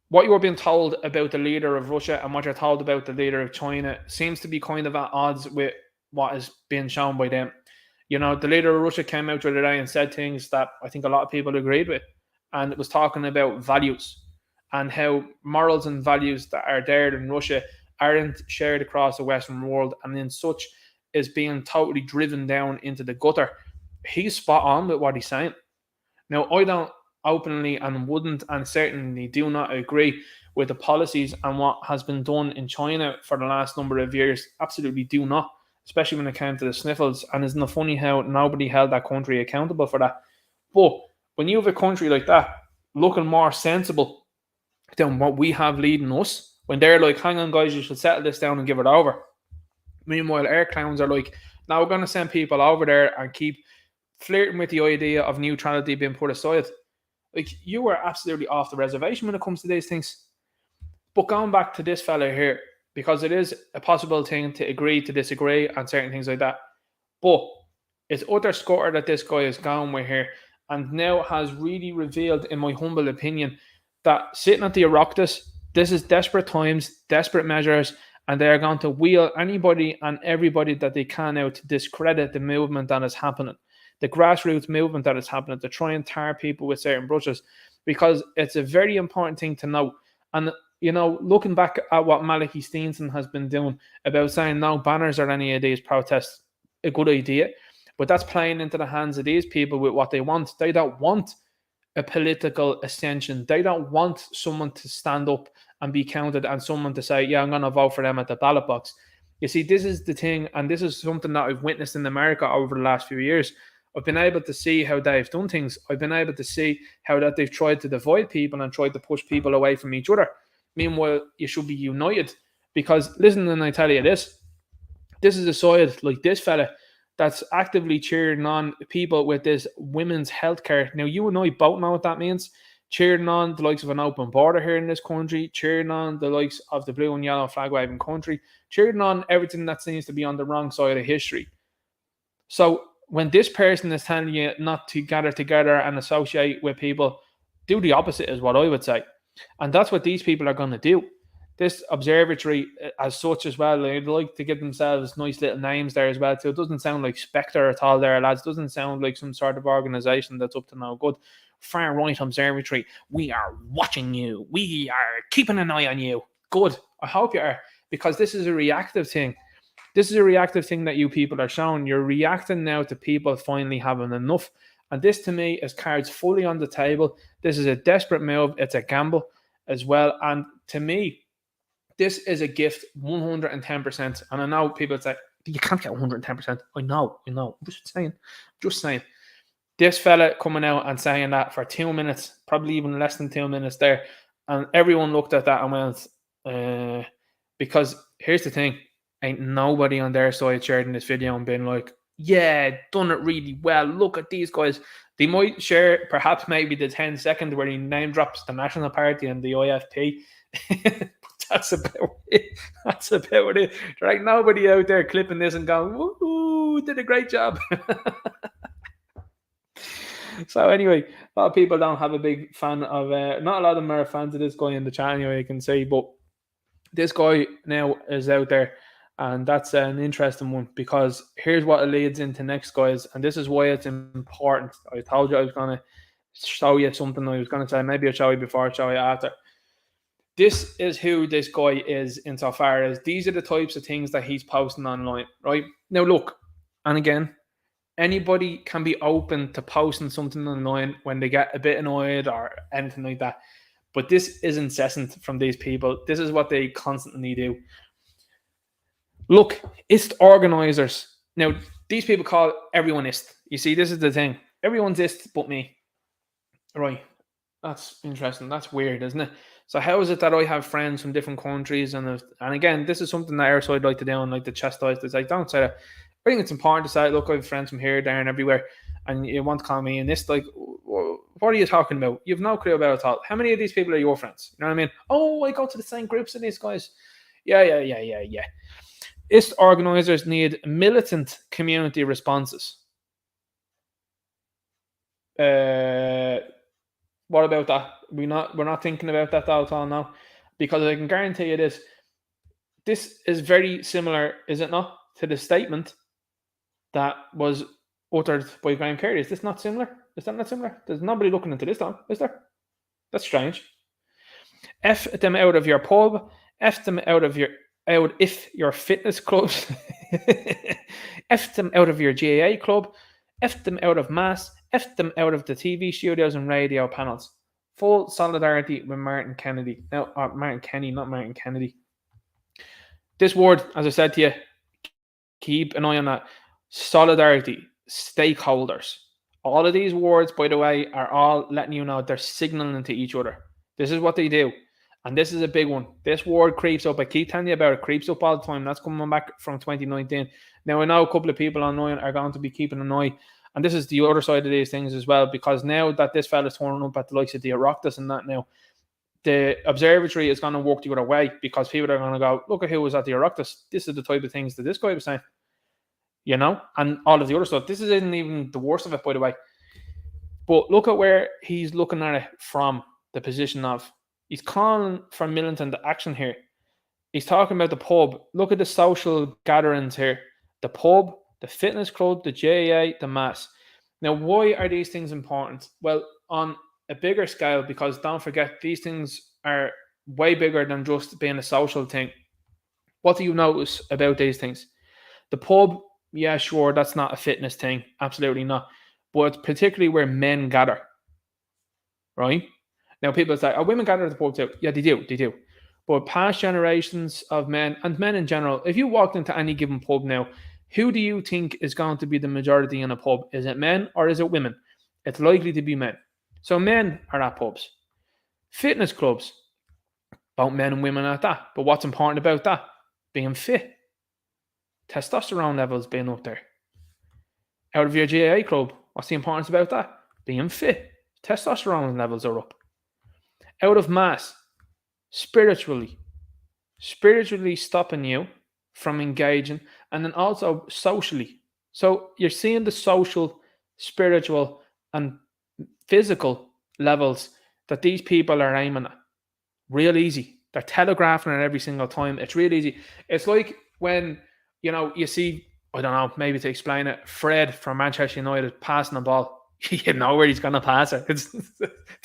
what you're being told about the leader of Russia and what you're told about the leader of China seems to be kind of at odds with what is being shown by them. You know, the leader of Russia came out the other day and said things that I think a lot of people agreed with. And it was talking about values and how morals and values that are there in Russia aren't shared across the Western world and in such is being totally driven down into the gutter. He's spot on with what he's saying. Now, I don't openly and wouldn't and certainly do not agree with the policies and what has been done in China for the last number of years. Absolutely do not, especially when it came to the sniffles. And isn't it funny how nobody held that country accountable for that? But when you have a country like that looking more sensible than what we have leading us, when they're like, hang on guys, you should settle this down and give it over. Meanwhile, our clowns are like, now we're going to send people over there and keep flirting with the idea of neutrality being put aside. Like, you are absolutely off the reservation when it comes to these things. But going back to this fella here, because it is a possible thing to agree to disagree on certain things like that. But it's utter scutter that this guy is going with here, and now has really revealed, in my humble opinion, that sitting at the Oireachtas, this is desperate times, desperate measures, and they are going to wheel anybody and everybody that they can out to discredit the movement that is happening, the grassroots movement that is happening, to try and tar people with certain brushes, because it's a very important thing to know. And looking back at what Malachi Steenson has been doing about saying no banners or any of these protests, a good idea. But that's playing into the hands of these people with what they want. They don't want a political ascension. They don't want someone to stand up and be counted and someone to say, yeah, I'm going to vote for them at the ballot box. You see, this is the thing, and this is something that I've witnessed in America over the last few years. I've been able to see how they've done things. I've been able to see how that they've tried to divide people and tried to push people away from each other. Meanwhile, you should be united, because listen, and I tell you this is a side like this fella that's actively cheering on people with this women's healthcare. Now, you and I both know what that means. Cheering on the likes of an open border here in this country, cheering on the likes of the blue and yellow flag waving country, cheering on everything that seems to be on the wrong side of history. So when this person is telling you not to gather together and associate with people, do the opposite is what I would say. And that's what these people are going to do. This observatory as such as well, they'd like to give themselves nice little names there as well too. It doesn't sound like Spectre at all there, lads. It doesn't sound like some sort of organisation that's up to no good. Far right observatory. We are watching you. We are keeping an eye on you. Good. I hope you are, because this is a reactive thing. This is a reactive thing that you people are showing. You're reacting now to people finally having enough. And this to me is cards fully on the table. This is a desperate move. It's a gamble as well. And to me, this is a gift 110%. And I know people say, you can't get 110%. I know. I'm just saying. This fella coming out and saying that for 2 minutes, probably even less than 2 minutes there. And everyone looked at that and went, because here's the thing. Ain't nobody on their side sharing this video and being like, yeah, done it really well. Look at these guys. They might share perhaps maybe the 10-second where he name drops the National Party and the IFP. That's about it. There ain't nobody out there clipping this and going, woo, did a great job. So anyway, a lot of people don't have a big fan of, not a lot of them are fans of this guy in the chat anyway, you can see, but this guy now is out there, and that's an interesting one, because here's what it leads into next, guys, and this is why it's important. I told you I was going to show you something. I was going to say maybe I'll show you before, I'll show you after. This is who this guy is insofar as these are the types of things that he's posting online, right? Now look, and again, anybody can be open to posting something online when they get a bit annoyed or anything like that. But this is incessant from these people. This is what they constantly do. Look, ist organizers. Now, these people call everyone ist. You see, this is the thing. Everyone's ist but me. Right. That's interesting. That's weird, isn't it? So how is it that I have friends from different countries? And again, this is something that our side like to do and like to chastise. It's like, don't say that. I think it's important to say, look, I have friends from here, there, and everywhere, and you want to call me in this, like, what are you talking about? You have no clue about it all. How many of these people are your friends? You know what I mean? Oh, I go to the same groups as these guys. Yeah. IST organizers need militant community responses. What about that? We're not thinking about that at all now, because I can guarantee you this. This is very similar, is it not, to the statement that was uttered by Graham Carey. Is this not similar? Is that not similar? There's nobody looking into this, though, is there? That's strange. F them out of your pub. F them out if your fitness clubs. F them out of your GAA club. F them out of mass. F them out of the TV studios and radio panels. Full solidarity with Martin Kennedy. Now, Martin Kenny, not Martin Kennedy. This word, as I said to you, keep an eye on that. Solidarity, stakeholders. All of these words, by the way, are all letting you know they're signaling to each other. This is what they do. And this is a big one. This word creeps up. I keep telling you about it. Creeps up all the time. That's coming back from 2019. Now, I know a couple of people online are going to be keeping an eye. And this is the other side of these things as well. Because now that this fella's turning up at the likes of the Oireachtas and that now, the observatory is going to work the other way because people are going to go, look at who was at the Oireachtas. This is the type of things that this guy was saying, and all of the other stuff. This isn't even the worst of it, by the way. But look at where he's looking at it from the position of, he's calling for militant action here. He's talking about the pub. Look at the social gatherings here. The pub, the fitness club, the GAA, the mass. Now, why are these things important? Well, on a bigger scale, because don't forget, these things are way bigger than just being a social thing. What do you notice about these things? The pub, yeah, sure, that's not a fitness thing. Absolutely not. But it's particularly where men gather, right? Now, people say, oh, women gather at the pub too. Yeah, they do. But past generations of men, and men in general, if you walked into any given pub now, who do you think is going to be the majority in a pub? Is it men or is it women? It's likely to be men. So men are at pubs. Fitness clubs, both men and women at that. But what's important about that? Being fit. Testosterone levels being up there. Out of your GAA club, what's the importance about that? Being fit. Testosterone levels are up. Out of mass, spiritually stopping you from engaging, and then also socially. So you're seeing the social, spiritual, and physical levels that these people are aiming at. Real easy. They're telegraphing it every single time. It's real easy. It's like when, you see, I don't know, maybe to explain it, Fred from Manchester United passing the ball. You know where he's going to pass it.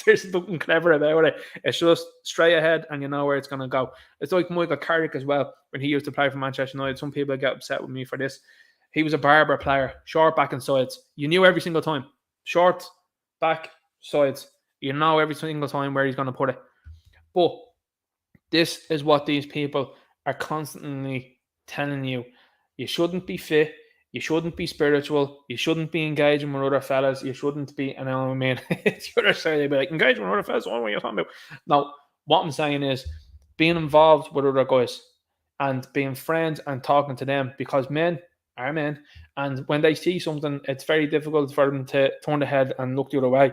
There's nothing clever about it. It's just straight ahead and you know where it's going to go. It's like Michael Carrick as well, when he used to play for Manchester United. Some people get upset with me for this. He was a barber player, short, back and sides. You knew every single time. Short, back, sides. You know every single time where he's going to put it. But this is what these people are constantly telling you. You shouldn't be fit. You shouldn't be spiritual. You shouldn't be engaging with other fellas. You shouldn't be, and I mean, the other side, they'd be like, engaging with other fellas, what are you talking about? No, what I'm saying is being involved with other guys and being friends and talking to them, because men are men. And when they see something, it's very difficult for them to turn their head and look the other way.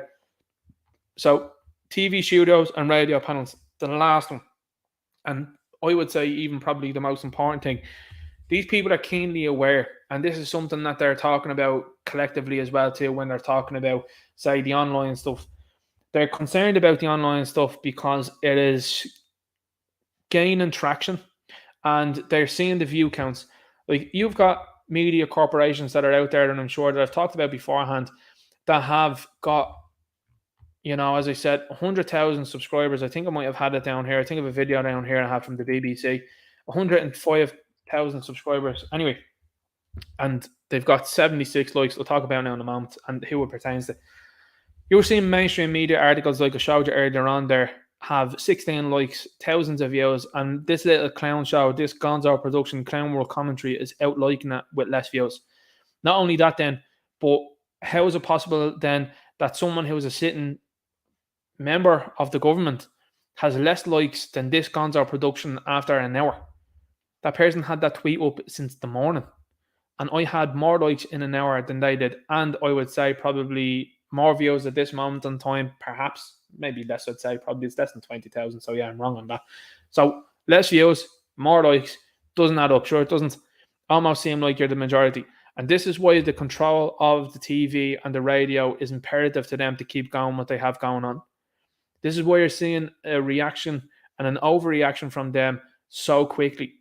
So TV studios and radio panels, the last one. And I would say even probably the most important thing, these people are keenly aware, and this is something that they're talking about collectively as well too when they're talking about, say, the online stuff. They're concerned about the online stuff because it is gaining traction and they're seeing the view counts. Like, you've got media corporations that are out there, and I'm sure that I've talked about beforehand, that have got, as I said, 100,000 subscribers. I think I might have had it down here. I think I have a video down here I have from the BBC. 105,000 subscribers. Anyway, and they've got 76 likes. We'll talk about now in a moment and who it pertains to. You're seeing mainstream media articles like I showed you earlier on there have 16 likes, thousands of views, and this little clown show, this Gonzo production, Clown World Commentary, is out liking it with less views. Not only that then, but how is it possible then that someone who is a sitting member of the government has less likes than this Gonzo production after an hour? That person had that tweet up since the morning, and I had more likes in an hour than they did, and I would say probably more views at this moment in time, perhaps, maybe less. I'd say probably it's less than 20,000, so yeah, I'm wrong on that. So less views, more likes, doesn't add up. Sure, it doesn't almost seem like you're the majority, and this is why the control of the TV and the radio is imperative to them to keep going what they have going on. This is why you're seeing a reaction and an overreaction from them so quickly,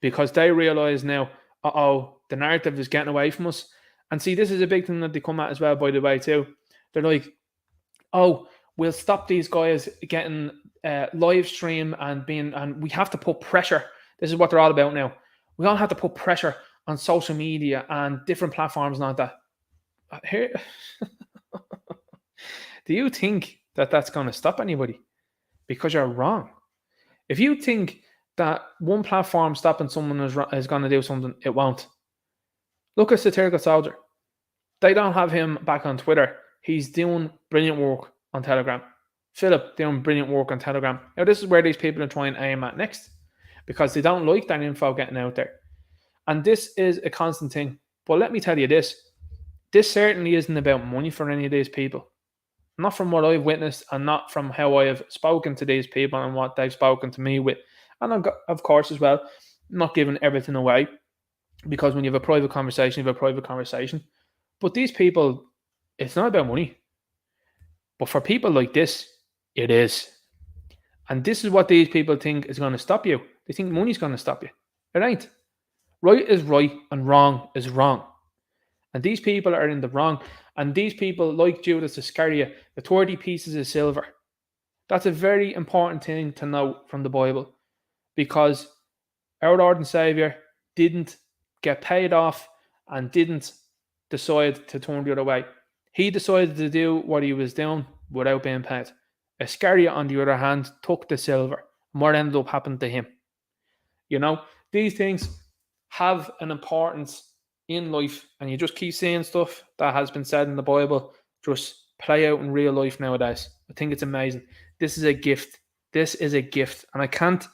because they realize now, the narrative is getting away from us. And see, this is a big thing that they come at as well, by the way, too. They're like, we'll stop these guys getting live stream and we have to put pressure. This is what they're all about now. We all have to put pressure on social media and different platforms and all that. Here, do you think that that's going to stop anybody? Because you're wrong. If you think that one platform stopping someone is going to do something, it won't. Look at Satirical Soldier. They don't have him back on Twitter. He's doing brilliant work on Telegram. Philip doing brilliant work on Telegram. Now, this is where these people are trying to aim at next, because they don't like that info getting out there. And this is a constant thing. But let me tell you this. This certainly isn't about money for any of these people. not from what I've witnessed and not from how I have spoken to these people and what they've spoken to me with. And of course, as well, not giving everything away, because when you have a private conversation, you have a private conversation. But these people, it's not about money. But for people like this, it is. And this is what these people think is going to stop you. They think money's going to stop you. It ain't. Right is right and wrong is wrong. And these people are in the wrong. And these people, like Judas Iscariot, the 30 pieces of silver. That's a very important thing to know from the Bible, because our Lord and Saviour didn't get paid off and didn't decide to turn the other way. He decided to do what he was doing without being paid. Iscariot, on the other hand, took the silver. And what ended up happening to him? You know, these things have an importance in life, and you just keep seeing stuff that has been said in the Bible just play out in real life nowadays. I think it's amazing. This is a gift. This is a gift, and I can't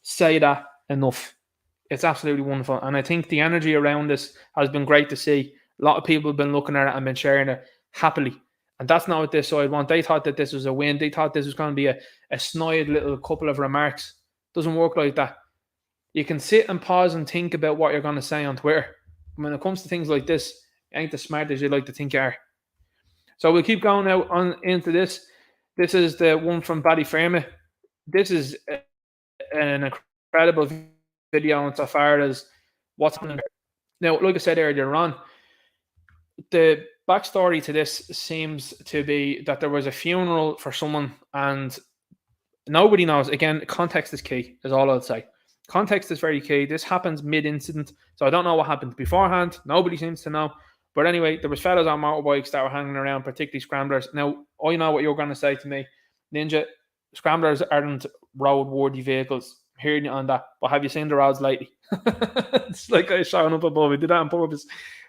say that enough. It's absolutely wonderful, and I think the energy around this has been great to see. A lot of people have been looking at it and been sharing it happily, and that's not what this side want. They thought that this was a win. They thought this was going to be a snide little couple of remarks. Doesn't work like that. You can sit and pause and think about what you're going to say on Twitter. When it comes to things like this, you ain't as smart as you like to think you are. So we'll keep going out on into this. This is the one from Ballyfermot. This is an incredible video insofar as what's happening. Now, like I said earlier on, the backstory to this seems to be that there was a funeral for someone and nobody knows. Again, context is key, is all I'll say. Context is very key. This happens mid-incident, so I don't know what happened beforehand. Nobody seems to know. But anyway, there was fellas on motorbikes that were hanging around, particularly scramblers. Now, I know what you're going to say to me. Ninja, scramblers aren't road-worthy vehicles. I'm hearing you on that. But have you seen the roads lately? It's like I was showing up above. I did that on purpose.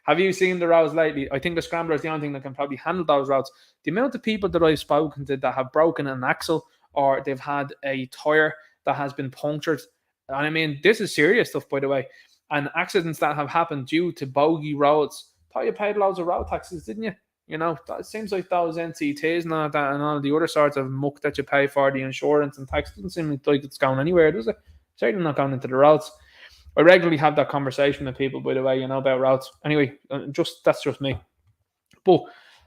Have you seen the roads lately? I think the scrambler is the only thing that can probably handle those roads. The amount of people that I've spoken to that have broken an axle or they've had a tyre that has been punctured. And I mean, this is serious stuff, by the way. And accidents that have happened due to bogey roads. Thought you paid loads of road taxes, didn't you? You know, it seems like those NCTs and all that and all the other sorts of muck that you pay for the insurance and tax doesn't seem like it's going anywhere, does it? Certainly not going into the roads. I regularly have that conversation with people, by the way, about roads. Anyway, that's just me. But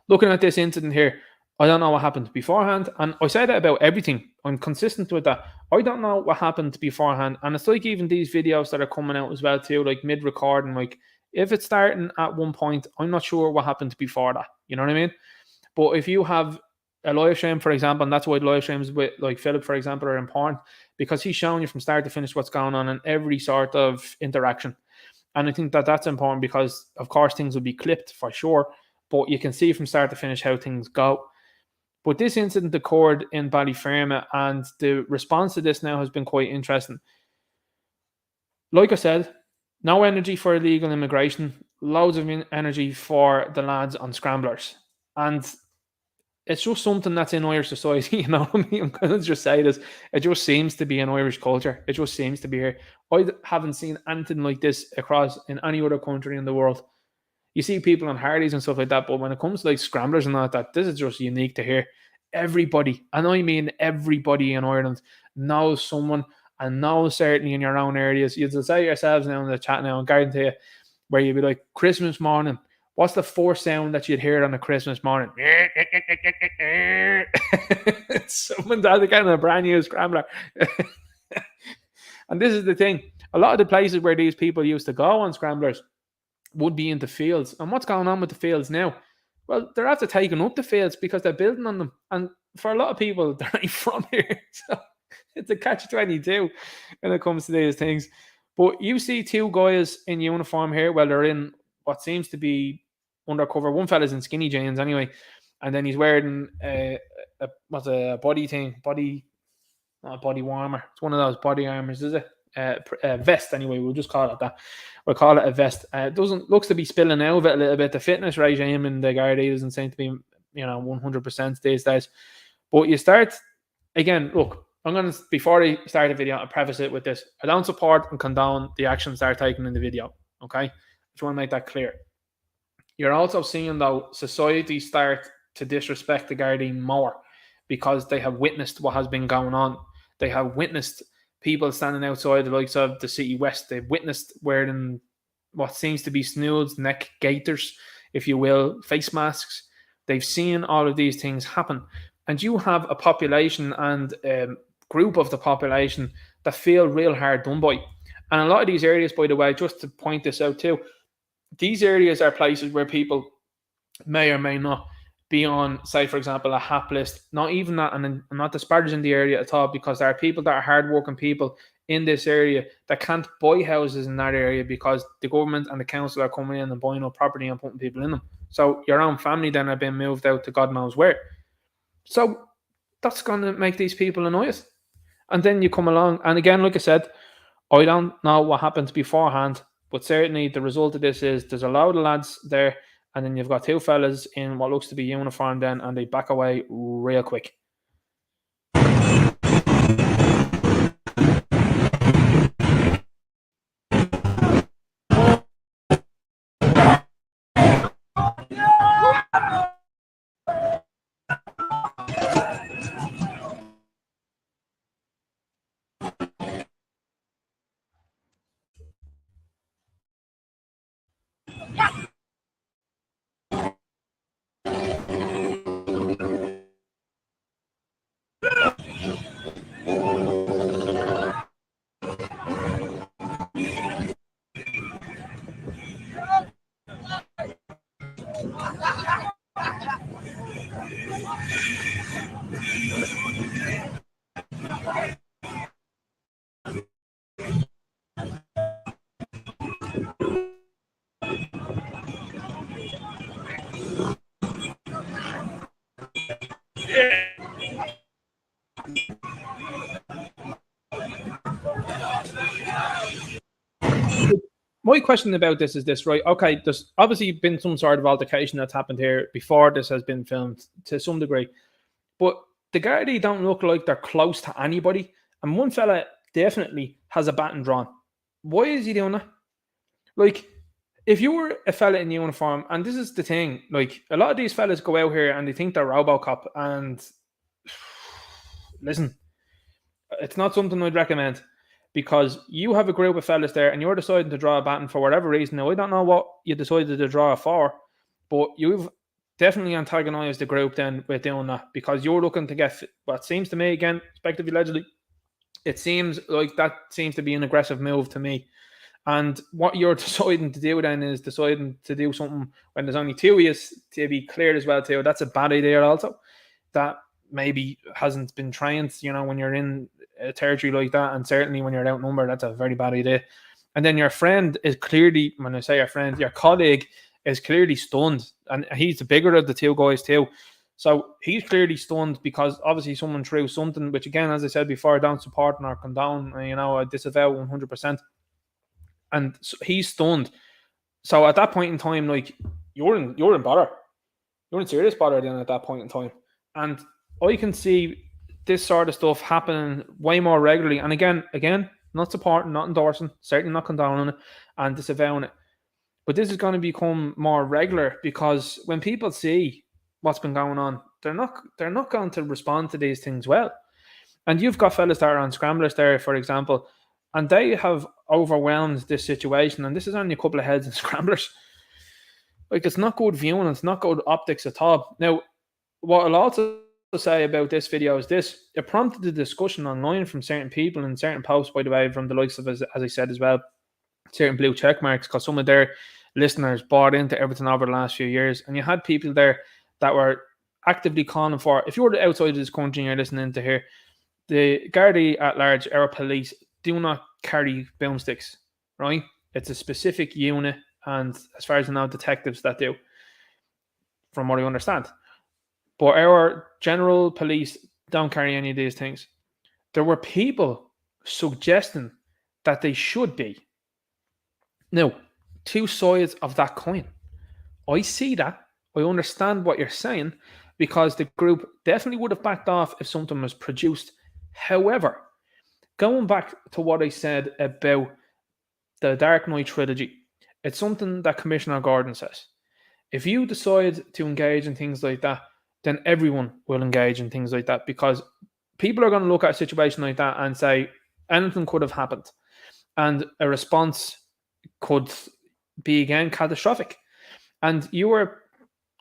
looking at this incident here, I don't know what happened beforehand. And I say that about everything. I'm consistent with that. I don't know what happened beforehand. And it's like even these videos that are coming out as well too, like mid-recording, like if it's starting at one point, I'm not sure what happened before that. You know what I mean? But if you have a live stream, for example, and that's why live streams with like Philip, for example, are important, because he's showing you from start to finish what's going on in every sort of interaction. And I think that that's important because, of course, things will be clipped for sure, but you can see from start to finish how things go. But this incident occurred in Ballyfermot, and the response to this now has been quite interesting. Like I said, no energy for illegal immigration, loads of energy for the lads on scramblers. And it's just something that's in Irish society, you know what I mean? I'm going to just say this. It just seems to be an Irish culture. It just seems to be here. I haven't seen anything like this across in any other country in the world. You see people on Harleys and stuff like that, but when it comes to like scramblers and all that, this is just unique to hear. Everybody, and I mean everybody in Ireland, knows someone and knows certainly in your own areas. You'll say yourselves now in the chat now, and guarantee you, where you'd be like, Christmas morning, what's the first sound that you'd hear on a Christmas morning? Someone's out getting a brand new scrambler. And this is the thing. A lot of the places where these people used to go on scramblers would be into fields. And what's going on with the fields now? Well, they're after taking up the fields because they're building on them. And for a lot of people, they're not from here. So it's a catch-22 when it comes to these things. But you see two guys in uniform here. Well, they're in what seems to be undercover. One fella's in skinny jeans anyway. And then he's wearing a body warmer. It's one of those body armors, is it? Vest anyway, we'll just call it that. We'll call it a vest. Looks to be spilling out of it a little bit. The fitness regime in the Gardaí doesn't seem to be 100% these days. But you start again. Look, I'm gonna, before I start the video, I'll preface it with this: I don't support and condone the actions that are taken in the video. Okay, just want to make that clear. You're also seeing though society start to disrespect the Gardaí more because they have witnessed what has been going on. They have witnessed people standing outside the likes of the City West. They've witnessed wearing what seems to be snoods, neck gaiters, if you will, face masks. They've seen all of these things happen. And you have a population and group of the population that feel real hard done by. And a lot of these areas, by the way, just to point this out too, these areas are places where people may or may not be on, say, for example, a HAP list. Not even that, and I'm not disparaging the area at all, because there are people that are hardworking people in this area that can't buy houses in that area because the government and the council are coming in and buying up property and putting people in them. So your own family then have been moved out to God knows where. So that's going to make these people annoyed. And then you come along, and again, like I said, I don't know what happens beforehand, but certainly the result of this is there's a load of lads there, and then you've got two fellas in what looks to be uniform then, and they back away real quick. My question about this is this, right? Okay, there's obviously been some sort of altercation that's happened here before this has been filmed to some degree, but the Gardaí don't look like they're close to anybody, and one fella definitely has a baton drawn. Why is he doing that? Like, if you were a fella in uniform, and this is the thing, like, a lot of these fellas go out here and they think they're RoboCop, and listen, it's not something I'd recommend, because you have a group of fellas there and you're deciding to draw a baton for whatever reason. Now, I don't know what you decided to draw for, but you've definitely antagonized the group then with doing that, because you're looking to get what seems to me, again, respectively, allegedly, it seems like that seems to be an aggressive move to me. And what you're deciding to do then is deciding to do something when there's only two of you, to be clear as well too. That's a bad idea also. That maybe hasn't been trained, when you're in a territory like that, and certainly when you're outnumbered, that's a very bad idea. And then your friend is clearly, when I say your friend, your colleague is clearly stunned, and he's the bigger of the two guys too. So he's clearly stunned because obviously someone threw something, which again, as I said before, I don't support nor condone, I disavow 100%. And so he's stunned. So at that point in time, like, you're in bother. You're in serious bother then at that point in time. And I can see this sort of stuff happening way more regularly. And again, not supporting, not endorsing, certainly not condoning it and disavowing it. But this is going to become more regular, because when people see what's been going on, they're not going to respond to these things well. And you've got fellas that are on scramblers there, for example, and they have overwhelmed this situation. And this is only a couple of heads in scramblers. Like, it's not good viewing. It's not good optics at all. Now, what I'll also say about this video is this: it prompted a discussion online from certain people and certain posts, by the way, from the likes of, as I said as well, certain blue check marks, because some of their listeners bought into everything over the last few years. And you had people there that were actively calling for, if you're outside of this country and you're listening to here, the Gardaí at large, our police, do not carry boomsticks, right? It's a specific unit, and as far as I know, detectives that do, from what I understand. But our general police don't carry any of these things. There were people suggesting that they should be. Now, two sides of that coin. I see that. I understand what you're saying, because the group definitely would have backed off if something was produced. However, going back to what I said about the Dark Knight trilogy, it's something that Commissioner Gordon says. If you decide to engage in things like that, then everyone will engage in things like that, because people are going to look at a situation like that and say anything could have happened, and a response could be again catastrophic. And you are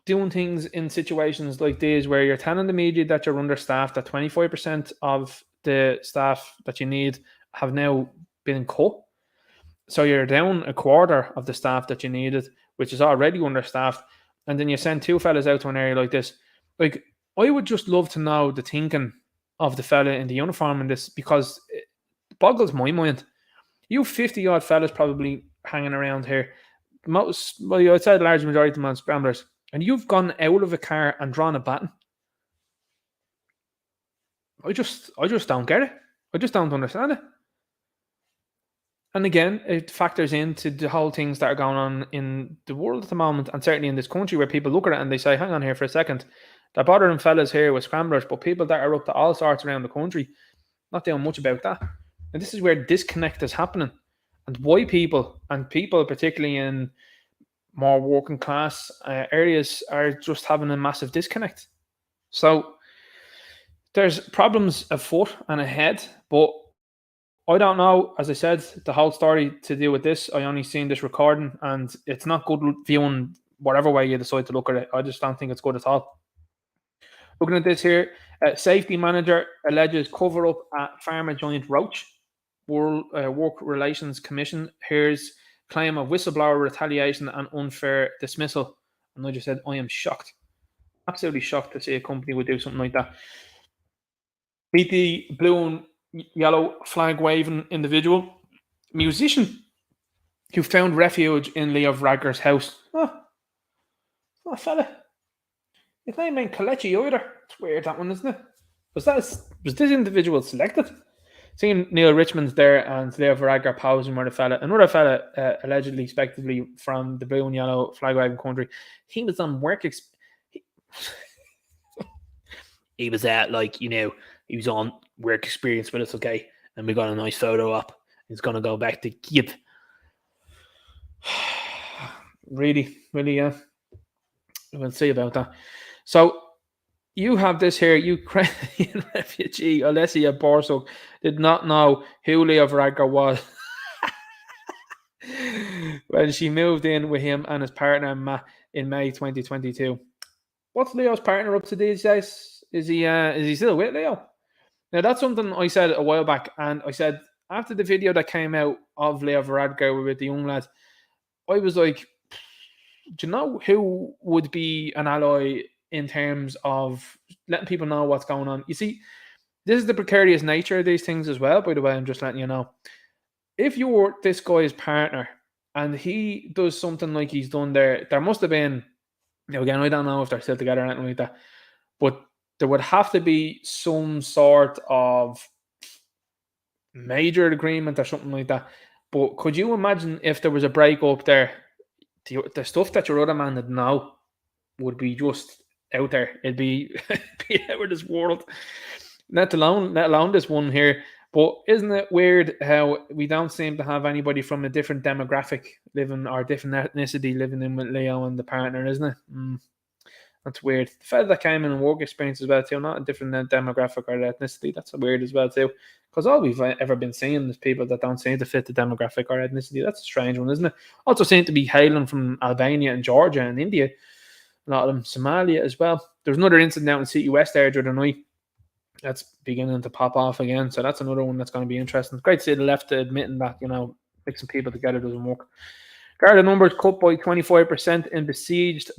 doing things in situations like these where you're telling the media that you're understaffed, that 25% of the staff that you need have now been cut. So you're down a quarter of the staff that you needed, which is already understaffed. And then you send two fellas out to an area like this. Like, I would just love to know the thinking of the fella in the uniform in this, because it boggles my mind. You 50 odd fellas probably hanging around here. I'd say the large majority of them on scramblers, and you've gone out of a car and drawn a baton. I just don't get it. I just don't understand it. And again, it factors into the whole things that are going on in the world at the moment, and certainly in this country, where people look at it and they say, hang on here for a second, they're bothering fellas here with scramblers, but people that are up to all sorts around the country, not doing much about that. And this is where disconnect is happening, and why people particularly in more working class areas are just having a massive disconnect. So there's problems afoot and ahead, but I don't know. As I said, the whole story to do with this, I only seen this recording, and it's not good viewing whatever way you decide to look at it. I just don't think it's good at all. Looking at this here, safety manager alleges cover up at pharma giant Roche. World Work Relations Commission hears claim of whistleblower retaliation and unfair dismissal. And I just said, I am shocked. Absolutely shocked to see a company would do something like that. Beat the blue and yellow flag waving individual musician who found refuge in Leo Varadkar's house. Oh, fella. His name ain't Kalechi either. It's weird, that one, isn't it? Was this individual selected? Seeing Neil Richmond's there and Leo Varadkar posing with another fella, allegedly, expectedly from the blue and yellow flag waving country. He was on work. He was at, he was on work experience with us, okay? And we got a nice photo up. He's going to go back to Kiev. Really, yeah. We'll see about that. So, you have this here. Ukrainian refugee Olesia Borsuk did not know who Leo Varadkar was when she moved in with him and his partner in May 2022. What's Leo's partner up to these days? Is he still with Leo? Now, that's something I said a while back, and I said after the video that came out of Leo Varadkar with the young lad, I was like, do you know who would be an ally in terms of letting people know what's going on? You see, this is the precarious nature of these things as well, by the way. I'm just letting you know. If you were this guy's partner and he does something like he's done there must have been, again, I don't know if they're still together or anything like that, but there would have to be some sort of major agreement or something like that. But could you imagine if there was a breakup there? The stuff that your other man would know would be just out there. It'd be out of this world. Let alone this one here. But isn't it weird how we don't seem to have anybody from a different demographic living, or different ethnicity living in with Leo and the partner, isn't it? That's weird. The fact that came in and work experience as well too, not a different demographic or ethnicity, that's weird as well too. Because all we've ever been seeing is people that don't seem to fit the demographic or ethnicity. That's a strange one, isn't it? Also seem to be hailing from Albania and Georgia and India. A lot of them, Somalia as well. There's another incident out in City West there the other night that's beginning to pop off again. So that's another one that's going to be interesting. It's great to see the left admitting that, mixing people together doesn't work. Garda numbers cut by 25% in besieged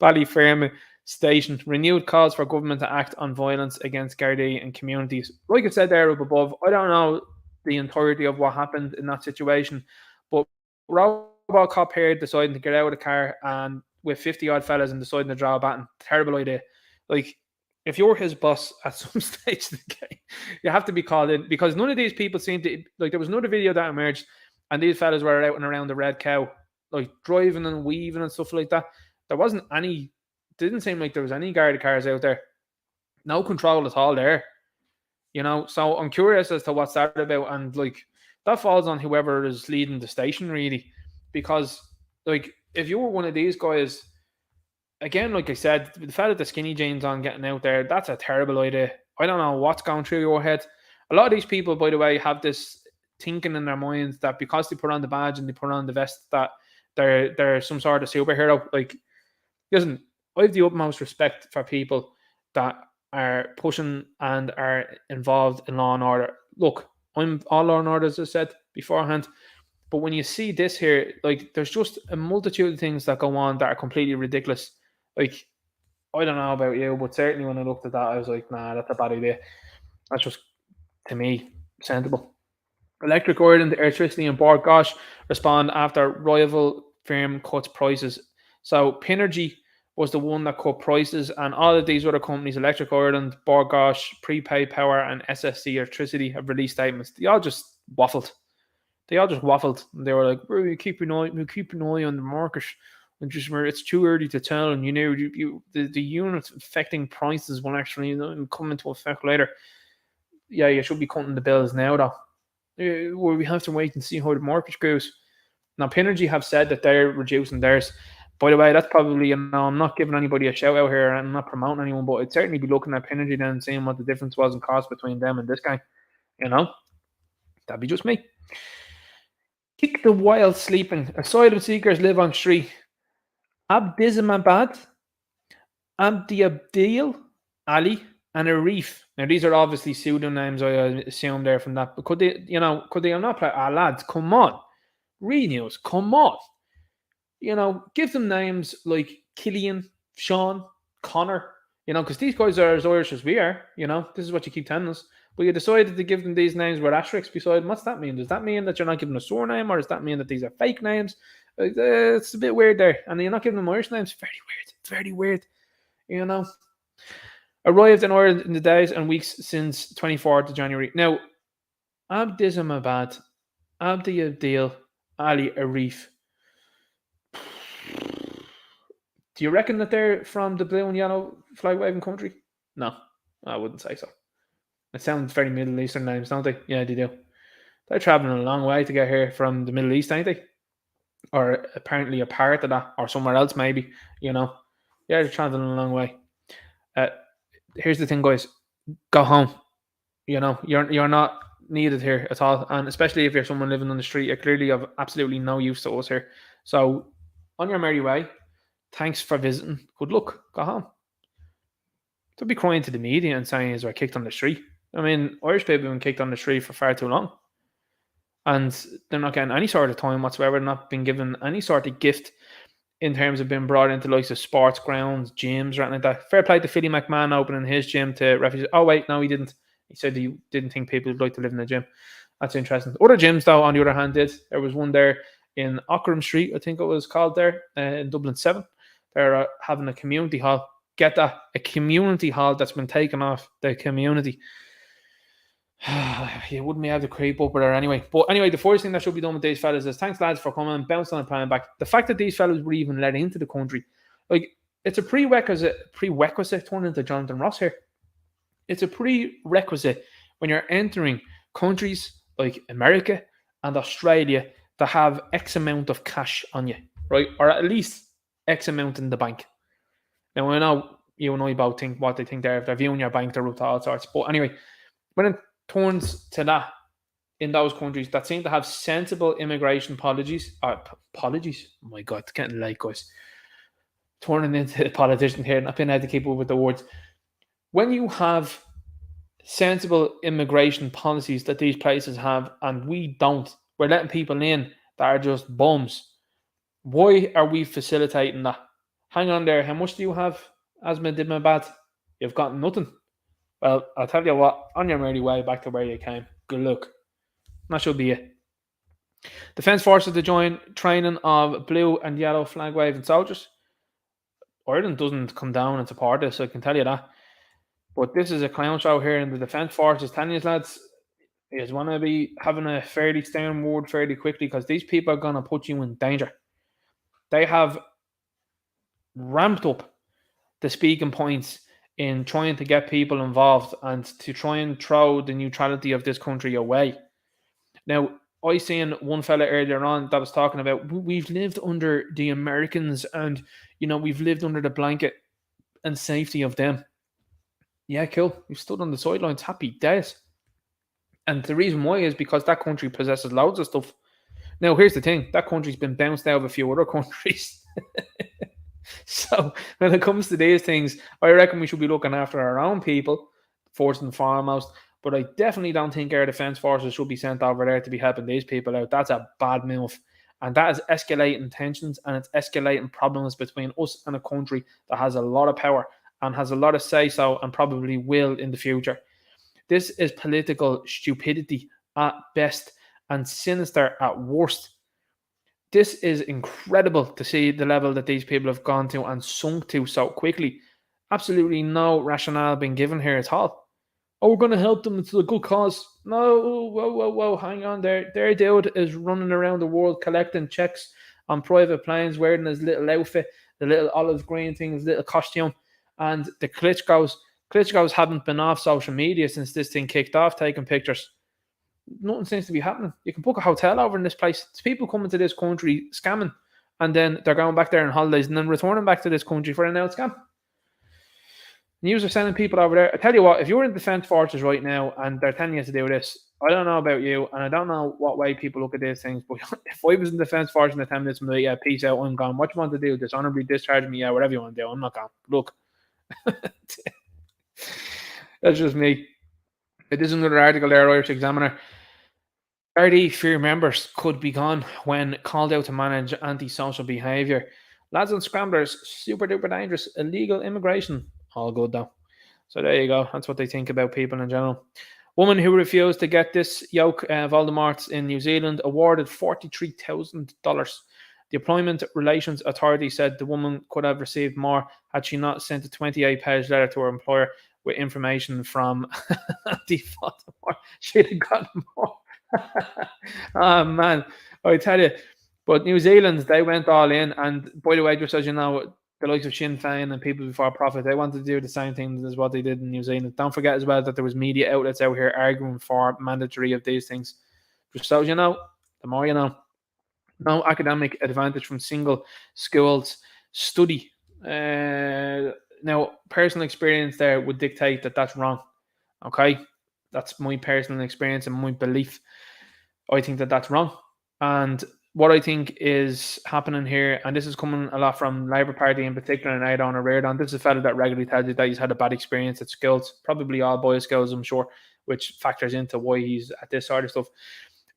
Ballyfermot station. Renewed calls for government to act on violence against Gardaí and communities. Like I said there up above, I don't know the entirety of what happened in that situation, but Robocop here deciding to get out of the car and with 50 odd fellas and deciding to draw a baton. Terrible idea. Like, if you're his boss at some stage of the game, you have to be called in, because none of these people seem to, there was another video that emerged and these fellas were out and around the Red Cow, driving and weaving and stuff like that. There wasn't any, didn't seem like there was any guarded cars out there. No control at all there. So I'm curious as to what's that about. And that falls on whoever is leading the station, really. Because if you were one of these guys, again, like I said, the fact that the skinny jeans on getting out there, that's a terrible idea. I don't know what's going through your head. A lot of these people, by the way, have this thinking in their minds that because they put on the badge and they put on the vest that they're some sort of superhero. Like, listen, I have the utmost respect for people that are pushing and are involved in law and order. Look, I'm all law and order, as I said beforehand. But when you see this here, like, there's just a multitude of things that go on that are completely ridiculous. Like, I don't know about you, but certainly when I looked at that, I was like, nah, that's a bad idea. That's just, to me, sensible. Electric Ireland, Electricity and Bord Gáis respond after rival firm cuts prices. So Pinergy was the one that cut prices, and all of these other companies, Electric Ireland, Bord Gáis, Prepaid Power, and SSC Electricity, have released statements. They all just waffled. They were like, "We keep an eye on the market. And just it's too early to tell, and the units affecting prices will actually come into effect later. Yeah, you should be cutting the bills now, though. We have to wait and see how the market goes." Now, Pinergy have said that they're reducing theirs. By the way, that's probably, I'm not giving anybody a shout out here, and I'm not promoting anyone, but I'd certainly be looking at Pinergy then and seeing what the difference was in cost between them and this guy. That'd be just me. Kick the wild sleeping. Asylum seekers live on street. Abdismabad, Abdiabdil, Ali, and Arif. Now, these are obviously pseudonyms, I assume, there from that. But could they not play? Lads, come on. Read news, come on. Give them names like Killian, Sean, Connor, because these guys are as Irish as we are, this is what you keep telling us. But you decided to give them these names with asterisks beside them. What's that mean? Does that mean that you're not giving a surname, or does that mean that these are fake names? It's a bit weird there. And you're not giving them Irish names. Very weird. Arrived in Ireland in the days and weeks since 24th of January. Now, Abdismabad, Abdi Abdil, Ali Arif. Do you reckon that they're from the blue and yellow flag waving country? No, I wouldn't say so. It sounds very Middle Eastern names, don't they? Yeah, they do. They're traveling a long way to get here from the Middle East, ain't they? Or apparently a part of that, or somewhere else maybe. Yeah, they're traveling a long way. Here's the thing, guys. Go home. You're not needed here at all, and especially if you're someone living on the street, you're clearly of absolutely no use to us here. So, on your merry way. Thanks for visiting. Good luck. Go home. Don't be crying to the media and saying we're kicked on the street. I mean, Irish people have been kicked on the street for far too long. And they're not getting any sort of time whatsoever. They're not being given any sort of gift in terms of being brought into likes of sports grounds, gyms, or anything like that. Fair play to Philly McMahon opening his gym to refugees. Oh, wait, no, he didn't. He said he didn't think people would like to live in a gym. That's interesting. Other gyms, though, on the other hand, did. There was one there in Ockram Street, I think it was called there, in Dublin 7. They're having a community hall. Get that? A community hall that's been taken off the community. You wouldn't be able to creep up with her anyway. But anyway, the first thing that should be done with these fellas is thanks, lads, for coming, bounce on the plan back. The fact that these fellas were even let into the country, like, it's a prerequisite turning into Jonathan Ross here. It's a prerequisite when you're entering countries like America and Australia to have X amount of cash on you, right? Or at least X amount in the bank. Now, I know you and I both think what they think there. If they're viewing your bank, they're up to all sorts. But anyway, when it turns to that in those countries that seem to have sensible immigration policies, oh my God, it's getting late, guys. Turning into a politician here, not being able to keep up with the words. When you have sensible immigration policies that these places have, and we don't, we're letting people in that are just bums. Why are we facilitating that? Hang on there. How much do you have, Abdismabad? You've got nothing. Well, I'll tell you what, on your merry way back to where you came. Good luck. That should be it. Defence Forces to join training of blue and yellow flag waving soldiers. Ireland doesn't come down and support this, I can tell you that. But this is a clown show here in the Defence Forces. Telling you, lads, you just want to be having a fairly stern word fairly quickly, because these people are going to put you in danger. They have ramped up the speaking points in trying to get people involved and to try and throw the neutrality of this country away. Now, I seen one fella earlier on that was talking about we've lived under the Americans and, we've lived under the blanket and safety of them. Yeah, cool. We've stood on the sidelines, happy days. And the reason why is because that country possesses loads of stuff. Now, here's the thing. That country's been bounced out of a few other countries. So when it comes to these things, I reckon we should be looking after our own people, first and foremost. But I definitely don't think our defence forces should be sent over there to be helping these people out. That's a bad move. And that is escalating tensions, and it's escalating problems between us and a country that has a lot of power and has a lot of say-so and probably will in the future. This is political stupidity at best and sinister at worst. This is incredible to see the level that these people have gone to and sunk to so quickly. Absolutely no rationale being given here at all. Oh, we're going to help them. It's a good cause. No, whoa. Hang on there. Their dude is running around the world collecting checks on private planes, wearing his little outfit, the little olive green thing, his little costume. And the Klitschko's haven't been off social media since this thing kicked off, taking pictures. Nothing seems to be happening. You can book a hotel over in this place. There's people coming to this country scamming, and then they're going back there on holidays and then returning back to this country for an out scam. News are sending people over there. I tell you what, if you're in defence forces right now and they're telling you to do this, I don't know about you, and I don't know what way people look at these things, but if I was in defence forces and they're telling me this, yeah, peace out, I'm gone. What you want to do? Dishonorably discharge me? Yeah, whatever you want to do. I'm not gone. Look. That's just me. It is another article there, Irish Examiner. RD fear members could be gone when called out to manage antisocial behaviour. Lads and scramblers, super duper dangerous. Illegal immigration, all good though. So there you go. That's what they think about people in general. Woman who refused to get this yoke Voldemort's in New Zealand awarded $43,000. The Employment Relations Authority said the woman could have received more had she not sent a 28-page letter to her employer with information from Voldemort. She'd have gotten more. Oh man, I tell you. But New Zealand, they went all in, and by the way, just as you know, the likes of Sinn Féin and People Before Profit, they wanted to do the same thing as what they did in New Zealand. Don't forget as well that there was media outlets out here arguing for mandatory of these things. Just so you know, the more you know. No academic advantage from single schools study. Now, personal experience there would dictate that that's wrong. Okay, that's my personal experience and my belief. I think that that's wrong. And what I think is happening here, and this is coming a lot from Labour Party in particular, and Aidan O'Riordan, this is a fellow that regularly tells you that he's had a bad experience at schools, probably all boys' schools, I'm sure, which factors into why he's at this sort of stuff.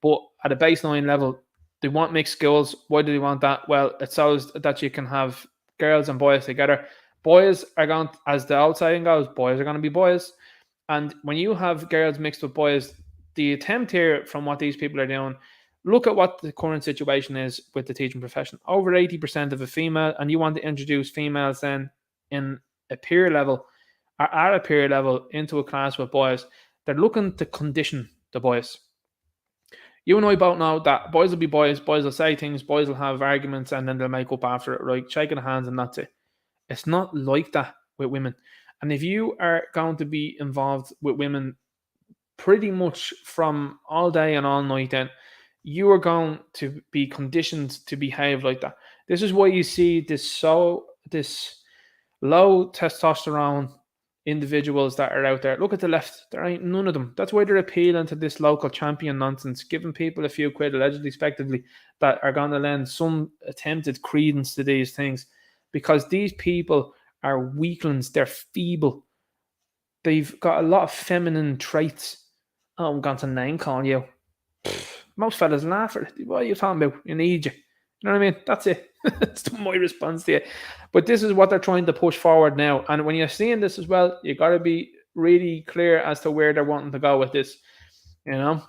But at a baseline level, they want mixed schools. Why do they want that? Well, it shows that you can have girls and boys together. Boys are going, as the old saying goes, boys are going to be boys. And when you have girls mixed with boys, the attempt here from what these people are doing, look at what the current situation is with the teaching profession. Over 80% of a female, and you want to introduce females then in a peer level, or at a peer level into a class with boys. They're looking to condition the boys. You and I both know that boys will be boys will say things, boys will have arguments, and then they'll make up after it, right? Shaking hands and that's it. It's not like that with women. And if you are going to be involved with women pretty much from all day and all night, then you are going to be conditioned to behave like that. This is why you see this low testosterone individuals that are out there. Look at the left. There ain't none of them. That's why they're appealing to this local champion nonsense, giving people a few quid, allegedly, expectedly, that are going to lend some attempted credence to these things, because these people are weaklings. They're feeble. They've got a lot of feminine traits. Oh, I'm going to name call you. Most fellas laugh at it. What are you talking about? You need you. You know what I mean? That's it. That's my response to it. But this is what they're trying to push forward now. And when you're seeing this as well, you got to be really clear as to where they're wanting to go with this. You know?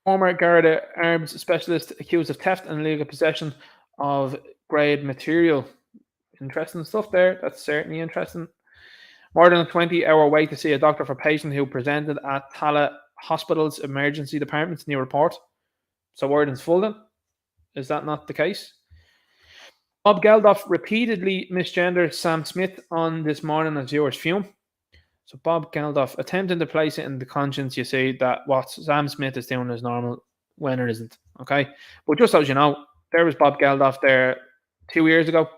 Former Garda arms specialist accused of theft and illegal possession of grade material. Interesting stuff there. That's certainly interesting. More than a 20-hour wait to see a doctor for patient who presented at Tala Hospital's emergency department, new report. So Warden's full then? Is that not the case? Bob Geldof repeatedly misgendered Sam Smith on This Morning as viewers fume. So Bob Geldof attempting to place it in the conscience, you say, that what Sam Smith is doing is normal when it isn't. Okay. But just as you know, there was Bob Geldof there 2 years ago.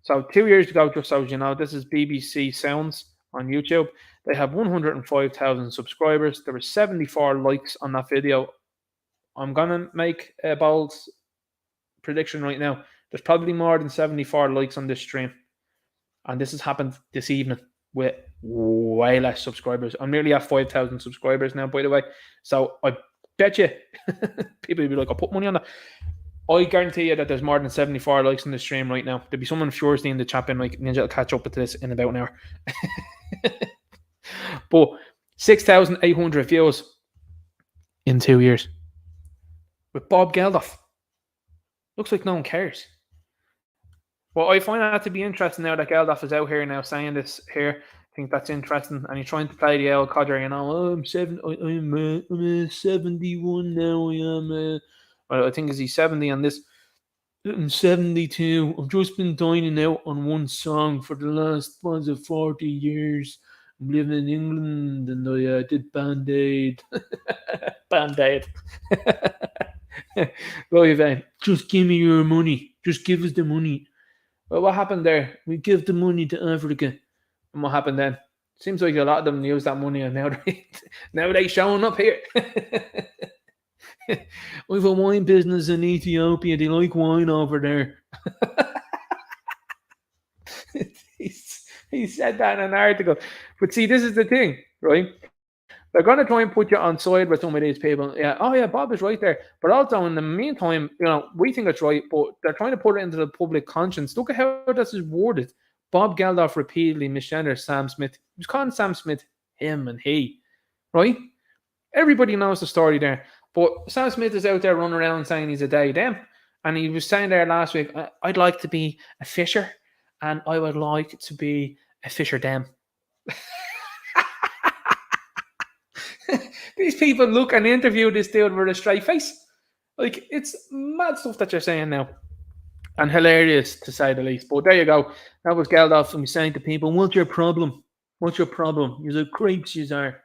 So 2 years ago, just so you know, this is BBC Sounds on YouTube. They have 105,000 subscribers. There were 74 likes on that video. I'm going to make a bold prediction right now. There's probably more than 74 likes on this stream. And this has happened this evening with way less subscribers. I'm nearly at 5,000 subscribers now, by the way. So I bet you people will be like, I'll put money on that. I guarantee you that there's more than 74 likes on the stream right now. There'll be someone furiously in the chat being like, Ninja will catch up with this in about an hour. But 6,800 views in 2 years with Bob Geldof. Looks like no one cares. Well, I find that to be interesting now that Geldof is out here now saying this here. I think that's interesting. And he's trying to play the old codger, you know, oh, I'm 71 now. Well, I think he's 70 on this. I'm 72. I've just been dining out on one song for the last 40 years. I'm living in England and I did Band-Aid. Band-Aid. Right, just give me your money. Just give us the money. Well, what happened there? We give the money to Africa. And what happened then? Seems like a lot of them use that money and now they're showing up here. We have a wine business in Ethiopia. They like wine over there. he said that in an article. But see, this is the thing, right? They're going to try and put you on side with some of these people. Yeah, oh yeah, Bob is right there. But also in the meantime, you know, we think it's right, but they're trying to put it into the public conscience. Look at how this is worded. Bob Geldof repeatedly misgenders Sam Smith. He was calling Sam Smith him and he, right? Everybody knows the story there. But Sam Smith is out there running around saying he's a they, them. And he was saying there last week, I'd like to be a fisher and I would like to be a fisher them. These people look and interview this dude with a straight face. Like, it's mad stuff that you're saying now. And hilarious, to say the least. But there you go. That was Geldof and he's saying to people, what's your problem? What's your problem? You're the creeps you are.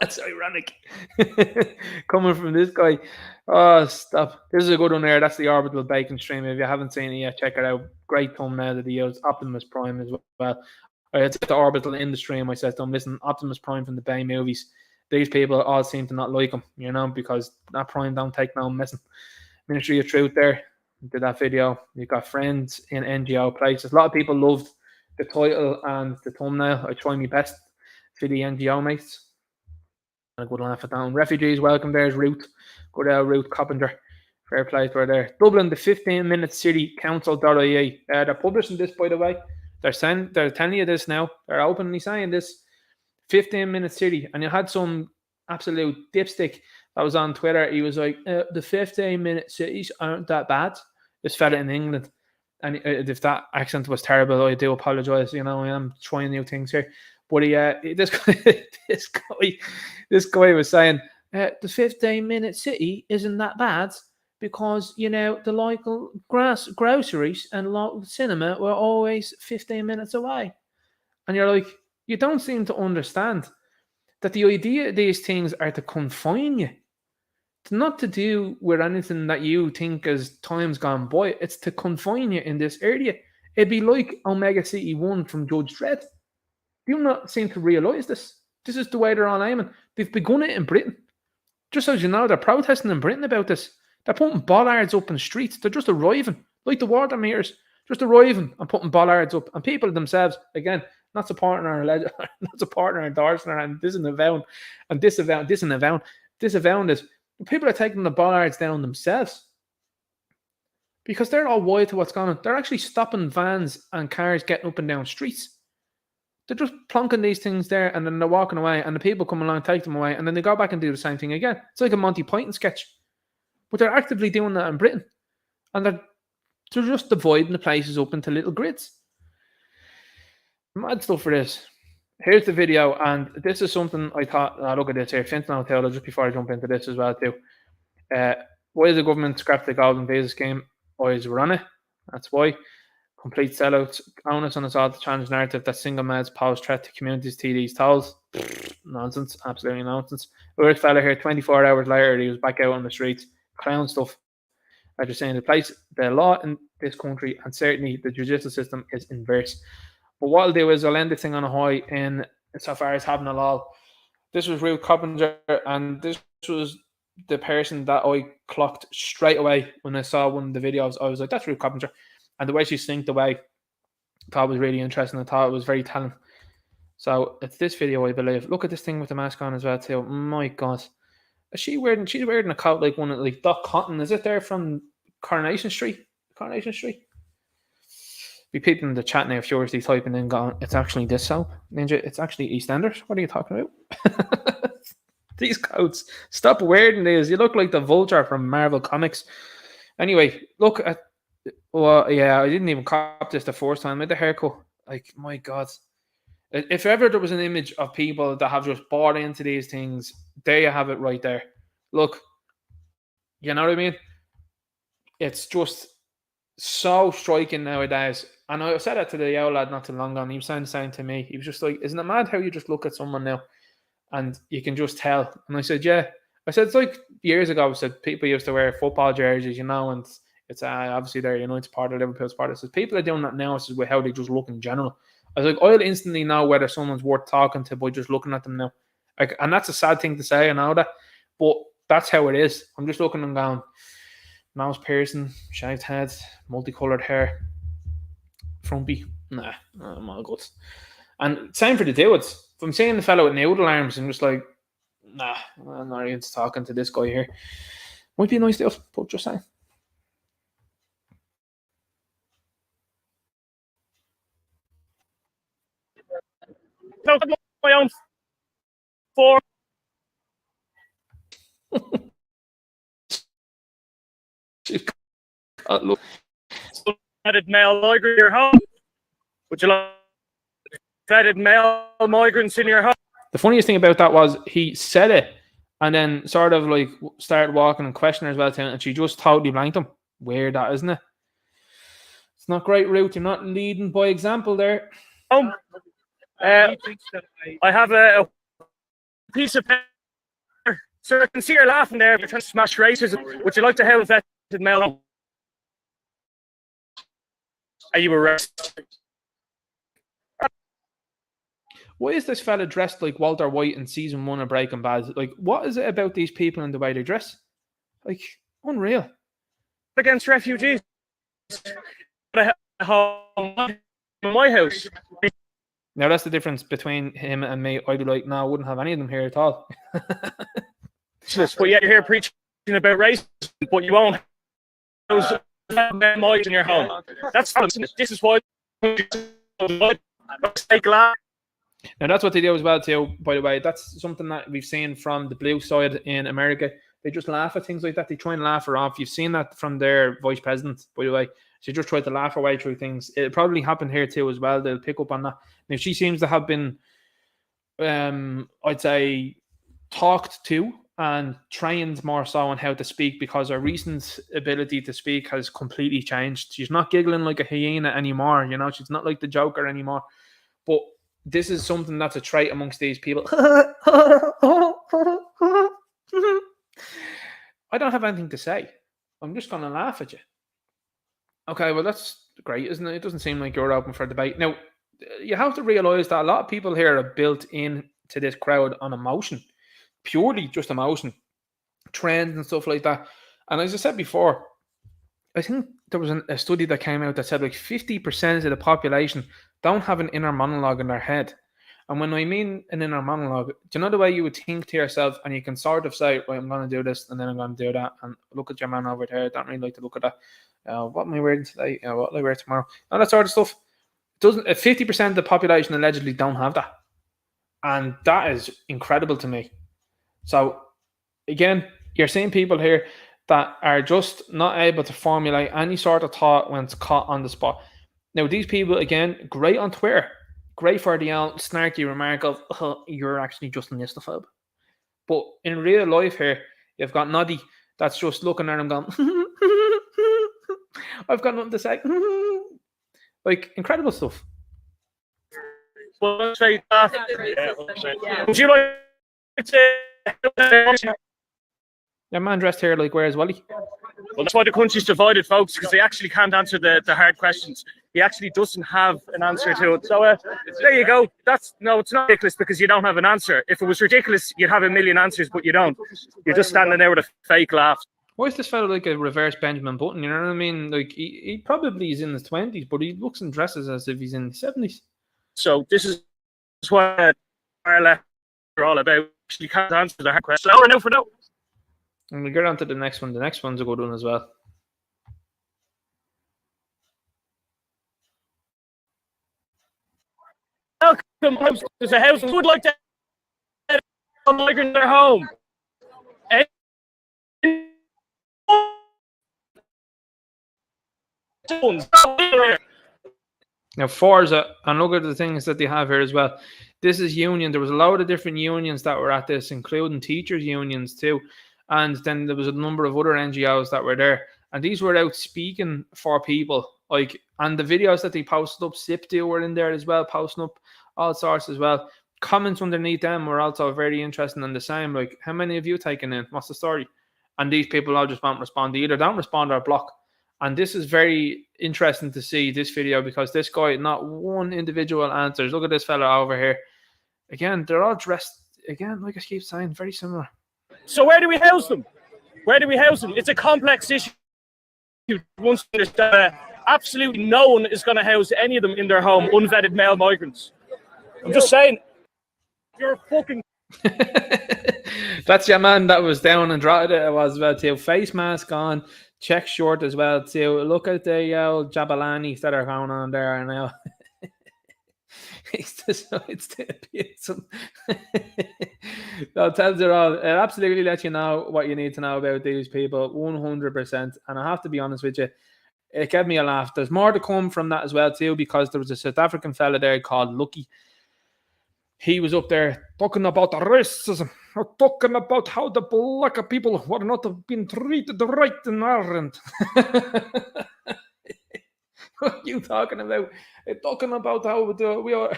That's ironic. Coming from this guy. Oh, stop. This is a good one there. That's the Orbital Bacon stream. If you haven't seen it yet, check it out. Great thumbnail that he used. Optimus Prime as well. It's the Orbital in the stream. I said to him, listen, Optimus Prime from the Bay movies. These people all seem to not like him, you know, because that Prime don't take no messing. Ministry of Truth there. Did that video. You got friends in NGO places. A lot of people loved the title and the thumbnail. I try my best for the NGO mates. A good laugh at that one. Refugees, welcome. There's Ruth. Good old Ruth Coppinger. Fair play to her there. Dublin, the 15-minute city council.ie. They're publishing this, by the way. They're telling you this now. They're openly saying this. 15-minute city. And you had some absolute dipstick that was on Twitter. He was like, the 15-minute cities aren't that bad. This fella in England. And if that accent was terrible, I do apologise. You know, I am trying new things here. But this guy was saying the 15-minute city isn't that bad because, you know, the local groceries and local cinema were always 15 minutes away. And you're like, you don't seem to understand that the idea of these things are to confine you. It's not to do with anything that you think as time's gone by. It's to confine you in this area. It'd be like Omega City 1 from Judge Dredd. Do you not seem to realise this? This is the way they're all aiming. They've begun it in Britain. Just as you know, they're protesting in Britain about this. They're putting bollards up in the streets. They're just arriving, like the water meters, just arriving and putting bollards up. And people themselves, again, not supporting our not supporting or endorsing and disavowing and disavowing this. People are taking the bollards down themselves because they're all wide to what's going on. They're actually stopping vans and cars getting up and down streets. They're just plonking these things there and then they're walking away and the people come along, take them away, and then they go back and do the same thing again. It's like a Monty Python sketch. But they're actively doing that in Britain. And they're just dividing the places up into little grids. Mad stuff for this. Here's the video, and this is something I thought, look at this here, Fintan Hotel, just before I jump into this as well too. Why is the government scrapped the golden visa scheme? Boys were on it. That's why. Complete sellouts. Onus on us all to challenge narrative that single males pose threat to communities, TDs, tolls. Nonsense. Absolutely nonsense. Weird fella here, 24 hours later, he was back out on the streets. Clown stuff. I just saying the law in this country and certainly the judicial system is inverse. But what I'll do is I'll end this thing on a high in so far as having a law. This was Ruth Coppinger, and this was the person that I clocked straight away when I saw one of the videos. I was like, that's Ruth Coppinger. And the way she synced away, I thought it was really interesting. I thought it was very telling. So it's this video, I believe. Look at this thing with the mask on as well, too. My God. She's wearing a coat like one of like Doc Cotton. Is it there from Coronation Street? Coronation Street? Be people in the chat now furiously typing in going, it's actually this soap, Ninja. It's actually EastEnders. What are you talking about? These coats. Stop wearing these. You look like the Vulture from Marvel Comics. Anyway, look at. Well, yeah, I didn't even cop this the first time with the haircut. Like, my God. If ever there was an image of people that have just bought into these things, there you have it right there. Look, you know what I mean? It's just so striking nowadays. And I said that to the old lad not too long ago, and he was saying to me, he was just like, isn't it mad how you just look at someone now and you can just tell? And I said, yeah. I said, it's like years ago, I said people used to wear football jerseys, you know, and it's obviously they're United's part of Liverpool's part. I said, people are doing that now. This is how they just look in general. I was like, I'll instantly know whether someone's worth talking to by just looking at them now. Like, and that's a sad thing to say, I know that, but that's how it is. I'm just looking and going, nose piercing, shaved head, multicolored hair, frumpy. Nah, I'm all good. And same for the dudes. If I'm seeing the fellow with noodle arms, I'm just like, nah, I'm not even talking to this guy here. Might be a nice deal, but just saying. My own form. Look. Feted male migrant in your home. Would you like feted male migrants in your home? The funniest thing about that was he said it and then sort of like started walking and questioning her as well, and she just totally blanked him. Weird, that, isn't it? It's not great, Ruth. You're not leading by example there. I have a piece of paper. So I can see her laughing there. You're trying to smash racism. Would you like to have a vetted male? Are you arrested? Why is this fella dressed like Walter White in season 1 of Breaking Bad? Like, what is it about these people and the way they dress? Like, unreal. Against refugees. I have a home in my house. Now, that's the difference between him and me. I'd be like, no, I wouldn't have any of them here at all. But yet you're here preaching about racism, but you won't have those in your home. That's this is why now that's what they do as well too, by the way. That's something that we've seen from the blue side in America. They just laugh at things like that. They try and laugh her off. You've seen that from their vice president, by the way. She just tried to laugh her way through things. It probably happened here too as well. They'll pick up on that. Now she seems to have been, I'd say, talked to and trained more so on how to speak, because her recent ability to speak has completely changed. She's not giggling like a hyena anymore. You know, she's not like the Joker anymore. But this is something that's a trait amongst these people. I don't have anything to say. I'm just going to laugh at you. Okay, well, that's great, isn't it? It doesn't seem like you're open for debate. Now, you have to realize that a lot of people here are built into this crowd on emotion, purely just emotion, trends and stuff like that. And as I said before, I think there was a study that came out that said like 50% of the population don't have an inner monologue in their head. And when I mean an inner monologue, do you know the way you would think to yourself and you can sort of say, right, I'm going to do this and then I'm going to do that, and look at your man over there, I don't really like to look at that. What am I wearing today? What will I wear tomorrow? And that sort of stuff. 50% of the population allegedly don't have that. And that is incredible to me. So, again, you're seeing people here that are just not able to formulate any sort of thought when it's caught on the spot. Now, these people, again, great on Twitter. Great for the old snarky remark of, oh, you're actually just an Istophobe. But in real life here, you've got Noddy that's just looking at him going, I've got nothing to say. Like, incredible stuff. Well, say that. Would you like to? That man dressed here like, where's Wally? Well, that's why the country's divided, folks, because they actually can't answer the hard questions. He actually doesn't have an answer to it. So there you go. It's not ridiculous because you don't have an answer. If it was ridiculous, you'd have a million answers, but you don't. You're just standing there with a fake laugh. Why is this fellow like a reverse Benjamin Button? You know what I mean? Like, he probably is in his 20s, but he looks and dresses as if he's in his 70s. So this is what our left are all about. You can't answer the hard questions. Slower now for now. And we'll get on to the next one. The next one's a good one as well. Welcome. There's a house who would like to have a migrant in their home. Now, Forza, and look at the things that they have here as well. This is union. There was a lot of different unions that were at this, including teachers' unions too. And then there was a number of other NGOs that were there. And these were out speaking for people. Like, and the videos that they posted up, SIPDO were in there as well, posting up all sorts as well. Comments underneath them were also very interesting and the same. Like, how many have you taken in? What's the story? And these people all just won't respond. They either don't respond or block. And this is very interesting to see this video because this guy, not one individual answers. Look at this fella over here. Again, they're all dressed, again, like I keep saying, very similar. So where do we house them? Where do we house them? It's a complex issue. Once understand, absolutely no one is going to house any of them in their home, unvetted male migrants. I'm just saying, you're fucking... That's your man that was down and drought it was well too. Face mask on, check short as well too. Look at the old Jabalanis that are going on there now. He decides to abuse them. That tells it all. It absolutely lets you know what you need to know about these people, 100%. And I have to be honest with you, it gave me a laugh. There's more to come from that as well too, because there was a South African fella there called Lucky. He was up there talking about racism, talking about how the black people were not being treated right in Ireland. What are you talking about? Talking about how we are.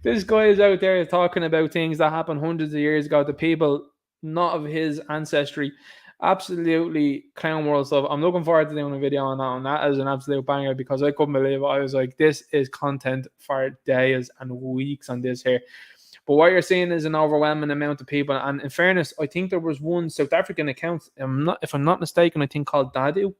This guy is out there talking about things that happened hundreds of years ago to people not of his ancestry. Absolutely clown world stuff. I'm looking forward to doing a video on that one. That is an absolute banger because I couldn't believe it. I was like, this is content for days and weeks on this here. But what you're seeing is an overwhelming amount of people. And in fairness, I think there was one South African account, if I'm not mistaken, I think called Dadu.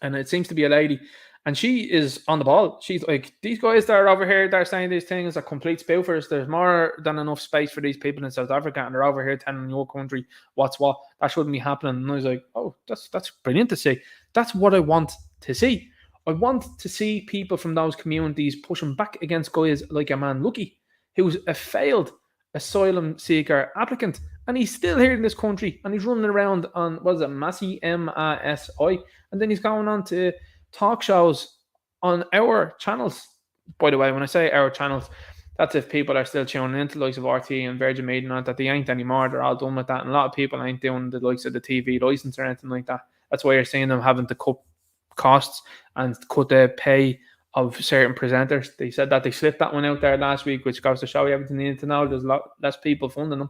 And it seems to be a lady. And she is on the ball. She's like, these guys that are over here, they're saying these things are complete spoofers. There's more than enough space for these people in South Africa. And they're over here telling your country what's what. That shouldn't be happening. And I was like, oh, that's brilliant to see. That's what I want to see. I want to see people from those communities pushing back against guys like a man Lucky, who's a failed asylum seeker applicant. And he's still here in this country. And he's running around on, what is it, Massey, M-A-S-I. And then he's going on to talk shows on our channels. By the way, when I say our channels, that's if people are still tuning into the likes of RT and Virgin Media, not that they ain't anymore. They're all done with that. And a lot of people ain't doing the likes of the TV license or anything like that. That's why you're seeing them having to cut costs and cut the pay of certain presenters. They said that they slipped that one out there last week, which goes to show you everything you need to know. There's a lot less people funding them.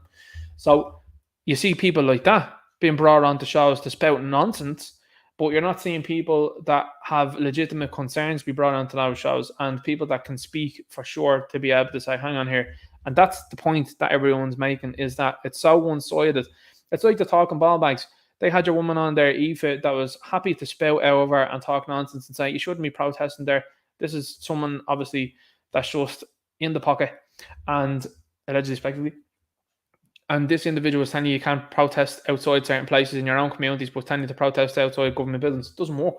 So you see people like that being brought on to shows to spout nonsense, but you're not seeing people that have legitimate concerns be brought onto those shows and people that can speak for sure to be able to say, hang on here. And that's the point that everyone's making, is that it's so one-sided. It's like the talking ball bags. They had your woman on there, Aoife, that was happy to spout over and talk nonsense and say, you shouldn't be protesting there. This is someone, obviously, that's just in the pocket and allegedly, speculatively. And this individual was telling you can't protest outside certain places in your own communities, but telling you to protest outside government buildings. It doesn't work.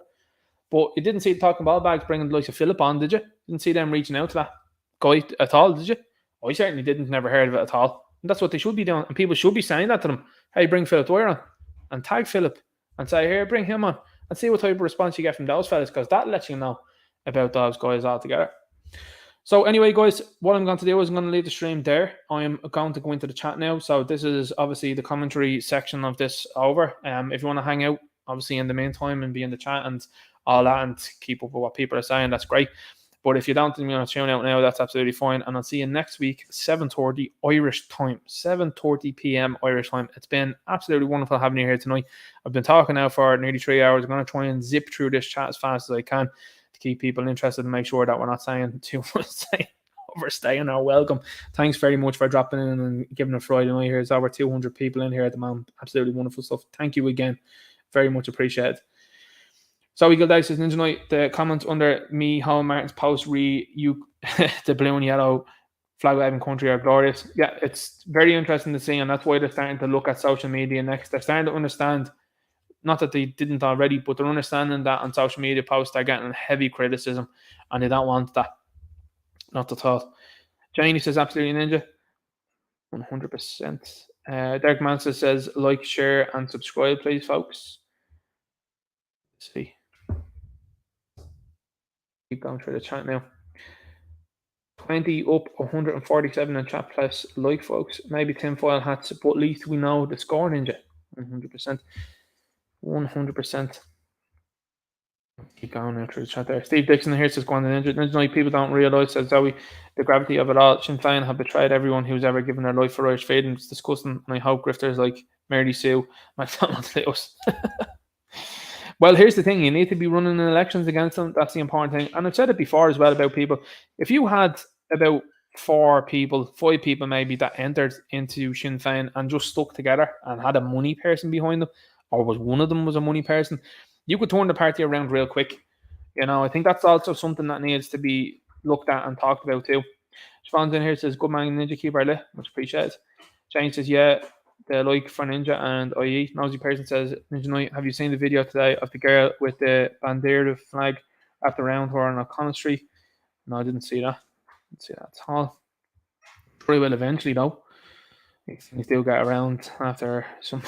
But you didn't see the talking ball bags bringing the likes of Philip on, did you? Didn't see them reaching out to that guy at all, did you? I certainly didn't. Never heard of it at all. And that's what they should be doing. And people should be saying that to them. Hey, bring Philip Dwyer on and tag Philip and say, here, bring him on and see what type of response you get from those fellas, because that lets you know about those guys altogether. So anyway, guys, what I'm going to do is I'm going to leave the stream there. I'm going to go into the chat now. So this is obviously the commentary section of this over. If you want to hang out, obviously in the meantime, and be in the chat, and all that and keep up with what people are saying, that's great. But if you don't tune out now, that's absolutely fine. And I'll see you next week, 7:30 Irish time, 7:30 p.m. Irish time. It's been absolutely wonderful having you here tonight. I've been talking now for nearly 3 hours. I'm going to try and zip through this chat as fast as I can to keep people interested and make sure that we're not saying too much, overstaying our welcome. Thanks very much for dropping in and giving a Friday night here. There's over 200 people in here at the moment. Absolutely wonderful stuff. Thank you again. Very much appreciated. So Eagle Dice says, Ninja Knight, the comments under me, Hal Martin's post read you the blue and yellow flag waving country are glorious. Yeah, it's very interesting to see, and that's why they're starting to look at social media next. They're starting to understand, not that they didn't already, but they're understanding that on social media posts they're getting heavy criticism, and they don't want that. Not the thought. Janie says, absolutely Ninja. 100%. Derek Manson says, like, share, and subscribe, please, folks. Let's see. Keep going through the chat now. 20 up, 147 in chat plus like, folks. Maybe tinfoil hats, but at least we know the score, Ninja. 100%. 100%. Keep going now through the chat there. Steve Dixon here says, go on the Ninja Knight. People don't realise, says Zoe, the gravity of it all. Sinn Féin have betrayed everyone who's ever given their life for Irish freedom. It's disgusting, and I hope grifters like Mary Sue might not Lewis. Well, here's the thing. You need to be running elections against them. That's the important thing. And I've said it before as well about people. If you had about 5 people maybe, that entered into Sinn Féin and just stuck together and had a money person behind them, or was one of them was a money person, you could turn the party around real quick. You know, I think that's also something that needs to be looked at and talked about too. Siobhan's in here says, good man, Ninja, keep our lit. Much appreciated. Jane says, yeah, the like for Ninja and IE. Nosy person says, Ninja Knight, have you seen the video today of the girl with the Bandera flag wrapped around her on O'Connell Street? No, I didn't see that. Didn't see that at all. Probably will eventually though. Things do get around after some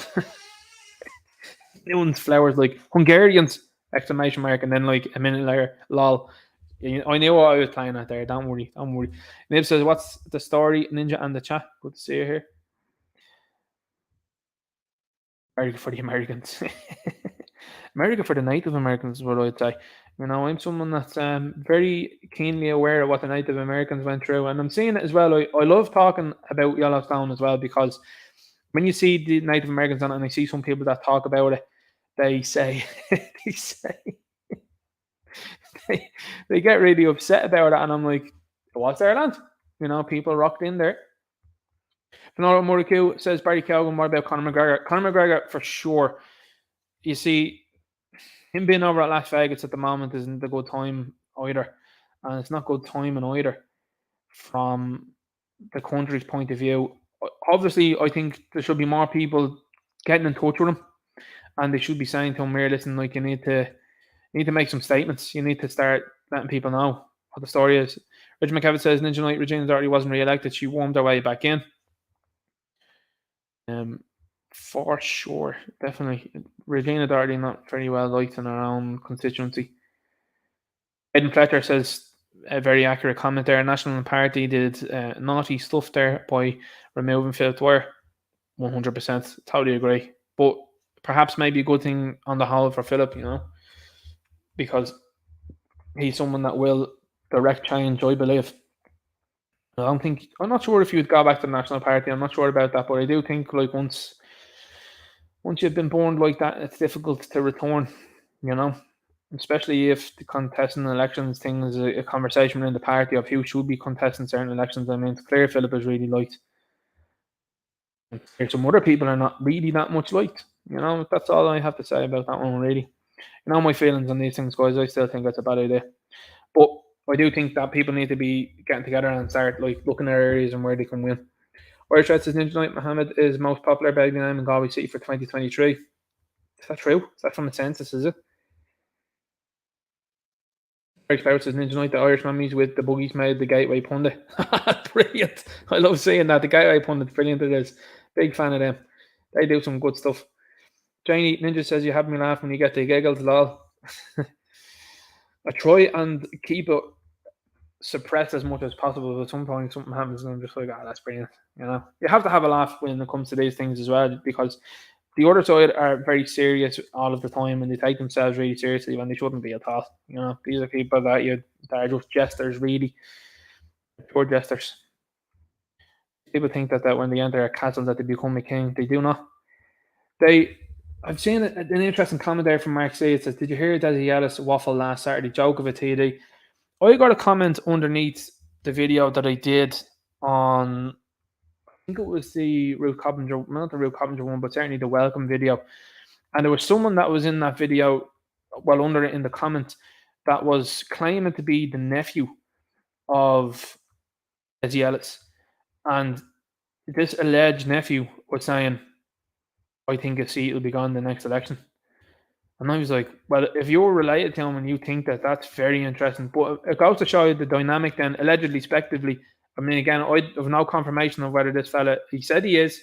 new flowers like Hungarians! Exclamation mark, and then like a minute later, lol. I knew what I was playing at there. Don't worry. Nib says, what's the story, Ninja and the chat? Good to see you here. America for the Americans. America for the Native Americans is what I'd say. You know, I'm someone that's very keenly aware of what the Native Americans went through, and I'm seeing it as well. I love talking about Yellowstone as well, because when you see the Native Americans on it, and I see some people that talk about it, they say they get really upset about it, and I'm like, it was their land. You know, people rocked in there. Fernando Muricu says, Barry Calvin, what about Conor McGregor? Conor McGregor, for sure. You see, him being over at Las Vegas at the moment isn't a good time either. And it's not good timing either from the country's point of view. Obviously, I think there should be more people getting in touch with him. And they should be saying to him, here, listen, like, you need to make some statements. You need to start letting people know what the story is. Richard McKevitt says, Ninja Knight, Regina Doherty wasn't re-elected. She warmed her way back in. For sure, definitely. Regina Doherty not very well liked in her own constituency. Aidan Fletcher says, a very accurate comment there. National Party did naughty stuff there by removing Philip Dwyer. 100%, totally agree. But perhaps maybe a good thing on the whole for Philip, you know, because he's someone that will direct change, I believe. I'm not sure if you'd go back to the National Party. I'm not sure about that, but I do think, like, once you've been born like that, it's difficult to return, you know, especially if the contesting elections thing is a conversation within the party of who should be contesting certain elections. I mean, it's clear Philip is really liked. There's some other people are not really that much liked, you know. That's all I have to say about that one, really. You know my feelings on these things, guys. I still think that's a bad idea. But I do think that people need to be getting together and start, like, looking at areas and where they can win. Irish Red says, Ninja Knight Mohammed is most popular baby name in Galway City for 2023. Is that true? Is that from the census, is it? Eric Cloud says, Ninja Knight, the Irish mummies with the buggies made the Gateway Pundit. Brilliant. I love seeing that. The Gateway Pundit, brilliant it is. Big fan of them. They do some good stuff. Janie Ninja says, you have me laugh when you get the giggles, lol. I try and keep it suppressed as much as possible, but sometimes something happens and I'm just like, that's brilliant. You know, you have to have a laugh when it comes to these things as well, because The other side are very serious all of the time, and they take themselves really seriously when they shouldn't be at all. You know, these are people that are just jesters, really, pure jesters. People think that when they enter a castle that they become a king. They do not. I've seen an interesting comment there from Mark C. It says, "Did you hear Odysee Ellis waffle last Saturday? Joke of a TD." I got a comment underneath the video that I did on, I think it was the Ruth Coppinger, not the Ruth Coppinger one, but certainly the welcome video. And there was someone that was in that video, well, under it in the comment, that was claiming to be the nephew of Odysee Ellis. And this alleged nephew was saying, "I think a seat will be gone the next election." And I was like, well, if you're related to him and you think that, that's very interesting. But it goes to show you the dynamic then, allegedly, spectively. I mean, again, I have no confirmation of whether this fella, he said he is,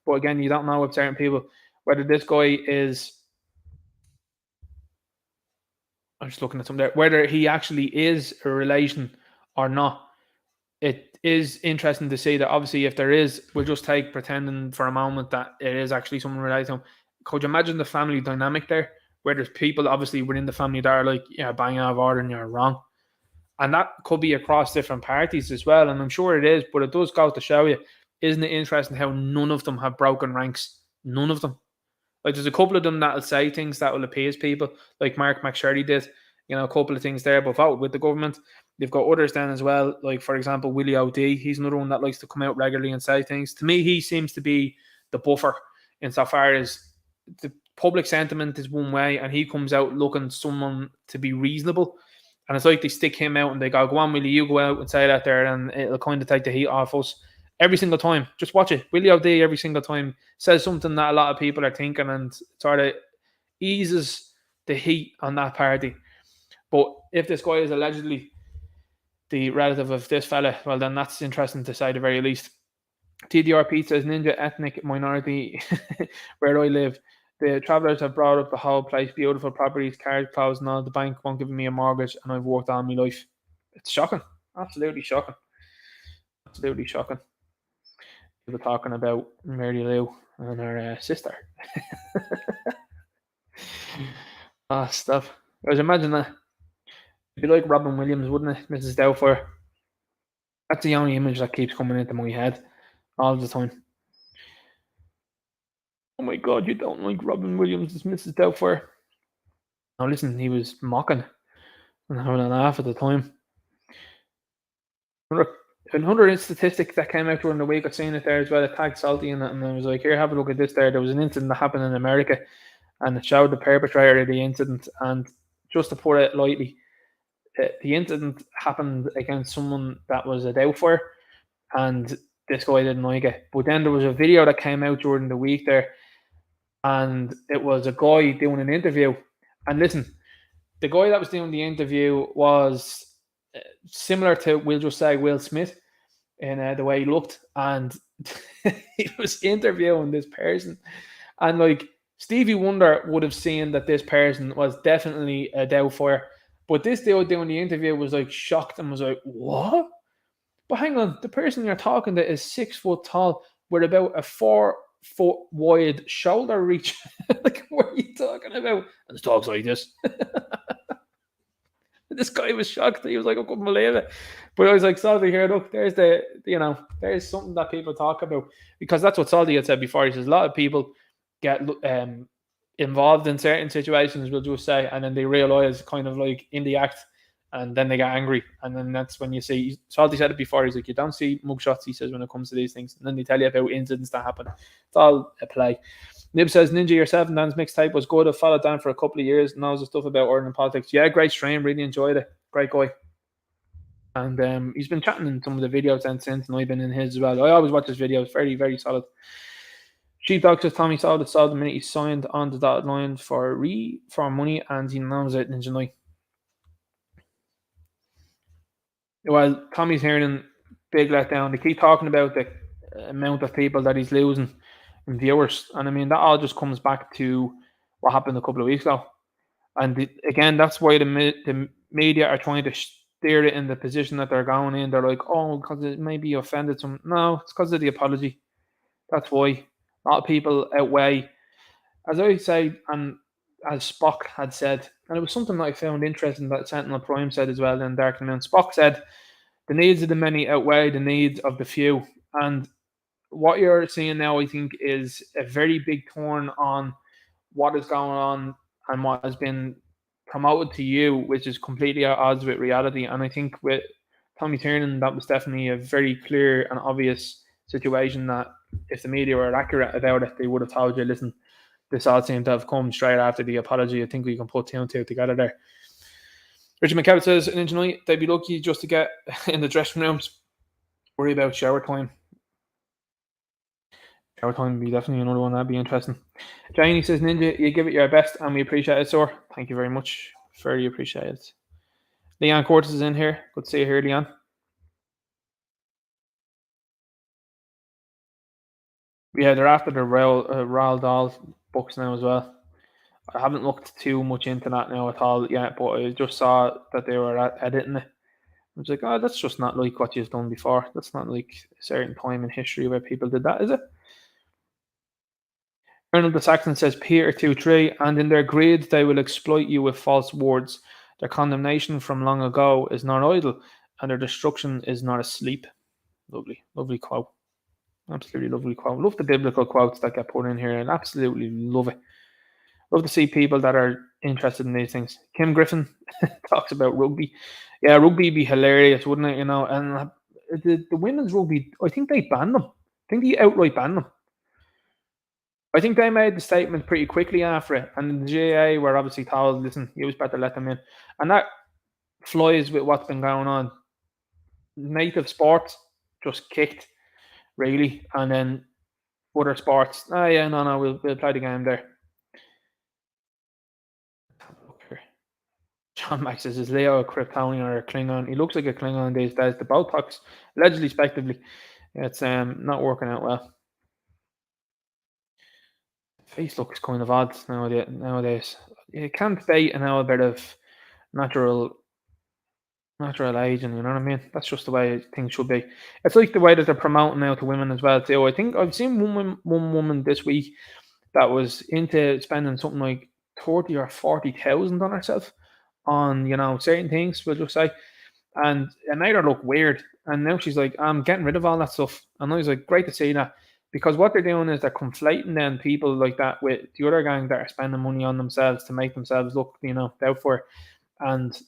but again, you don't know with certain people, whether this guy is, I'm just looking at something there, whether he actually is a relation or not. It is interesting to see that obviously if there is, we'll just take pretending for a moment that it is actually someone related to him. Could you imagine the family dynamic there? Where there's people obviously within the family that are like, yeah, bang out of order and you're wrong. And that could be across different parties as well. And I'm sure it is, but it does go to show you, isn't it interesting how none of them have broken ranks? None of them. Like there's a couple of them that'll say things that will appease people, like Mark McSherry did, you know, a couple of things there, but vote with the government. They've got others then as well, like for example, Willie O'D. He's another one that likes to come out regularly and say things. To me, he seems to be the buffer insofar as the public sentiment is one way and he comes out looking someone to be reasonable. And it's like they stick him out and they go on, Willie, you go out and say that there, and it'll kind of take the heat off us. Every single time. Just watch it. Willie O'D every single time says something that a lot of people are thinking and sort of eases the heat on that party. But if this guy is allegedly the relative of this fella, well, then that's interesting to say the very least. TDR Pete says, Ninja ethnic minority where I live. The travellers have brought up the whole place, beautiful properties, cars, clothes, and all. The bank won't give me a mortgage, and I've worked all my life. It's shocking. Absolutely shocking. Absolutely shocking. People talking about Mary Lou and her sister. Stuff. I was imagine that. It'd be like Robin Williams, wouldn't it, Mrs. Doubtfire? That's the only image that keeps coming into my head all the time. Oh my God, you don't like Robin Williams as Mrs. Doubtfire? Now listen, he was mocking and having a laugh at the time. Another statistic that came out during the week, I've seen it there as well. It tagged Salty in it, and I was like, here, have a look at this there. There was an incident that happened in America, and it showed the perpetrator of the incident. And just to put it lightly, the incident happened against someone that was a doubtfire, and this guy didn't like it. But then there was a video that came out during the week there, and it was a guy doing an interview. And listen, the guy that was doing the interview was similar to, we'll just say, Will Smith in the way he looked, and he was interviewing this person, and like Stevie Wonder would have seen that this person was definitely a doubtfire, but this dude doing the interview was like shocked and was like, what? But hang on, the person you're talking to is 6 foot tall with about a 4 foot wide shoulder reach. Like, what are you talking about? And talks like this. This guy was shocked. He was like, I couldn't believe it. But I was like, Salty, here, look, there's there's something that people talk about. Because that's what Salty had said before. He says a lot of people get involved in certain situations, we'll just say, and then they realize kind of like in the act, and then they get angry. And then that's when you see, Salty said it before, he's like, you don't see mugshots, he says, when it comes to these things. And then they tell you about incidents that happen. It's all a play. Nib says, Ninja, your 7 Dan's mixtape was good. I followed Dan for a couple of years. Knows the stuff about ordinary politics. Yeah, great stream. Really enjoyed it. Great guy. And he's been chatting in some of the videos since, and I've been in his as well. I always watch his videos. Very, very solid. Sheepdog says, Tommy saw the minute he signed on the dotted line for money, and he knows it in July. Well, Tommy's hearing big letdown. They keep talking about the amount of people that he's losing in viewers, and I mean that all just comes back to what happened a couple of weeks ago. And again, that's why the media are trying to steer it in the position that they're going in. They're like, oh, because it maybe offended some. No, it's because of the apology. That's why. A lot of people outweigh as I say, and as Spock had said, and it was something that I found interesting that Sentinel Prime said as well in Dark Moon. Spock said, the needs of the many outweigh the needs of the few. And what you're seeing now, I think, is a very big turn on what is going on and what has been promoted to you, which is completely at odds with reality. And I think with Tommy Tiernan, that was definitely a very clear and obvious situation that if the media were accurate about it, they would have told you, listen, this all seemed to have come straight after the apology. I think we can put two and two together there. Richard McCabe says, in Ninja they'd be lucky just to get in the dressing rooms. Worry about shower time. Shower time would be definitely another one that'd be interesting. Janie says, Ninja, you give it your best and we appreciate it, sir. Thank you very much. Very appreciate it. Leon Cortes is in here. Good to see you here, Leon. Yeah, they're after the Roald Dahl books now as well. I haven't looked too much into that now at all yet, but I just saw that they were editing it. I was like, oh, that's just not like what you've done before. That's not like a certain time in history where people did that, is it? Arnold the Saxon says, Peter 2-3, and in their greed they will exploit you with false words. Their condemnation from long ago is not idle, and their destruction is not asleep. Lovely, lovely quote. Absolutely lovely quote. Love the biblical quotes that get put in here, and absolutely love it. Love to see people that are interested in these things. Kim Griffin talks about rugby. Yeah, rugby be hilarious, wouldn't it? You know, and the women's rugby, I think they banned them. I think they outright banned them. I think they made the statement pretty quickly after it, and the GAA were obviously told, listen, you was better let them in. And that flies with what's been going on. Native sports just kicked, really, and then other sports, we'll play the game there. John Max says, is Leo a Kryptonian or a Klingon? He looks like a Klingon these days. The Botox, allegedly, respectively, it's not working out well. Face looks kind of odd nowadays. You can't debate now a bit of natural aging, you know what I mean? That's just the way things should be. It's like the way that they're promoting now to women as well too. I think I've seen one woman this week that was into spending something like 30 or 40,000 on herself on, you know, certain things, we'll just say. And it made her look weird. And now she's like, I'm getting rid of all that stuff. And I was like, great to see that. Because what they're doing is they're conflating then people like that with the other gang that are spending money on themselves to make themselves look, you know, out for. And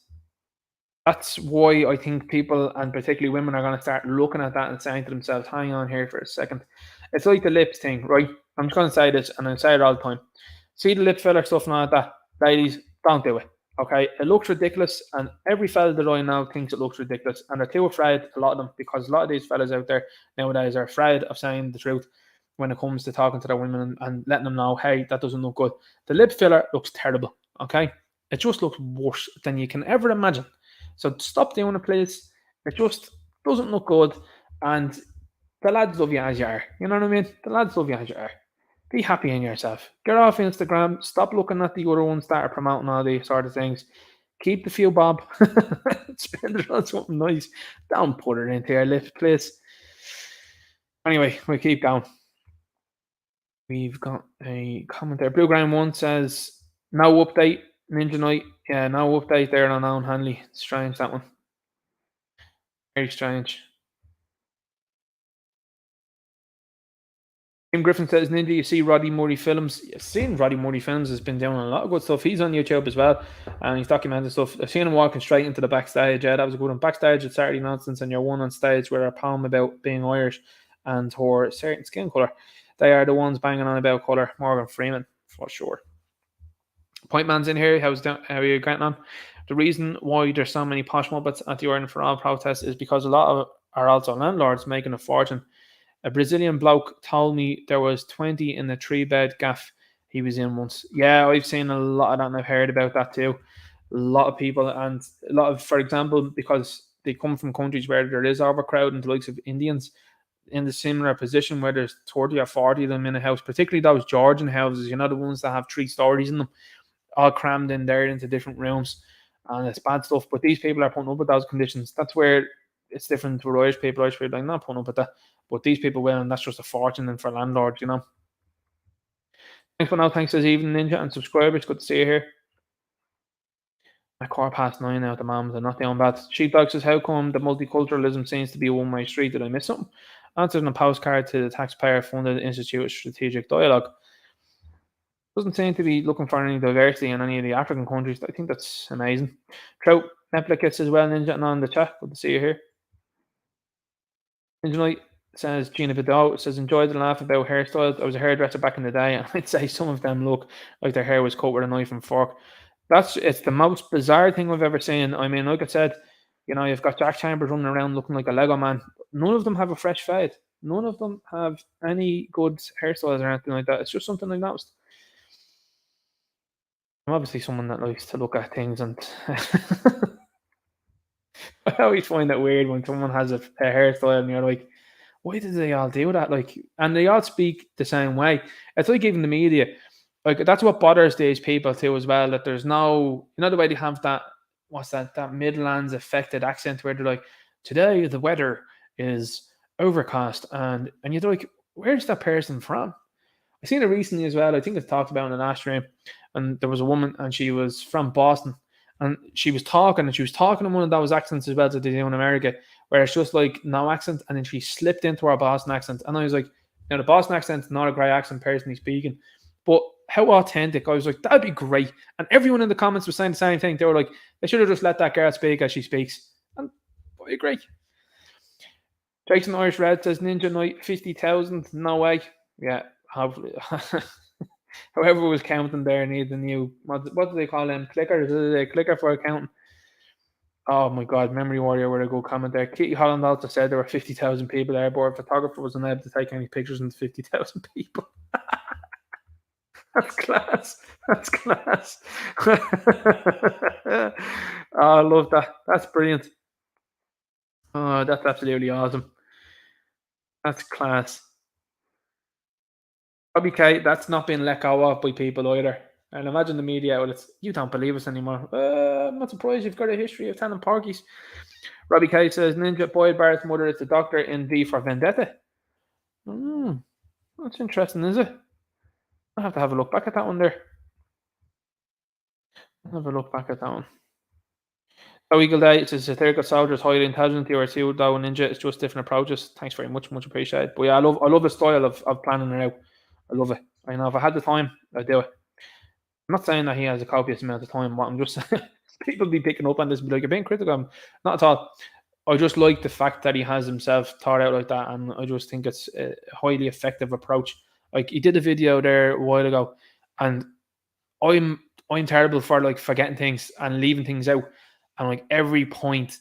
that's why I think people, and particularly women, are going to start looking at that and saying to themselves, hang on here for a second. It's like the lips thing, right? I'm just going to say this, and I say it all the time. See the lip filler stuff and all that? Ladies, don't do it. Okay, it looks ridiculous, and every fella that I know thinks it looks ridiculous, and they're too afraid, a lot of them, because a lot of these fellas out there nowadays are afraid of saying the truth when it comes to talking to their women and letting them know, hey, that doesn't look good. The lip filler looks terrible, okay? It just looks worse than you can ever imagine. So stop doing it, please. It just doesn't look good, and the lads love you as you are. You know what I mean? The lads love you as you are. Be happy in yourself. Get off Instagram. Stop looking at the other ones that are promoting all these sort of things. Keep the few bob. Spend it on something nice. Don't put it into your lips, please. Anyway, we keep going. We've got a comment there. Blue Ground 1 says, no update. Ninja Knight. Yeah, no update there on Owen Hanley. Strange, that one. Very strange. Tim Griffin says, Ninja, you see Roddy Murray films. I've seen Roddy Murray films, has been doing a lot of good stuff. He's on YouTube as well, and he's documenting stuff. I've seen him walking straight into the backstage. Yeah, that was a good one. Backstage at Saturday Nonsense, and you're one on stage with a poem about being Irish and her certain skin colour. They are the ones banging on about colour. Morgan Freeman, for sure. Point Man's in here. How are you getting on? The reason why there's so many posh muppets at the Ireland for All protest is because a lot of are also landlords making a fortune. A Brazilian bloke told me there was 20 in the 3-bed gaff he was in once. Yeah, I've seen a lot of that and I've heard about that too. A lot of people, and a lot of, for example, because they come from countries where there is overcrowding, the likes of Indians in the similar position where there's 30 or 40 of them in a house, particularly those Georgian houses, you know, the ones that have 3 stories in them, all crammed in there into different rooms. And it's bad stuff. But these people are putting up with those conditions. That's where it's different to Irish people. Irish people are like, not putting up with that. But these people will, and that's just a fortune and for landlords, you know. Thanks for now. Thanks, says Even Ninja and subscribers. Good to see you here. A 9:15 now at the moment. I'm not doing bad. Sheepdog says, how come the multiculturalism seems to be a one-way street? Did I miss something? Answered in a postcard to the taxpayer-funded Institute of Strategic Dialogue. Doesn't seem to be looking for any diversity in any of the African countries. I think that's amazing. Trout Netflix as well, Ninja, and on the chat. Good to see you here. Ninja Knight says, Gina Vidal says, enjoyed the laugh about hairstyles. I was a hairdresser back in the day, and I'd say some of them look like their hair was cut with a knife and fork. It's the most bizarre thing I've ever seen. I mean, like I said, you know, you've got Jack Chambers running around looking like a Lego man. None of them have a fresh fade. None of them have any good hairstyles or anything like that. It's just something I noticed. I'm obviously someone that likes to look at things, and I always find it weird when someone has a hairstyle and you're like, why did they all do that? Like, and they all speak the same way. It's like even the media. Like, that's what bothers these people too as well, that there's no, you know, the way they have that, what's that Midlands affected accent where they're like, today the weather is overcast, and you're like, where's that person from? I seen it recently as well. I think it's talked about in the last stream, and there was a woman and she was from Boston, and she was talking in one of those accents as well that they do in America, where it's just like no accent, and then she slipped into her Boston accent, and I was like, now the Boston accent's not a great accent personally speaking, but how authentic. I was like, that'd be great. And everyone in the comments was saying the same thing. They were like, they should have just let that girl speak as she speaks. And I agree. Jason Irish Red says, Ninja Knight 50,000. No way. Yeah, hopefully. Whoever was counting there needs a new, what do they call them? Clicker? Is it a clicker for accounting? Oh my God, Memory Warrior with a good comment there. Kitty Holland also said there were 50,000 people there. Board photographer wasn't able to take any pictures of 50,000 people. That's class. That's class. Oh, I love that. That's brilliant. Oh, that's absolutely awesome. That's class. Robbie K, that's not been let go of by people either. And imagine the media outlets, you don't believe us anymore. I'm not surprised you've got a history of telling porkies. Robbie K says, Ninja Boyd Barrett's mother is the doctor in V for Vendetta. That's interesting, is it? I'll have to have a look back at that one there. I'll have a look back at that one. So Eagle Day, it says satirical soldiers, highly intelligent. You are too, though, Ninja. It's just different approaches. Thanks very much, much appreciated. But yeah, I love the style of planning it out. I love it. I know if I had the time, I'd do it. I'm not saying that he has a copious amount of time. What I'm just saying, people be picking up on this and be like, you're being critical of him. Not at all. I just like the fact that he has himself thought out like that, and I just think it's a highly effective approach. Like, he did a video there a while ago, and I'm terrible for like forgetting things and leaving things out. And like every point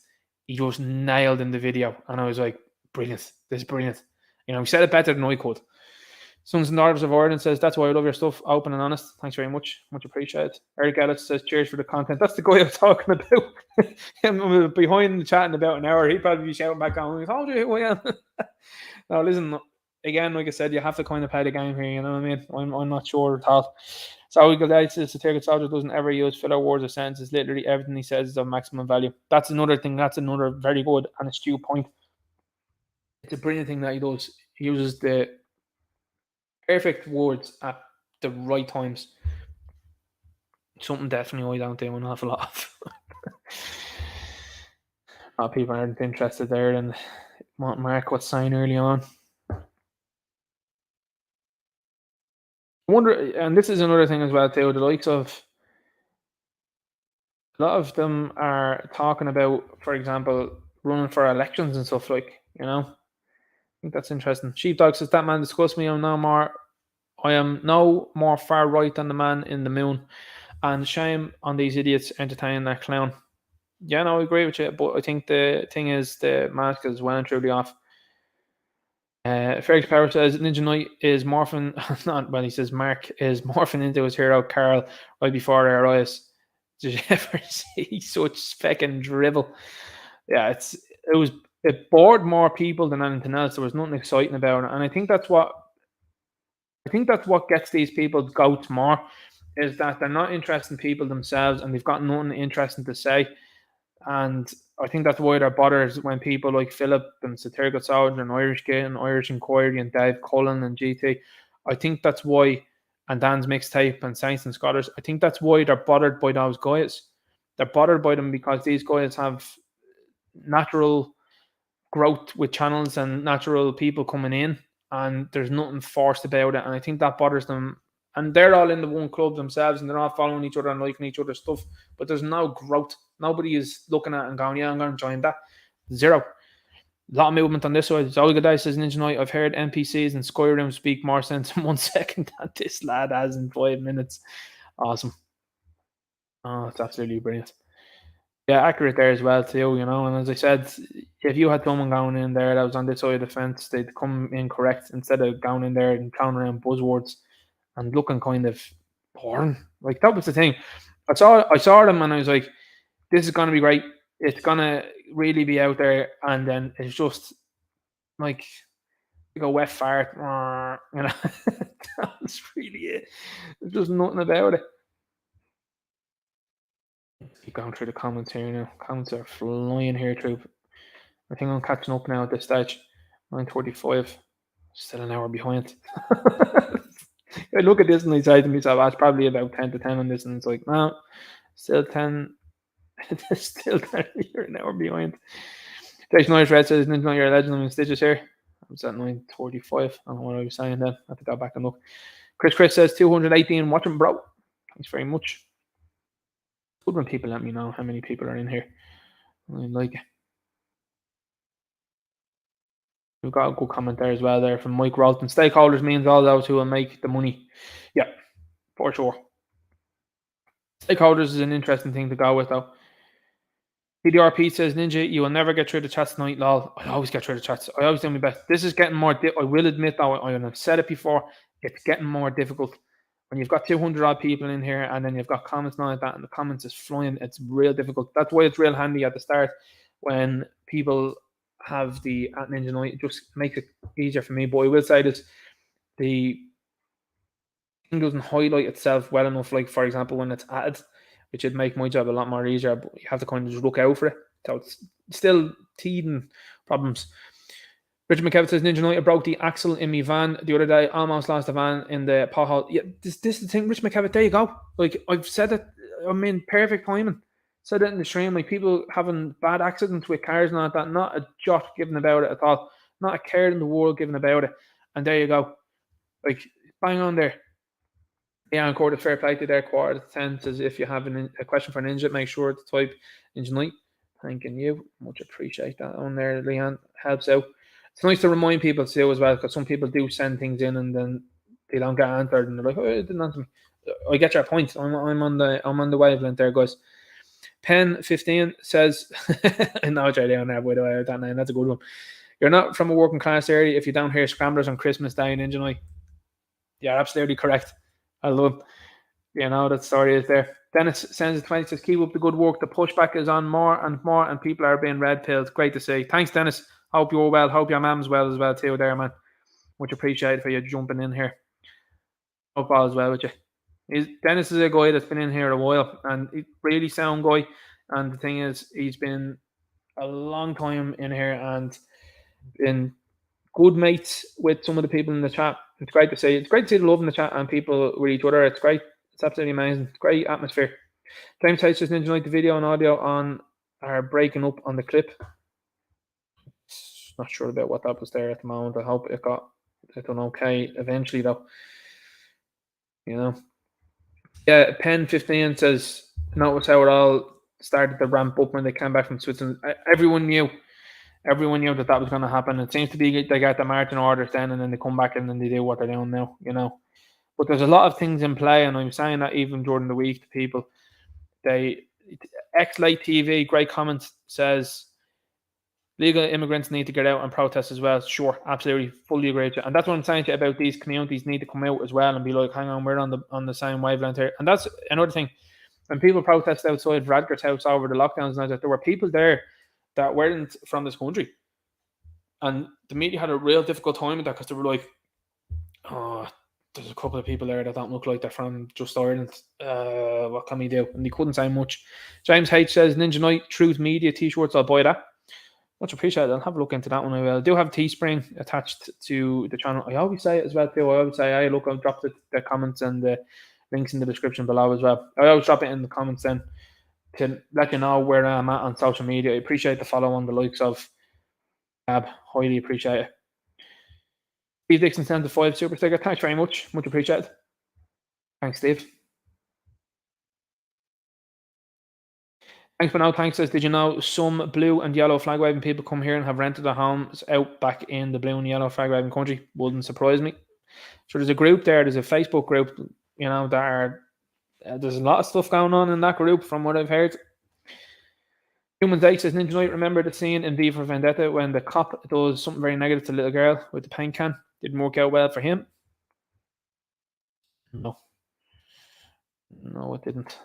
he just nailed in the video. And I was like, brilliant. This is brilliant. You know, he said it better than I could. Sons and Daughters of Origin says, that's why I love your stuff. Open and honest. Thanks very much. Much appreciated. Eric Ellis says, cheers for the content. That's the guy I was talking about. Him behind the chat in about an hour. He'd probably be shouting back on. I told you who I am. No, listen, again, like I said, you have to kind of play the game here. You know what I mean? I'm not sure at all. So Eagle Day says, satirical soldier doesn't ever use filler words or sentences. Literally everything he says is of maximum value. That's another thing. That's another very good and astute point. It's a brilliant thing that he does. He uses the perfect words at the right times. Something definitely I don't do an awful lot of. A lot of people aren't interested there and want Mark was saying early on. I wonder, and this is another thing as well too, the likes of a lot of them are talking about, for example, running for elections and stuff, like, you know. I think that's interesting. Sheepdog says, that man disgusts me. I am no more far right than the man in the moon. And shame on these idiots entertaining that clown. Yeah, no, I agree with you, but I think the thing is the mask is well and truly off. Felix Power says Ninja Knight is morphing, not well, he says Mark is morphing into his hero Carl right before our eyes. Did you ever see such fucking drivel? Yeah, it bored more people than anything else. There was nothing exciting about it, and I think that's what gets these people's goats more, is that they're not interested in people themselves, and they've got nothing interesting to say. And I think that's why they're bothered when people like Philip and Satirical Soldier and Irish Kid and Irish Inquiry and Dave Cullen and GT. I think that's why, and Dan's Mixtape and Saints and Scholars. I think that's why they're bothered by those guys. They're bothered by them because these guys have natural growth with channels and natural people coming in, and there's nothing forced about it. And I think that bothers them. And they're all in the one club themselves, and they're all following each other and liking each other's stuff. But there's no growth. Nobody is looking at it and going, yeah, I'm going to join that. Zero. A lot of movement on this side. Zolgadai says, Ninja Knight, I've heard NPCs in Skyrim speak more sense in 1 second than this lad has in 5 minutes. Awesome. Oh, it's absolutely brilliant. Yeah, accurate there as well too, you know. And as I said, if you had someone going in there that was on this side of the fence, they'd come in correct instead of going in there and counting around buzzwords and looking kind of boring. Like, that was the thing. I saw them and I was like, this is gonna be great. It's gonna really be out there, and then it's just like a wet fart. You know, that's really it. There's just nothing about it. Keep going through the comments here now. Comments are flying here through. I think I'm catching up now at this stage. 9:45. Still an hour behind. I look at this and I say to myself, it's probably about 10 to 10 on this, and it's like, no, still 10. Still 10. You're an hour behind. Jason Irish Red says, Ninja Knight, you're a legend. I'm in stitches here. I was at 9:45. I don't know what I was saying then. I have to go back and look. Chris says 218 watching, bro. Thanks very much. Good when people let me know how many people are in here. I like it. We've got a good comment there as well there from Mike Ralton. Stakeholders means all those who will make the money. Yeah, for sure. Stakeholders is an interesting thing to go with though. PDRP says, Ninja, you will never get through the chats tonight, lol. I always get through the chats. I always do my best. This is getting more, I will admit though, I have said it before, it's getting more difficult. When you've got 200 odd people in here and then you've got comments and all like that, and the comments is flying, it's real difficult. That's why it's real handy at the start when people have the @Ninja Knight. It just makes it easier for me. But I will say this, the thing doesn't highlight itself well enough, like for example when it's added, which would make my job a lot more easier, but you have to kind of just look out for it. So it's still teething problems. Richard McKevitt says, Ninja Knight, I broke the axle in my van the other day. Almost lost the van in the pothole. Yeah, this is the thing, Rich McKevitt, there you go. Like, I've said it, I mean, perfect timing. Said it in the stream, like, people having bad accidents with cars and all that, not a jot given about it at all. Not a care in the world given about it. And there you go. Like, bang on there. Yeah, and quarter fair play to their quarter 10 says, if you have a question for Ninja, make sure to type Ninja Knight. Thanking you. Much appreciate that on there. Leanne helps out. It's nice to remind people too as well, because some people do send things in and then they don't get answered and they're like, oh, it didn't answer me. I get your point. I'm on the wavelength there, guys. Pen 15 says, I know what you're doing there, by the way, that name. That's a good one. You're not from a working class area if you don't hear scramblers on Christmas Day in Ninja Knight. You're absolutely correct. I love, you know, that story is there. Dennis sends 20 says, keep up the good work. The pushback is on more and more, and people are being red pilled. Great to see. Thanks, Dennis. Hope you're well. Hope your mum's well as well too there, man. Much appreciated for you jumping in here. Hope all is well with you. Dennis is a guy that's been in here a while, and he's a really sound guy. And the thing is, he's been a long time in here and been good mates with some of the people in the chat. It's great to see. It's great to see the love in the chat and people with each other. It's great. It's absolutely amazing. It's great atmosphere. James Tate says, Ninja Knight, the video and audio on are breaking up on the clip. Not sure about what that was there at the moment. I hope it got done okay eventually though. You know. Yeah, Pen 15 says, notice how it all started to ramp up when they came back from Switzerland. Everyone knew that was going to happen. It seems to be they got the marching orders then, and then they come back and then they do what they're doing now, you know. But there's a lot of things in play, and I'm saying that even during the week to people. X-Late TV, great comments, says legal immigrants need to get out and protest as well. Sure, absolutely, fully agree with you. And that's what I'm saying to you about these communities need to come out as well and be like, hang on, we're on the same wavelength here. And that's another thing. When people protest outside Radgar's house over the lockdowns, and there were people there that weren't from this country. And the media had a real difficult time with that because they were like, oh, there's a couple of people there that don't look like they're from just Ireland. What can we do? And they couldn't say much. James H says, Ninja Knight, Truth Media t-shirts, I'll buy that. Much appreciated. I'll have a look into that one. I do have Teespring attached to the channel. I always say it as well too. I always say, hey, look, I'll drop the comments and the links in the description below as well. I always drop it in the comments then to let you know where I'm at on social media. I appreciate the follow on the likes of Gab. Highly appreciate it. Steve Dixon sent the 5 super sticker. Thanks very much. Much appreciated. Thanks, Steve. Thanks, but no thanks. Says, did you know some blue and yellow flag waving people come here and have rented their homes out back in the blue and yellow flag waving country? Wouldn't surprise me. So there's a group there. There's a Facebook group. You know, that are there's a lot of stuff going on in that group from what I've heard. Human Date says, Ninja Knight, remember the scene in V for Vendetta when the cop does something very negative to the little girl with the paint can? Didn't work out well for him. No, it didn't.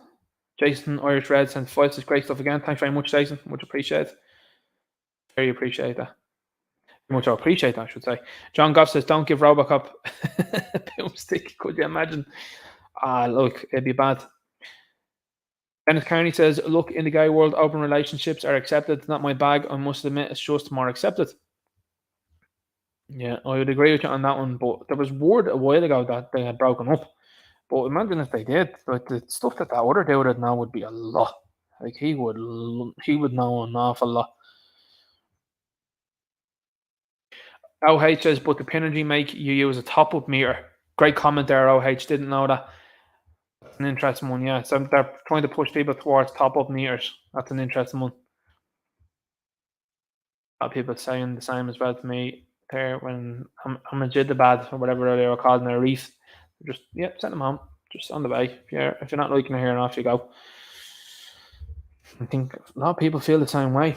Jason Irish Red sends 5 says, great stuff again. Thanks very much, Jason. Much appreciated. Very appreciate that. Much appreciate that, I should say. John Goff says, don't give Robocop a boomstick. Could you imagine? Look, it'd be bad. Dennis Carney says, look, in the gay world, open relationships are accepted. Not my bag. I must admit, it's just more accepted. Yeah, I would agree with you on that one. But there was word a while ago that they had broken up. But imagine if they did. Like the stuff that other dude would know would be a lot. Like he would know an awful lot. OH says, but the Pinergy make you use a top-up meter. Great comment there, OH. Didn't know that. That's an interesting one, yeah. So they're trying to push people towards top-up meters. That's an interesting one. A lot of people saying the same as well to me there when I'm a Jidabad or whatever they were called in a reef. Just, yeah, send them home. Just on the way. If you're not liking it here, and off you go. I think a lot of people feel the same way.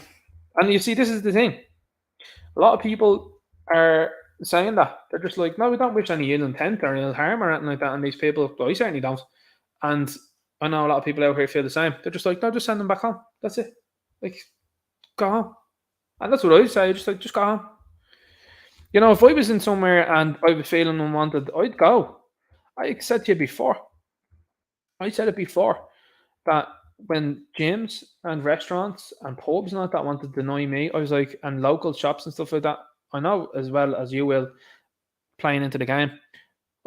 And you see, this is the thing. A lot of people are saying that. They're just like, no, we don't wish any ill intent or ill harm or anything like that on these people. But I certainly don't. And I know a lot of people out here feel the same. They're just like, no, just send them back home. That's it. Like, go home. And that's what I say. Just go home. You know, if I was in somewhere and I was feeling unwanted, I'd go. I said to you before. I said it before that when gyms and restaurants and pubs and all that wanted to deny me, I was like, and local shops and stuff like that, I know as well as you will, playing into the game,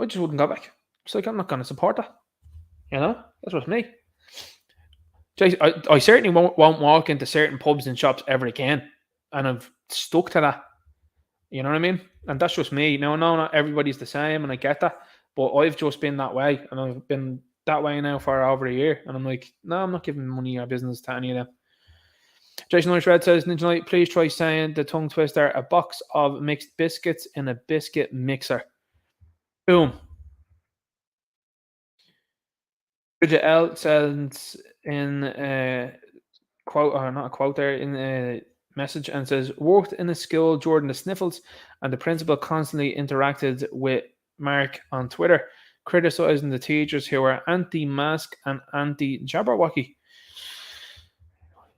I just wouldn't go back. It's like, I'm not going to support that. You know, that's what's me. I certainly won't walk into certain pubs and shops ever again. And I've stuck to that. You know what I mean? And that's just me. No, not everybody's the same, and I get that. But I've just been that way, and I've been that way now for over a year. And I'm like, no, I'm not giving money or business to any of them. Jason Irish Red says, Ninja Knight, please try saying the tongue twister, a box of mixed biscuits in a biscuit mixer. Boom. Bridget L sends in a quote, or not a quote there, in a message and says, worked in a school during the sniffles, and the principal constantly interacted with Mark on Twitter, criticizing the teachers who are anti-mask and anti-Jabberwocky.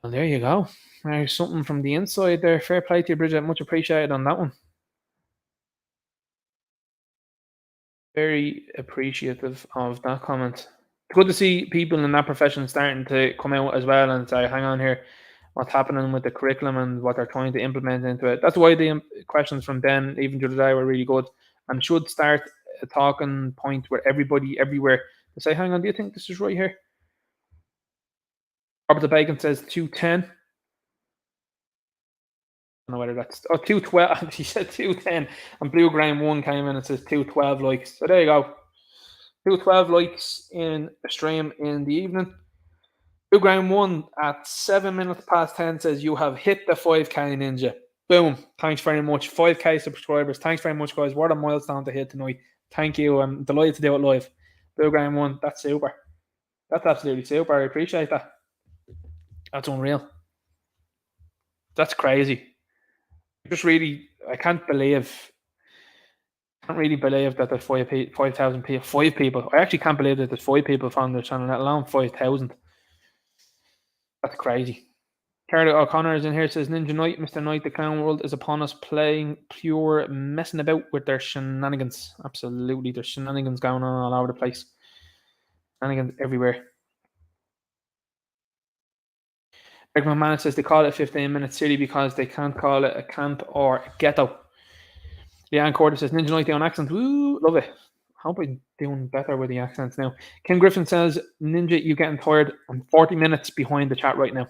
Well, there you go. There's something from the inside there. Fair play to you, Bridget. Much appreciated on that one. Very appreciative of that comment. It's good to see people in that profession starting to come out as well and say, hang on here, what's happening with the curriculum and what they're trying to implement into it. That's why the questions from Ben, even the other day, were really good, and should start a talking point where everybody, everywhere, to say, hang on, do you think this is right here? Robert the Bacon says 210. I don't know whether that's 212. He said 210, and Blue Graham 1 came in and says 212 likes. So there you go. 212 likes in a stream in the evening. Blue Graham 1 at 7 minutes past 10 says, you have hit the 5k ninja. Boom. Thanks very much. 5k subscribers. Thanks very much, guys. What a milestone to hit tonight. Thank you. I'm delighted to do it live. Blue Graham 1, that's super. That's absolutely super. I appreciate that. That's unreal. That's crazy. Just really, I can't really believe that there's 5,000 people. 5 people. I actually can't believe that there's 5 people found the channel, let alone 5,000. That's crazy. Carly O'Connor is in here, says, Ninja Knight, Mr. Knight, the clown world is upon us, playing pure messing about with their shenanigans. Absolutely. There's shenanigans going on all over the place. Shenanigans everywhere. Eric McMahon says they call it 15-minute city because they can't call it a camp or a ghetto. Leanne Corder says Ninja 90 on accent. Woo, love it. I hope I'm doing better with the accents now. Kim Griffin says, Ninja, you getting tired? I'm 40 minutes behind the chat right now.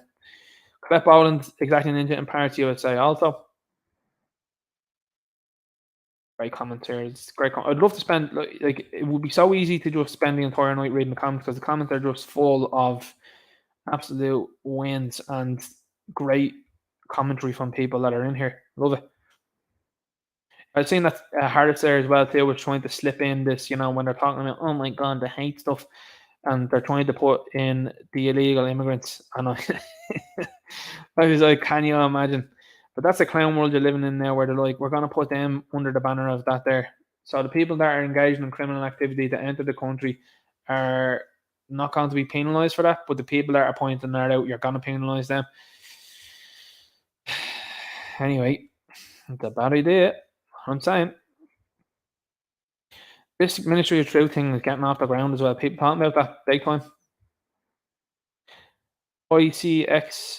Clep Boland, exactly Ninja in parts USA also. Great commentaries. Great. I'd love to spend, like, it would be so easy to just spend the entire night reading the comments because the comments are just full of absolute wins and great commentary from people that are in here. Love it. I've seen that Harris there as well too was trying to slip in this, when they're talking about, oh my god, the hate stuff, and they're trying to put in the illegal immigrants. And I was like, can you imagine? But that's the clown world you're living in now, where they're like, we're going to put them under the banner of that there. So the people that are engaging in criminal activity that enter the country are not going to be penalised for that, but the people that are pointing that out, you're going to penalise them. Anyway, it's a bad idea. I'm saying. This Ministry of Truth thing is getting off the ground as well. People talking about that big time. ICXCNIKA.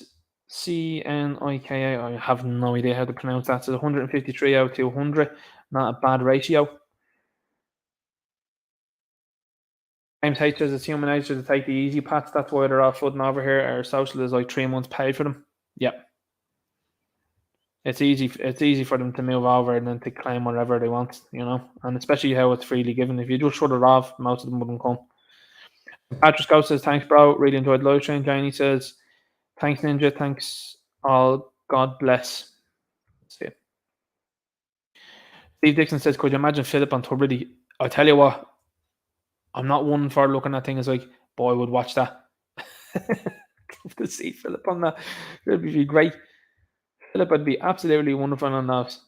I have no idea how to pronounce that. So 153 out to 100. Not a bad ratio. James H says it's human nature to take the easy paths. That's why they're all flooding over here. Our social is like 3 months paid for them. Yep. It's easy for them to move over and then to claim whatever they want, and especially how it's freely given. If you just shut it off, most of them wouldn't come. Patrick Scott says, thanks, bro. Really enjoyed the live stream. Janie says, thanks, Ninja. Thanks, all. God bless. See it. Steve Dixon says, could you imagine Philip on Tuberty? I tell you what, I'm not one for looking at things like, boy, I would watch that. Love to see Philip on that. It would be great. Philip would be absolutely wonderful on those.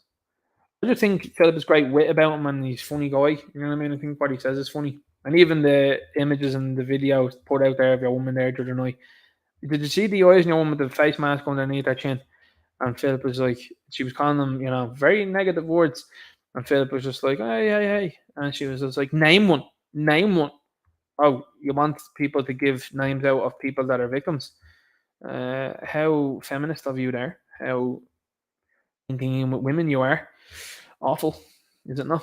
I just think Philip has great wit about him and he's a funny guy. You know what I mean? I think what he says is funny. And even the images and the videos put out there of your woman there the other night. Did you see the eyes in your woman with the face mask underneath her chin? And Philip was like, she was calling them, very negative words. And Philip was just like, hey. And she was just like, name one. Oh, you want people to give names out of people that are victims? How feminist of you there. How thinking with women you are. Awful, is it not?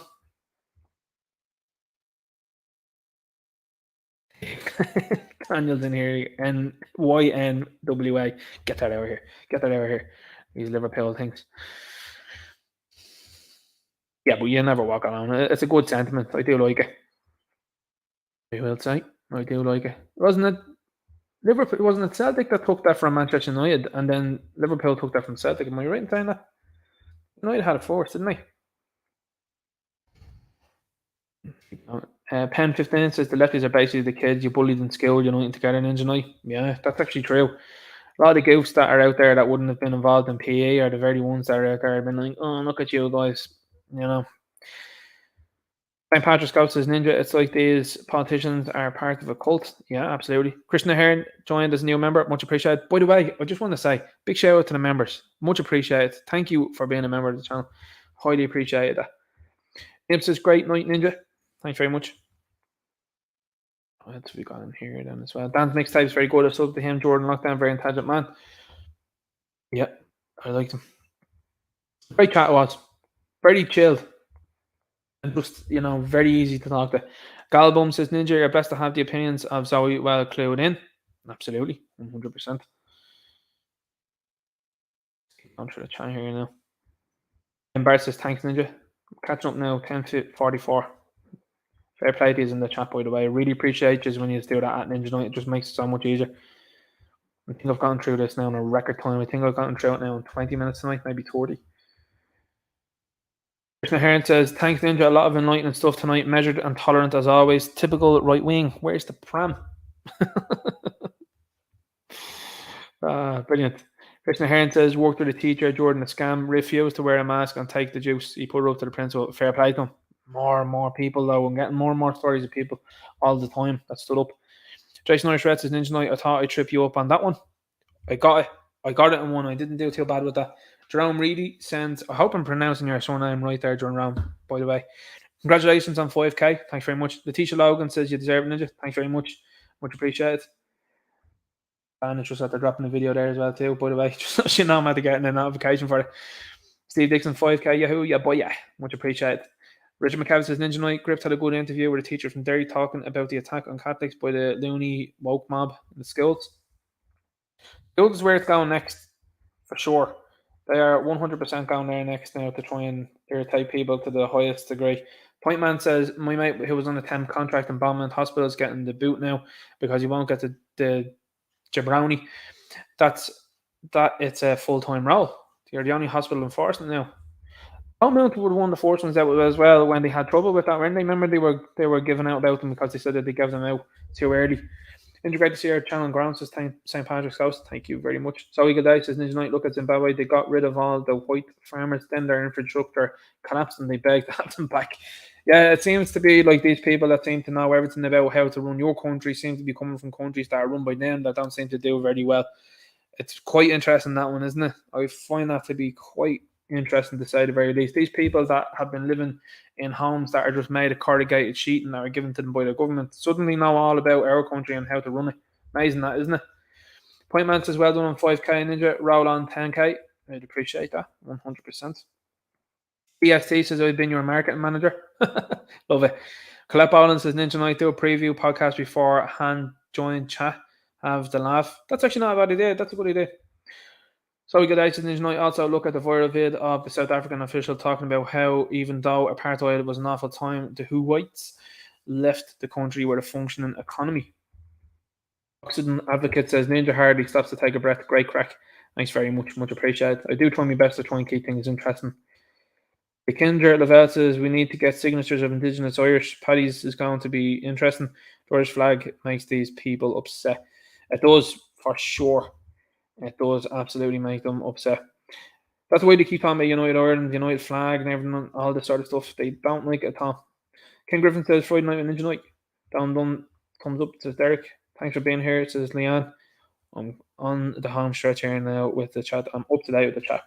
Daniel's in here, NYNWA. Get that out of here. These Liverpool things. Yeah, but you never walk alone. It's a good sentiment. I do like it. I will say, I do like it. Wasn't it Liverpool? Wasn't it Celtic that took that from Manchester United, and then Liverpool took that from Celtic? Am I right in saying that? United had it first, didn't they? Pen 15 says the lefties are basically the kids you bullied in school uniting together in Ninja Night. Yeah, that's actually true. A lot of the goofs that are out there that wouldn't have been involved in PE are the very ones that are out there have been like, oh, look at you guys. St. Patrick Scott says, Ninja, it's like these politicians are part of a cult. Yeah, absolutely. Krishna Hearn joined as a new member. Much appreciated. By the way, I just want to say, big shout out to the members. Much appreciated. Thank you for being a member of the channel. Highly appreciated that. Nip says, great night, Ninja. Thanks very much. What else have we got in here then as well? Dan's mixtape is very good. I subbed to him. Jordan Lockdown, very intelligent man. Yep, I liked him. Great chat it was. Very chilled. And just, very easy to talk to. Galbum says, Ninja, you're best to have the opinions of Zoe well clued in. Absolutely, 100%. Keep on through the chat here now. And Bart says, thanks, Ninja. Catching up now, 10:44. Fair play to you in the chat, by the way. I really appreciate you when you do that at Ninja Night. It just makes it so much easier. I think I've gotten through this now in a record time. I think I've gotten through it now in 20 minutes tonight, maybe 30. Krishna Hearn says, thanks, Ninja. A lot of enlightening stuff tonight. Measured and tolerant as always. Typical right wing. Where's the pram? Brilliant. Krishna Hearn says, worked with a teacher, Jordan a scam, refused to wear a mask and take the juice. He put it up to the principal. Fair play to him. More and more people, though. I'm getting more and more stories of people all the time that stood up. Jason Irish Red says, Ninja Night, I thought I'd trip you up on that one. I got it in one. I didn't do too bad with that. Jerome Reedy sends, I hope I'm pronouncing your surname right there, Jerome, by the way. Congratulations on 5K. Thanks very much. Letitia Logan says you deserve it, Ninja. Thanks very much. Much appreciated. Dan is just after dropping the video there as well too, by the way. Just so you know, I'm at getting a notification for it. Steve Dixon, 5k, Yahoo, yeah, boy, yeah, much appreciated. Richard McCabe says, Ninja Knight Gript had a good interview with a teacher from Derry talking about the attack on Catholics by the loony woke mob in the schools. Schools is where it's going next, for sure. They are 100% going there next now to try and irritate people to the highest degree. Point Man says, my mate who was on a temp contract in Balmain Hospital is getting the boot now because he won't get the jabroni. That it's a full-time role. You're the only hospital enforcing it now. Balmain were one of the first ones out as well when they had trouble with that. When they remember they were giving out about them because they said that they gave them out too early. Integrate to see our channel and grounds says St. Patrick's House. Thank you very much. Sorry, good day says Ninja Knight. Look at Zimbabwe. They got rid of all the white farmers. Then their infrastructure collapsed and they begged to have them back. Yeah, it seems to be like these people that seem to know everything about how to run your country seem to be coming from countries that are run by them that don't seem to do very well. It's quite interesting, that one, isn't it? I find that to be quite interesting to say the very least. These people that have been living in homes that are just made of corrugated sheet and that are given to them by the government suddenly know all about our country and how to run it. Amazing that, isn't it? Point Man says, well done on 5k Ninja, roll on 10k. I'd appreciate that, 100%. EST says, I've been your marketing manager. Love it. Colette Boland says, Ninja Knight, do a preview podcast before hand join chat. Have the laugh. That's actually not a bad idea. That's a good idea. So we get out to Ninja Knight. Also look at the viral vid of the South African official talking about how even though apartheid was an awful time, the whites left the country with a functioning economy. Oxygen Advocate says, Ninja hardly stops to take a breath. Great crack. Thanks very much. Much appreciated. I do try my best to try and keep things interesting. The Kinder Lavelle says, we need to get signatures of Indigenous Irish. Paddy's is going to be interesting. George flag makes these people upset. It does, for sure. It does absolutely make them upset. That's why they keep on about United Ireland, the United flag and everything, all this sort of stuff. They don't like it at all. Ken Griffin says, Friday night with Ninja Knight. Down done, thumbs up, says Derek. Thanks for being here, says Leanne. I'm on the home stretch here now with the chat. I'm up to date with the chat.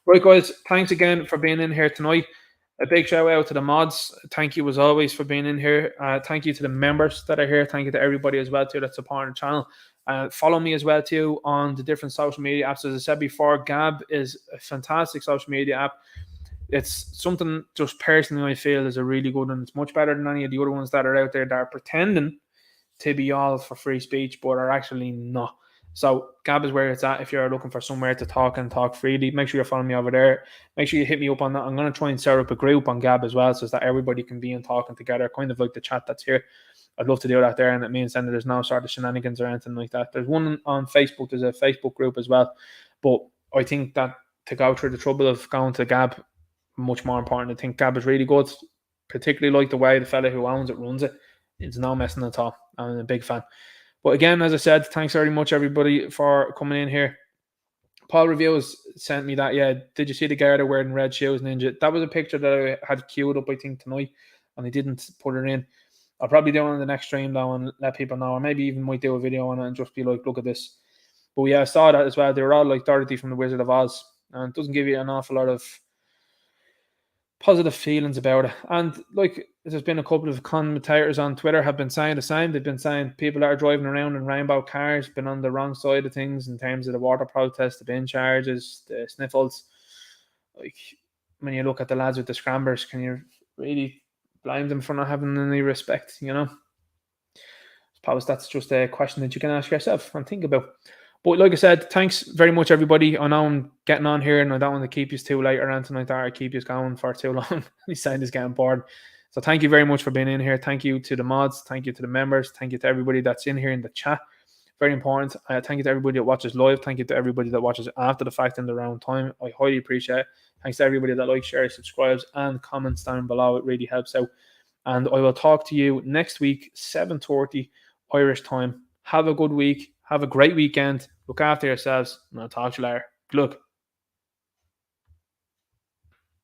Right, guys, thanks again for being in here tonight. A big shout out to the mods. Thank you as always for being in here. Thank you to the members that are here. Thank you to everybody as well too that's supporting the channel. Follow me as well too on the different social media apps. As I said before, Gab is a fantastic social media app. It's something just personally I feel is a really good one. It's much better than any of the other ones that are out there that are pretending to be all for free speech but are actually not. So Gab is where it's at if you're looking for somewhere to talk and talk freely. Make sure you're following me over there. Make sure you hit me up on that. I'm going to try and set up a group on Gab as well so that everybody can be in talking together, kind of like the chat that's here. I'd love to do that there, and it means then there's no sort of shenanigans or anything like that. There's one on Facebook. There's a Facebook group as well. But I think that to go through the trouble of going to Gab, much more important. I think Gab is really good, particularly like the way the fella who owns it runs it. It's no messing at all. I'm a big fan. But again, as I said, thanks very much, everybody, for coming in here. Paul Reviews sent me that. Yeah, did you see the Gettr wearing red shoes, Ninja? That was a picture that I had queued up, I think, tonight, and I didn't put it in. I'll probably do it on the next stream, though, and let people know, or maybe even might do a video on it and just be like, look at this. But yeah, I saw that as well. They were all like Dorothy from the Wizard of Oz, and it doesn't give you an awful lot of positive feelings about it. And like there's been a couple of commentators on Twitter have been saying the same. They've been saying people that are driving around in rainbow cars been on the wrong side of things in terms of the water protest, the bin charges, the sniffles. Like when you look at the lads with the scrambers, can you really blame them for not having any respect? You know, I suppose that's just a question that you can ask yourself and think about. But like I said, thanks very much, everybody. I know I'm getting on here and I don't want to keep you too late or anything like that, or keep you going for too long. This sound is getting bored. So thank you very much for being in here. Thank you to the mods. Thank you to the members. Thank you to everybody that's in here in the chat. Very important. Thank you to everybody that watches live. Thank you to everybody that watches after the fact in the round time. I highly appreciate it. Thanks to everybody that likes, shares, subscribes, and comments down below. It really helps out. And I will talk to you next week, 7:30 Irish time. Have a good week. Have a great weekend. Look after yourselves. And I'll talk to you later. Good luck.